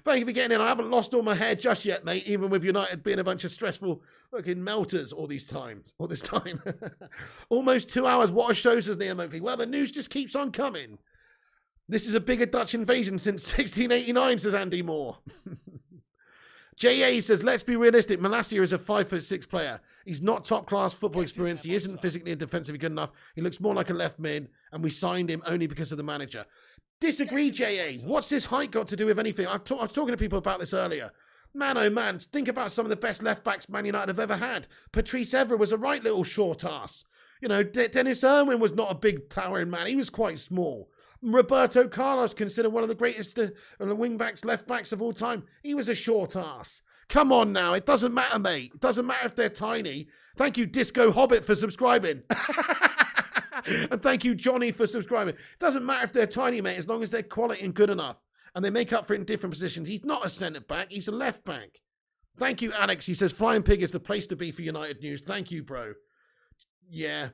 thank you for getting in. I haven't lost all my hair just yet, mate, even with United being a bunch of stressful fucking melters all this time. Almost 2 hours. What a show, says Liam Oakley. Well, the news just keeps on coming. This is a bigger Dutch invasion since 1689, says Andy Moore. J.A. says, let's be realistic. Malacia is a 5'6" player. He's not top-class football experience. He isn't physically and defensively good enough. He looks more like a left mid, and we signed him only because of the manager. Disagree, J.A. What's his height got to do with anything? I was talking to people about this earlier. Man, oh man, think about some of the best left-backs Man United have ever had. Patrice Evra was a right little short ass. You know, Dennis Irwin was not a big towering man. He was quite small. Roberto Carlos, considered one of the greatest wing-backs, left-backs of all time. He was a short ass. Come on now. It doesn't matter, mate. It doesn't matter if they're tiny. Thank you, Disco Hobbit, for subscribing. And thank you, Johnny, for subscribing. It doesn't matter if they're tiny, mate, as long as they're quality and good enough. And they make up for it in different positions. He's not a centre-back. He's a left-back. Thank you, Alex. He says, Flying Pig is the place to be for United news. Thank you, bro. Yeah.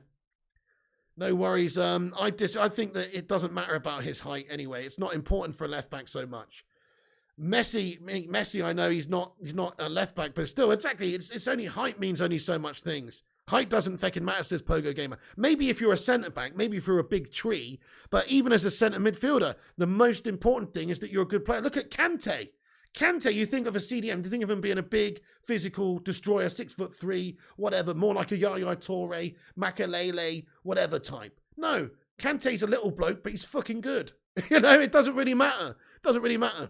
No worries. I think that it doesn't matter about his height anyway. It's not important for a left-back so much. Messi, I know he's not a left-back, but still, exactly, it's only height means only so much things. Height doesn't fucking matter, says Pogo Gamer. Maybe if you're a centre-back, maybe if you're a big tree, but even as a centre midfielder, the most important thing is that you're a good player. Look at Kante. Kante, you think of a CDM, you think of him being a big, physical destroyer, 6'3", whatever, more like a Yaya Toure, Makalele, whatever type. No, Kante's a little bloke, but he's fucking good. You know, it doesn't really matter. It doesn't really matter.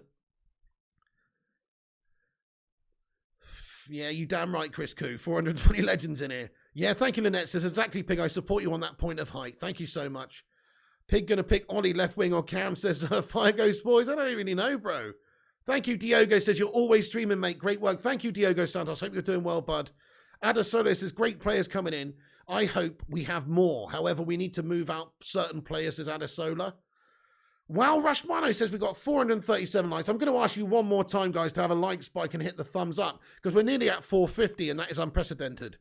Yeah, you damn right, Chris Koo. 420 legends in here. Yeah, thank you, Lynette. Says, exactly, Pig. I support you on that point of height. Thank you so much. Pig going to pick Ollie left wing or Cam, says, Fire Ghost Boys. I don't really know, bro. Thank you, Diogo. Says, you're always streaming, mate. Great work. Thank you, Diogo Santos. Hope you're doing well, bud. Ada Solo says, great players coming in. I hope we have more. However, we need to move out certain players, says Ada Sola. Wow, Rushmano says we've got 437 likes. I'm going to ask you one more time, guys, to have a like spike and hit the thumbs up, because we're nearly at 450, and that is unprecedented.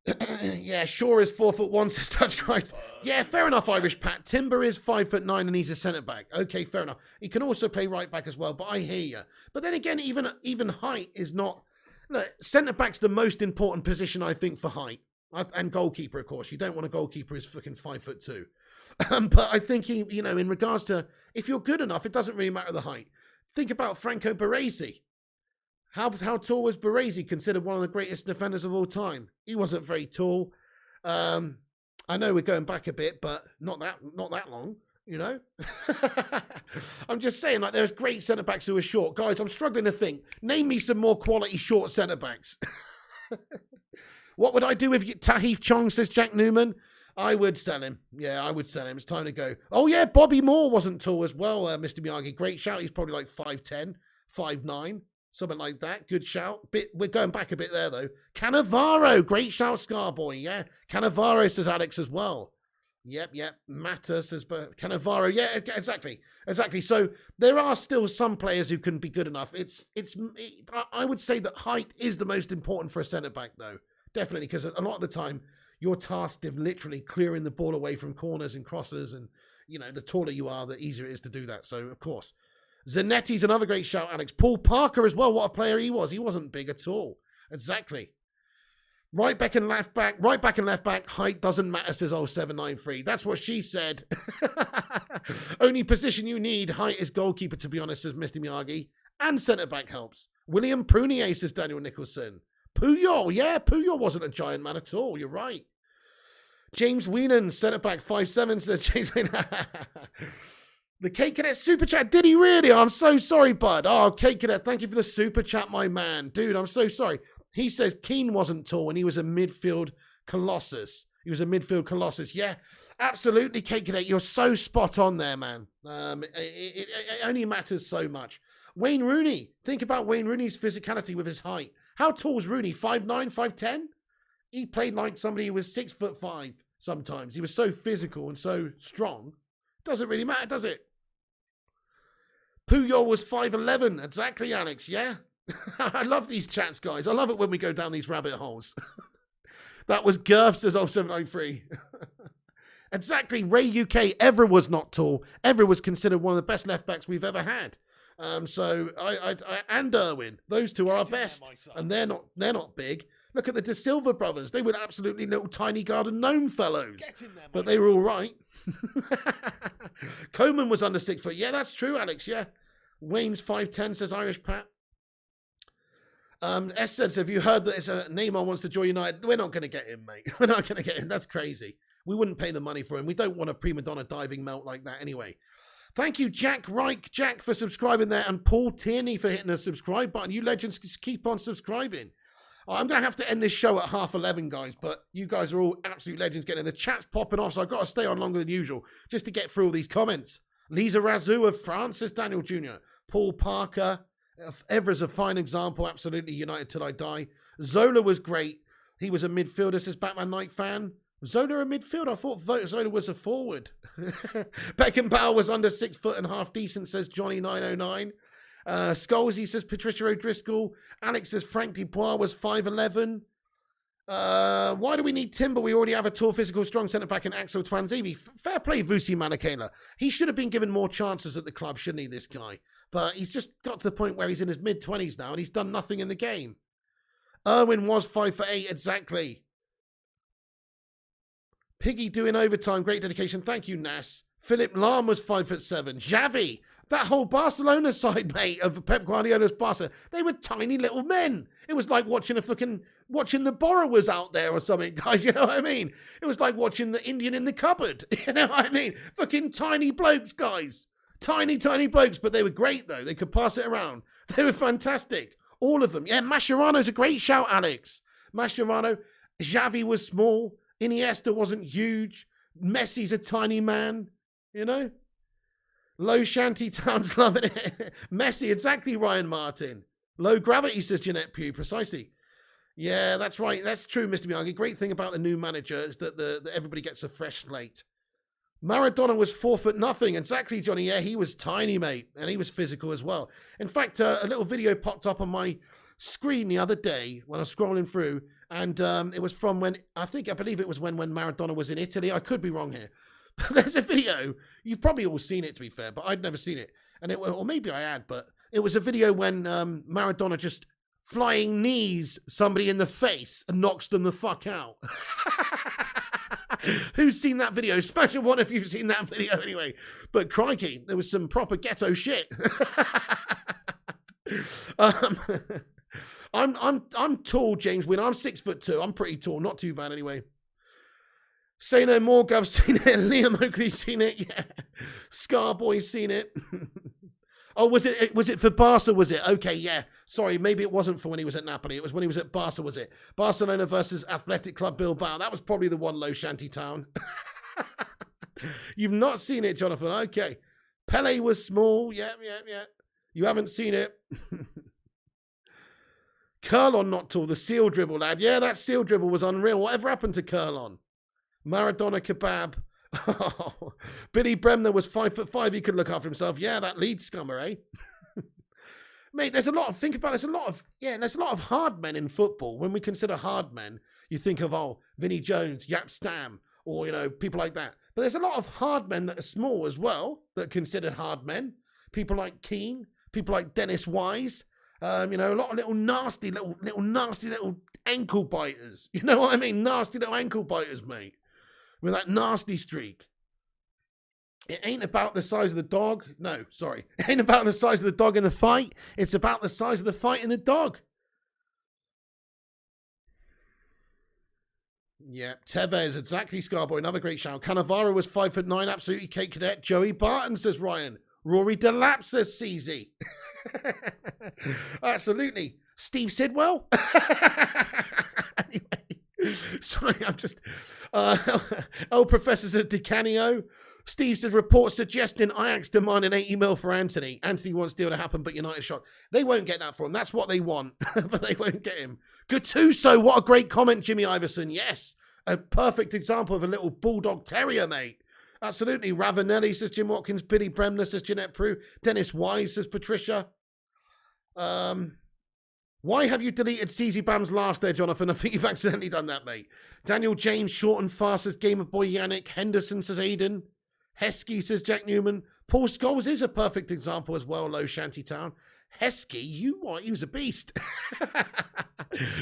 Yeah, Shaw is 4'1", says Touch Christ. Yeah, fair enough, Irish Pat. Timber is 5'9", and he's a centre-back. Okay, fair enough. He can also play right-back as well, but I hear you. But then again, even height is not... Look, centre-back's the most important position, I think, for height. And goalkeeper, of course. You don't want a goalkeeper who's fucking 5'2". But I think, you know, in regards to, if you're good enough, it doesn't really matter the height. Think about Franco Baresi. How tall was Baresi, considered one of the greatest defenders of all time? He wasn't very tall. I know we're going back a bit, but not that long, you know? I'm just saying, like, there's great centre-backs who are short. Guys, I'm struggling to think. Name me some more quality short centre-backs. What would I do if Tahith Chong, says Jack Newman? I would sell him. Yeah, I would sell him. It's time to go. Oh, yeah, Bobby Moore wasn't tall as well, Mr. Miyagi. Great shout. He's probably like 5'10", 5'9", something like that. Good shout. We're going back a bit there, though. Cannavaro. Great shout, Scarboy. Yeah. Cannavaro, says Alex as well. Yep. Matter, says Cannavaro. Yeah, exactly. So there are still some players who can be good enough. I would say that height is the most important for a centre-back, though. Definitely, because a lot of the time, you're tasked with literally clearing the ball away from corners and crosses, and, you know, the taller you are, the easier it is to do that. So, of course. Zanetti's another great shout, Alex. Paul Parker as well, what a player he was. He wasn't big at all. Exactly. Right back and left back, height doesn't matter, says 0793. That's what she said. Only position you need, height is goalkeeper, to be honest, says Mr. Miyagi. And centre-back helps. William Prunier, says Daniel Nicholson. Puyol, yeah, Puyol wasn't a giant man at all, you're right. James Weenan, centre-back 5'7", says James Weenan. The Kate Cadet super chat, did he really? I'm so sorry, bud. Oh, Kate Cadet, thank you for the super chat, my man. Dude, I'm so sorry. He says Keane wasn't tall and he was a midfield colossus. Yeah, absolutely, Kate Cadet. You're so spot on there, man. It only matters so much. Wayne Rooney. Think about Wayne Rooney's physicality with his height. How tall is Rooney? 5'9", 5'10"? He played like somebody who was 6'5" sometimes. He was so physical and so strong. Doesn't really matter, does it? Puyol was 5'11". Exactly, Alex. Yeah. I love these chats, guys. I love it when we go down these rabbit holes. That was Gerf, says 0793. Exactly. Ray UK. Evra was not tall. Evra was considered one of the best left backs we've ever had. So I and Irwin, those two are our best, and they're not big. Look at the De Silva brothers; they were absolutely little tiny garden gnome fellows, but they were all right. Coleman was under 6 foot. Yeah, that's true, Alex. Yeah, Wayne's 5'10", says Irish Pat. S says, have you heard that it's a Neymar wants to join United? We're not going to get him, mate. We're not going to get him. That's crazy. We wouldn't pay the money for him. We don't want a prima donna diving melt like that anyway. Thank you, Jack Reich, Jack, for subscribing there, and Paul Tierney for hitting the subscribe button. You legends just keep on subscribing. I'm going to have to end this show at 11:30, guys, but you guys are all absolute legends getting in. The chat's popping off, so I've got to stay on longer than usual just to get through all these comments. Lisa Razou of France, says Daniel Jr. Paul Parker. Evra's a fine example. Absolutely, United till I die. Zola was great. He was a midfielder, says Batman Knight fan. Zola a midfielder? I thought Zola was a forward. Beckenbauer was under 6 foot and half decent, says Johnny 909. Scholesy says Patricia O'Driscoll. Alex says Frank Dubois was 5'11". Why do we need Timber? We already have a tall, physical, strong centre-back in Axel Twanzebe. Fair play, Vusi Manakela. He should have been given more chances at the club, shouldn't he, this guy? But he's just got to the point where he's in his mid-20s now and he's done nothing in the game. Irwin was 5'8", exactly. Piggy doing overtime, great dedication. Thank you, Nas. Philip Lahm was 5'7". Xavi, that whole Barcelona side, mate, of Pep Guardiola's Barca, they were tiny little men. It was like watching the Borrowers out there or something, guys. You know what I mean? It was like watching the Indian in the cupboard. You know what I mean? Fucking tiny blokes, guys. Tiny blokes, but they were great, though. They could pass it around. They were fantastic. All of them. Yeah, Mascherano's a great shout, Alex. Mascherano. Xavi was small. Iniesta wasn't huge. Messi's a tiny man. You know? Low shanty towns loving it. Messi, exactly, Ryan Martin. Low gravity, says Jeanette Pugh, precisely. Yeah, that's right. That's true, Mr. Miyagi. Great thing about the new manager is that everybody gets a fresh slate. Maradona was 4'0". Exactly, Johnny. Yeah, he was tiny, mate. And he was physical as well. In fact, a little video popped up on my screen the other day when I was scrolling through. And it was from when, I believe it was when Maradona was in Italy. I could be wrong here. But there's a video. You've probably all seen it, to be fair. But I'd never seen it. And or maybe I had. But it was a video when Maradona just flying knees somebody in the face and knocks them the fuck out. Who's seen that video? Smash a one if you've seen that video anyway. But crikey, there was some proper ghetto shit. I'm tall, James Wynn. I'm 6'2". I'm pretty tall. Not too bad anyway. Say no more, Gov's seen it. Liam Oakley's seen it. Yeah. Scarboy's seen it. Oh, was it for Barca, was it? Okay, yeah. Sorry, maybe it wasn't for when he was at Napoli. It was when he was at Barca, was it? Barcelona versus Athletic Club Bilbao. That was probably the one low shanty town. You've not seen it, Jonathan. Okay. Pele was small. Yeah. You haven't seen it. Curlon not tall. The seal dribble, lad. Yeah, that seal dribble was unreal. Whatever happened to Curlon? Maradona kebab. Oh, Billy Bremner was 5'5". He could look after himself. Yeah, that lead scummer, eh? Mate, there's a lot of hard men in football. When we consider hard men, you think of, Vinnie Jones, Yap Stam, or, people like that. But there's a lot of hard men that are small as well, that are considered hard men. People like Keane, people like Dennis Wise, a lot of little nasty little ankle biters. You know what I mean? Nasty little ankle biters, mate. With that nasty streak. It ain't about the size of the dog. No, sorry. It ain't about the size of the dog in the fight. It's about the size of the fight in the dog. Yeah, Tevez, exactly, Scarboy. Another great shout. Cannavaro was 5'9", absolutely Kate Cadet. Joey Barton, says Ryan. Rory Delap, says CZ. Absolutely. Steve Sidwell? Anyway, sorry, I'm just... Professor says DiCanio. Steve says reports suggesting Ajax demanding 80 mil for Anthony. Anthony wants deal to happen, but United shocked. They won't get that for him. That's what they want, but they won't get him. Gattuso, what a great comment, Jimmy Iverson. Yes, a perfect example of a little bulldog terrier, mate. Absolutely. Ravanelli, says Jim Watkins. Billy Bremner, says Jeanette Prue. Dennis Wise, says Patricia. Why have you deleted CZ Bam's last there, Jonathan? I think you've accidentally done that, mate. Daniel James, short and fast, says Gamer Boy Yannick. Henderson, says Aiden. Heskey, says Jack Newman. Paul Scholes is a perfect example as well, low shantytown. Heskey, he was a beast.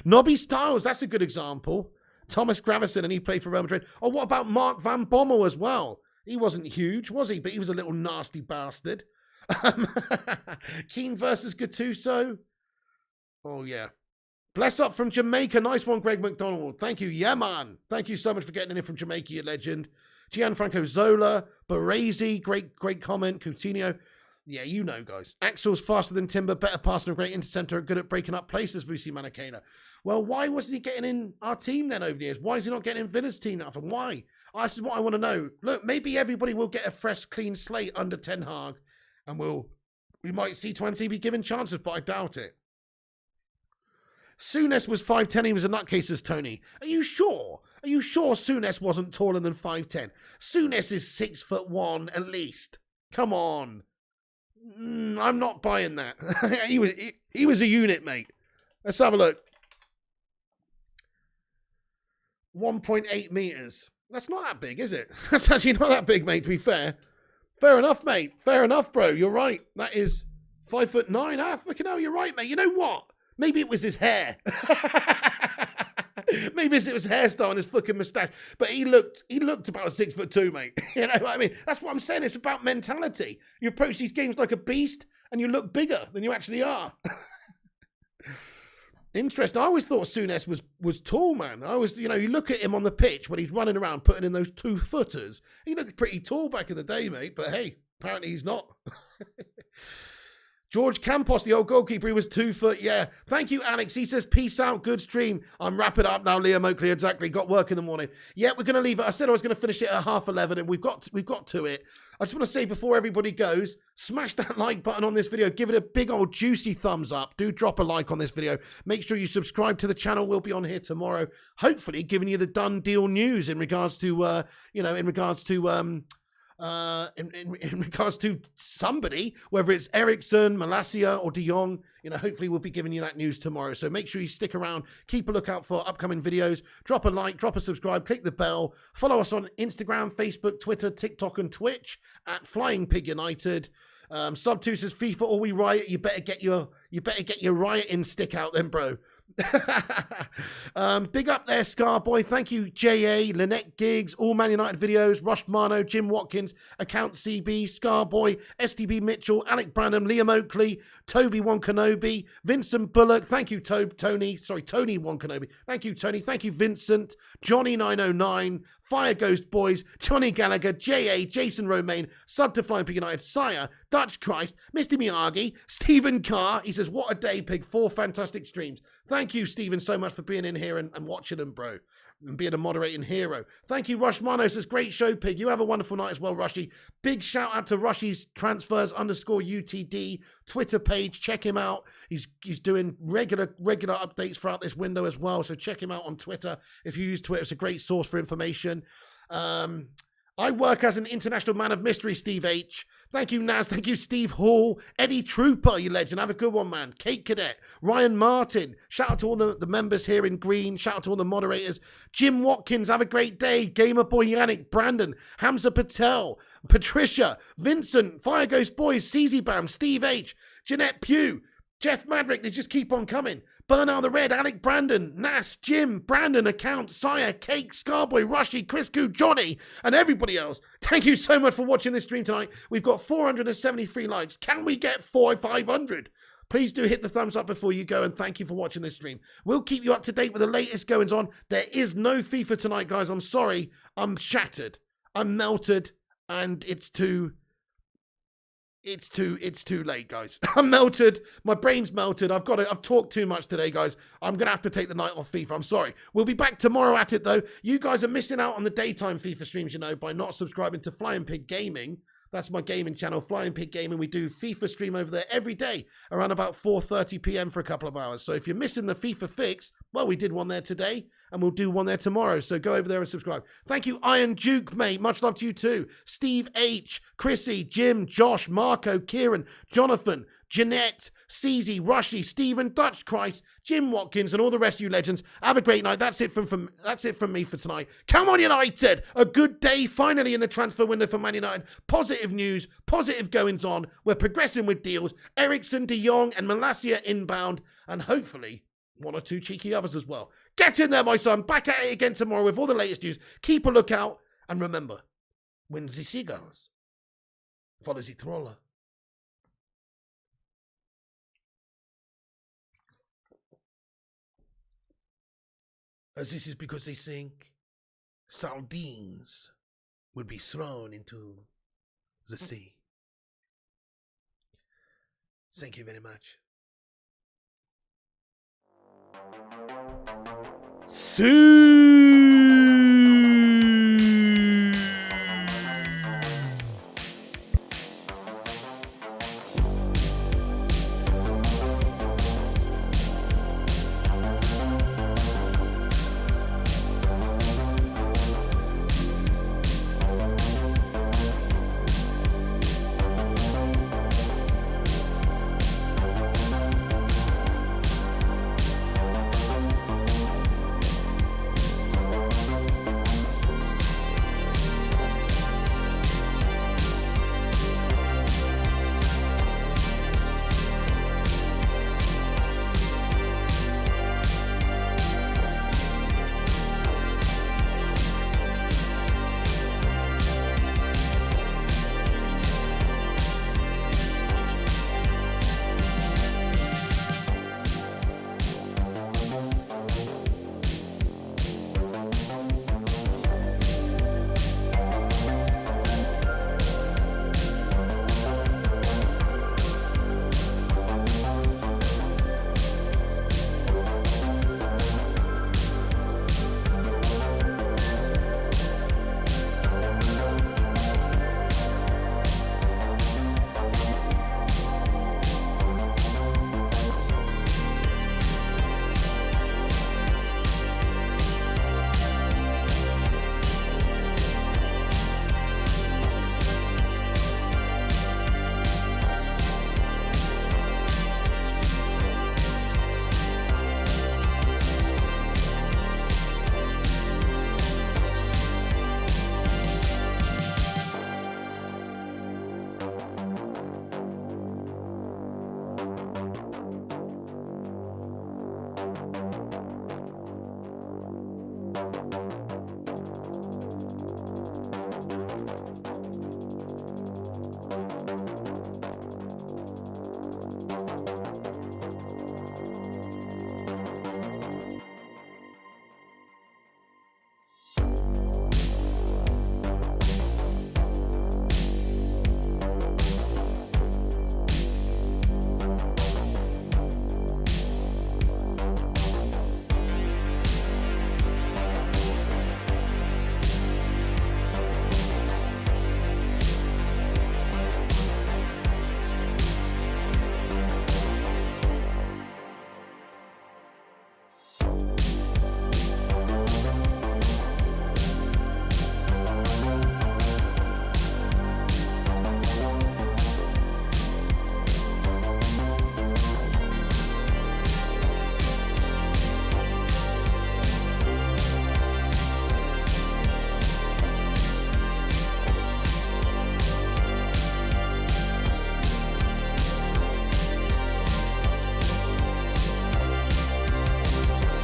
Nobby Styles, that's a good example. Thomas Gravison, and he played for Real Madrid. Oh, what about Mark Van Bommel as well? He wasn't huge, was he? But he was a little nasty bastard. Keane versus Gattuso. Oh, yeah. Bless up from Jamaica. Nice one, Greg McDonald. Thank you. Yeah, man. Thank you so much for getting in from Jamaica, you legend. Gianfranco Zola. Baresi. Great comment. Coutinho. Yeah, you know, guys. Axel's faster than Timber. Better passer and great interceptor. Good at breaking up places, Vusi Manakena. Well, why wasn't he getting in our team then over the years? Why is he not getting in Villa's team now? And why? This is what I want to know. Look, maybe everybody will get a fresh, clean slate under Ten Hag. And we might see 20 be given chances, but I doubt it. Souness was 5'10", he was a nutcase, says Tony. Are you sure? Are you sure Souness wasn't taller than 5'10"? Souness is 6'1" at least. Come on. I'm not buying that. he was a unit, mate. Let's have a look. 1.8 meters. That's not that big, is it? That's actually not that big, mate, to be fair. Fair enough, mate. Fair enough, bro. You're right. That is 5'9". Ah, fucking hell, you're right, mate. You know what? Maybe it was his hair. Maybe it was his hairstyle and his fucking moustache. But he looked about 6'2", mate. You know what I mean? That's what I'm saying. It's about mentality. You approach these games like a beast and you look bigger than you actually are. Interesting. I always thought Souness was tall, man. I always, you look at him on the pitch when he's running around putting in those 2-footers. He looked pretty tall back in the day, mate. But hey, apparently he's not. George Campos, the old goalkeeper, he was 2 foot. Yeah. Thank you, Alex. He says, peace out. Good stream. I'm wrapping up now, Liam Oakley. Exactly. Got work in the morning. Yeah, we're going to leave it. I said I was going to finish it at 11:30, and we've got to it. I just want to say before everybody goes, smash that like button on this video. Give it a big old juicy thumbs up. Do drop a like on this video. Make sure you subscribe to the channel. We'll be on here tomorrow, hopefully giving you the done deal news in regards to, in regards to somebody, whether it's Ericsson, Malacia, or Jong. Hopefully we'll be giving you that news tomorrow. So make sure you stick around, keep a lookout for upcoming videos, drop a like, drop a subscribe, click the bell, follow us on Instagram, Facebook, Twitter, TikTok, and Twitch at Flying Pig United. Sub 2 says FIFA or we riot. You better get your rioting stick out then, bro. Big up there, Scarboy. Thank you, JA, Lynette Giggs, all Man United videos, Rush Mano, Jim Watkins, Account CB, Scarboy, STB Mitchell, Alec Branham, Liam Oakley, Toby Wonkenobi, Vincent Bullock. Thank you, Tony Wonkenobi. Thank you, Tony. Thank you, Vincent, Johnny909, Fire Ghost Boys, Johnny Gallagher, JA, Jason Romaine, Sub to Flying Pig United, Sire, Dutch Christ, Mr. Miyagi, Stephen Carr. He says, what a day, Pig. 4 fantastic streams. Thank you, Stephen, so much for being in here and watching them, bro, and being a moderating hero. Thank you, Rush Mano. Says, great show, Pig. You have a wonderful night as well, Rushy. Big shout out to Rushy's transfers _UTD Twitter page. Check him out. He's doing regular updates throughout this window as well. So check him out on Twitter. If you use Twitter, it's a great source for information. I work as an international man of mystery, Steve H. Thank you, Naz. Thank you, Steve Hall. Eddie Trooper, you legend. Have a good one, man. Kate Cadet. Ryan Martin. Shout out to all the members here in green. Shout out to all the moderators. Jim Watkins. Have a great day. Gamer Boy Yannick. Brandon. Hamza Patel. Patricia. Vincent. Fire Ghost Boys. CZ Bam. Steve H. Jeanette Pugh. Jeff Madrick. They just keep on coming. Bernard the Red, Alec Brandon, Nas, Jim, Brandon, Account, Sire, Cake, Scarboy, Rushy, Chris Goo, Johnny, and everybody else. Thank you so much for watching this stream tonight. We've got 473 likes. Can we get 500? Please do hit the thumbs up before you go, and thank you for watching this stream. We'll keep you up to date with the latest goings on. There is no FIFA tonight, guys. I'm sorry. I'm shattered. I'm melted, and it's too late, guys. I'm melted. My brain's melted. I've talked too much today, guys. I'm going to have to take the night off FIFA. I'm sorry. We'll be back tomorrow at it, though. You guys are missing out on the daytime FIFA streams, by not subscribing to Flying Pig Gaming. That's my gaming channel, Flying Pig Gaming. We do FIFA stream over there every day around about 4:30 p.m. for a couple of hours. So if you're missing the FIFA fix, well, we did one there today, and we'll do one there tomorrow. So go over there and subscribe. Thank you, Iron Duke, mate. Much love to you too. Steve H, Chrissy, Jim, Josh, Marco, Kieran, Jonathan, Jeanette, CZ, Rushy, Stephen, Dutch Christ, Jim Watkins, and all the rest of you legends. Have a great night. That's it from me for tonight. Come on, United! A good day finally in the transfer window for Man United. Positive news, positive goings on. We're progressing with deals. Ericsson, De Jong, and Malacia inbound, and hopefully 1 or 2 cheeky others as well. Get in there, my son. Back at it again tomorrow with all the latest news. Keep a lookout, and remember, when the seagulls follow the troller. As this is because they think sardines will be thrown into the sea. Thank you very much. See.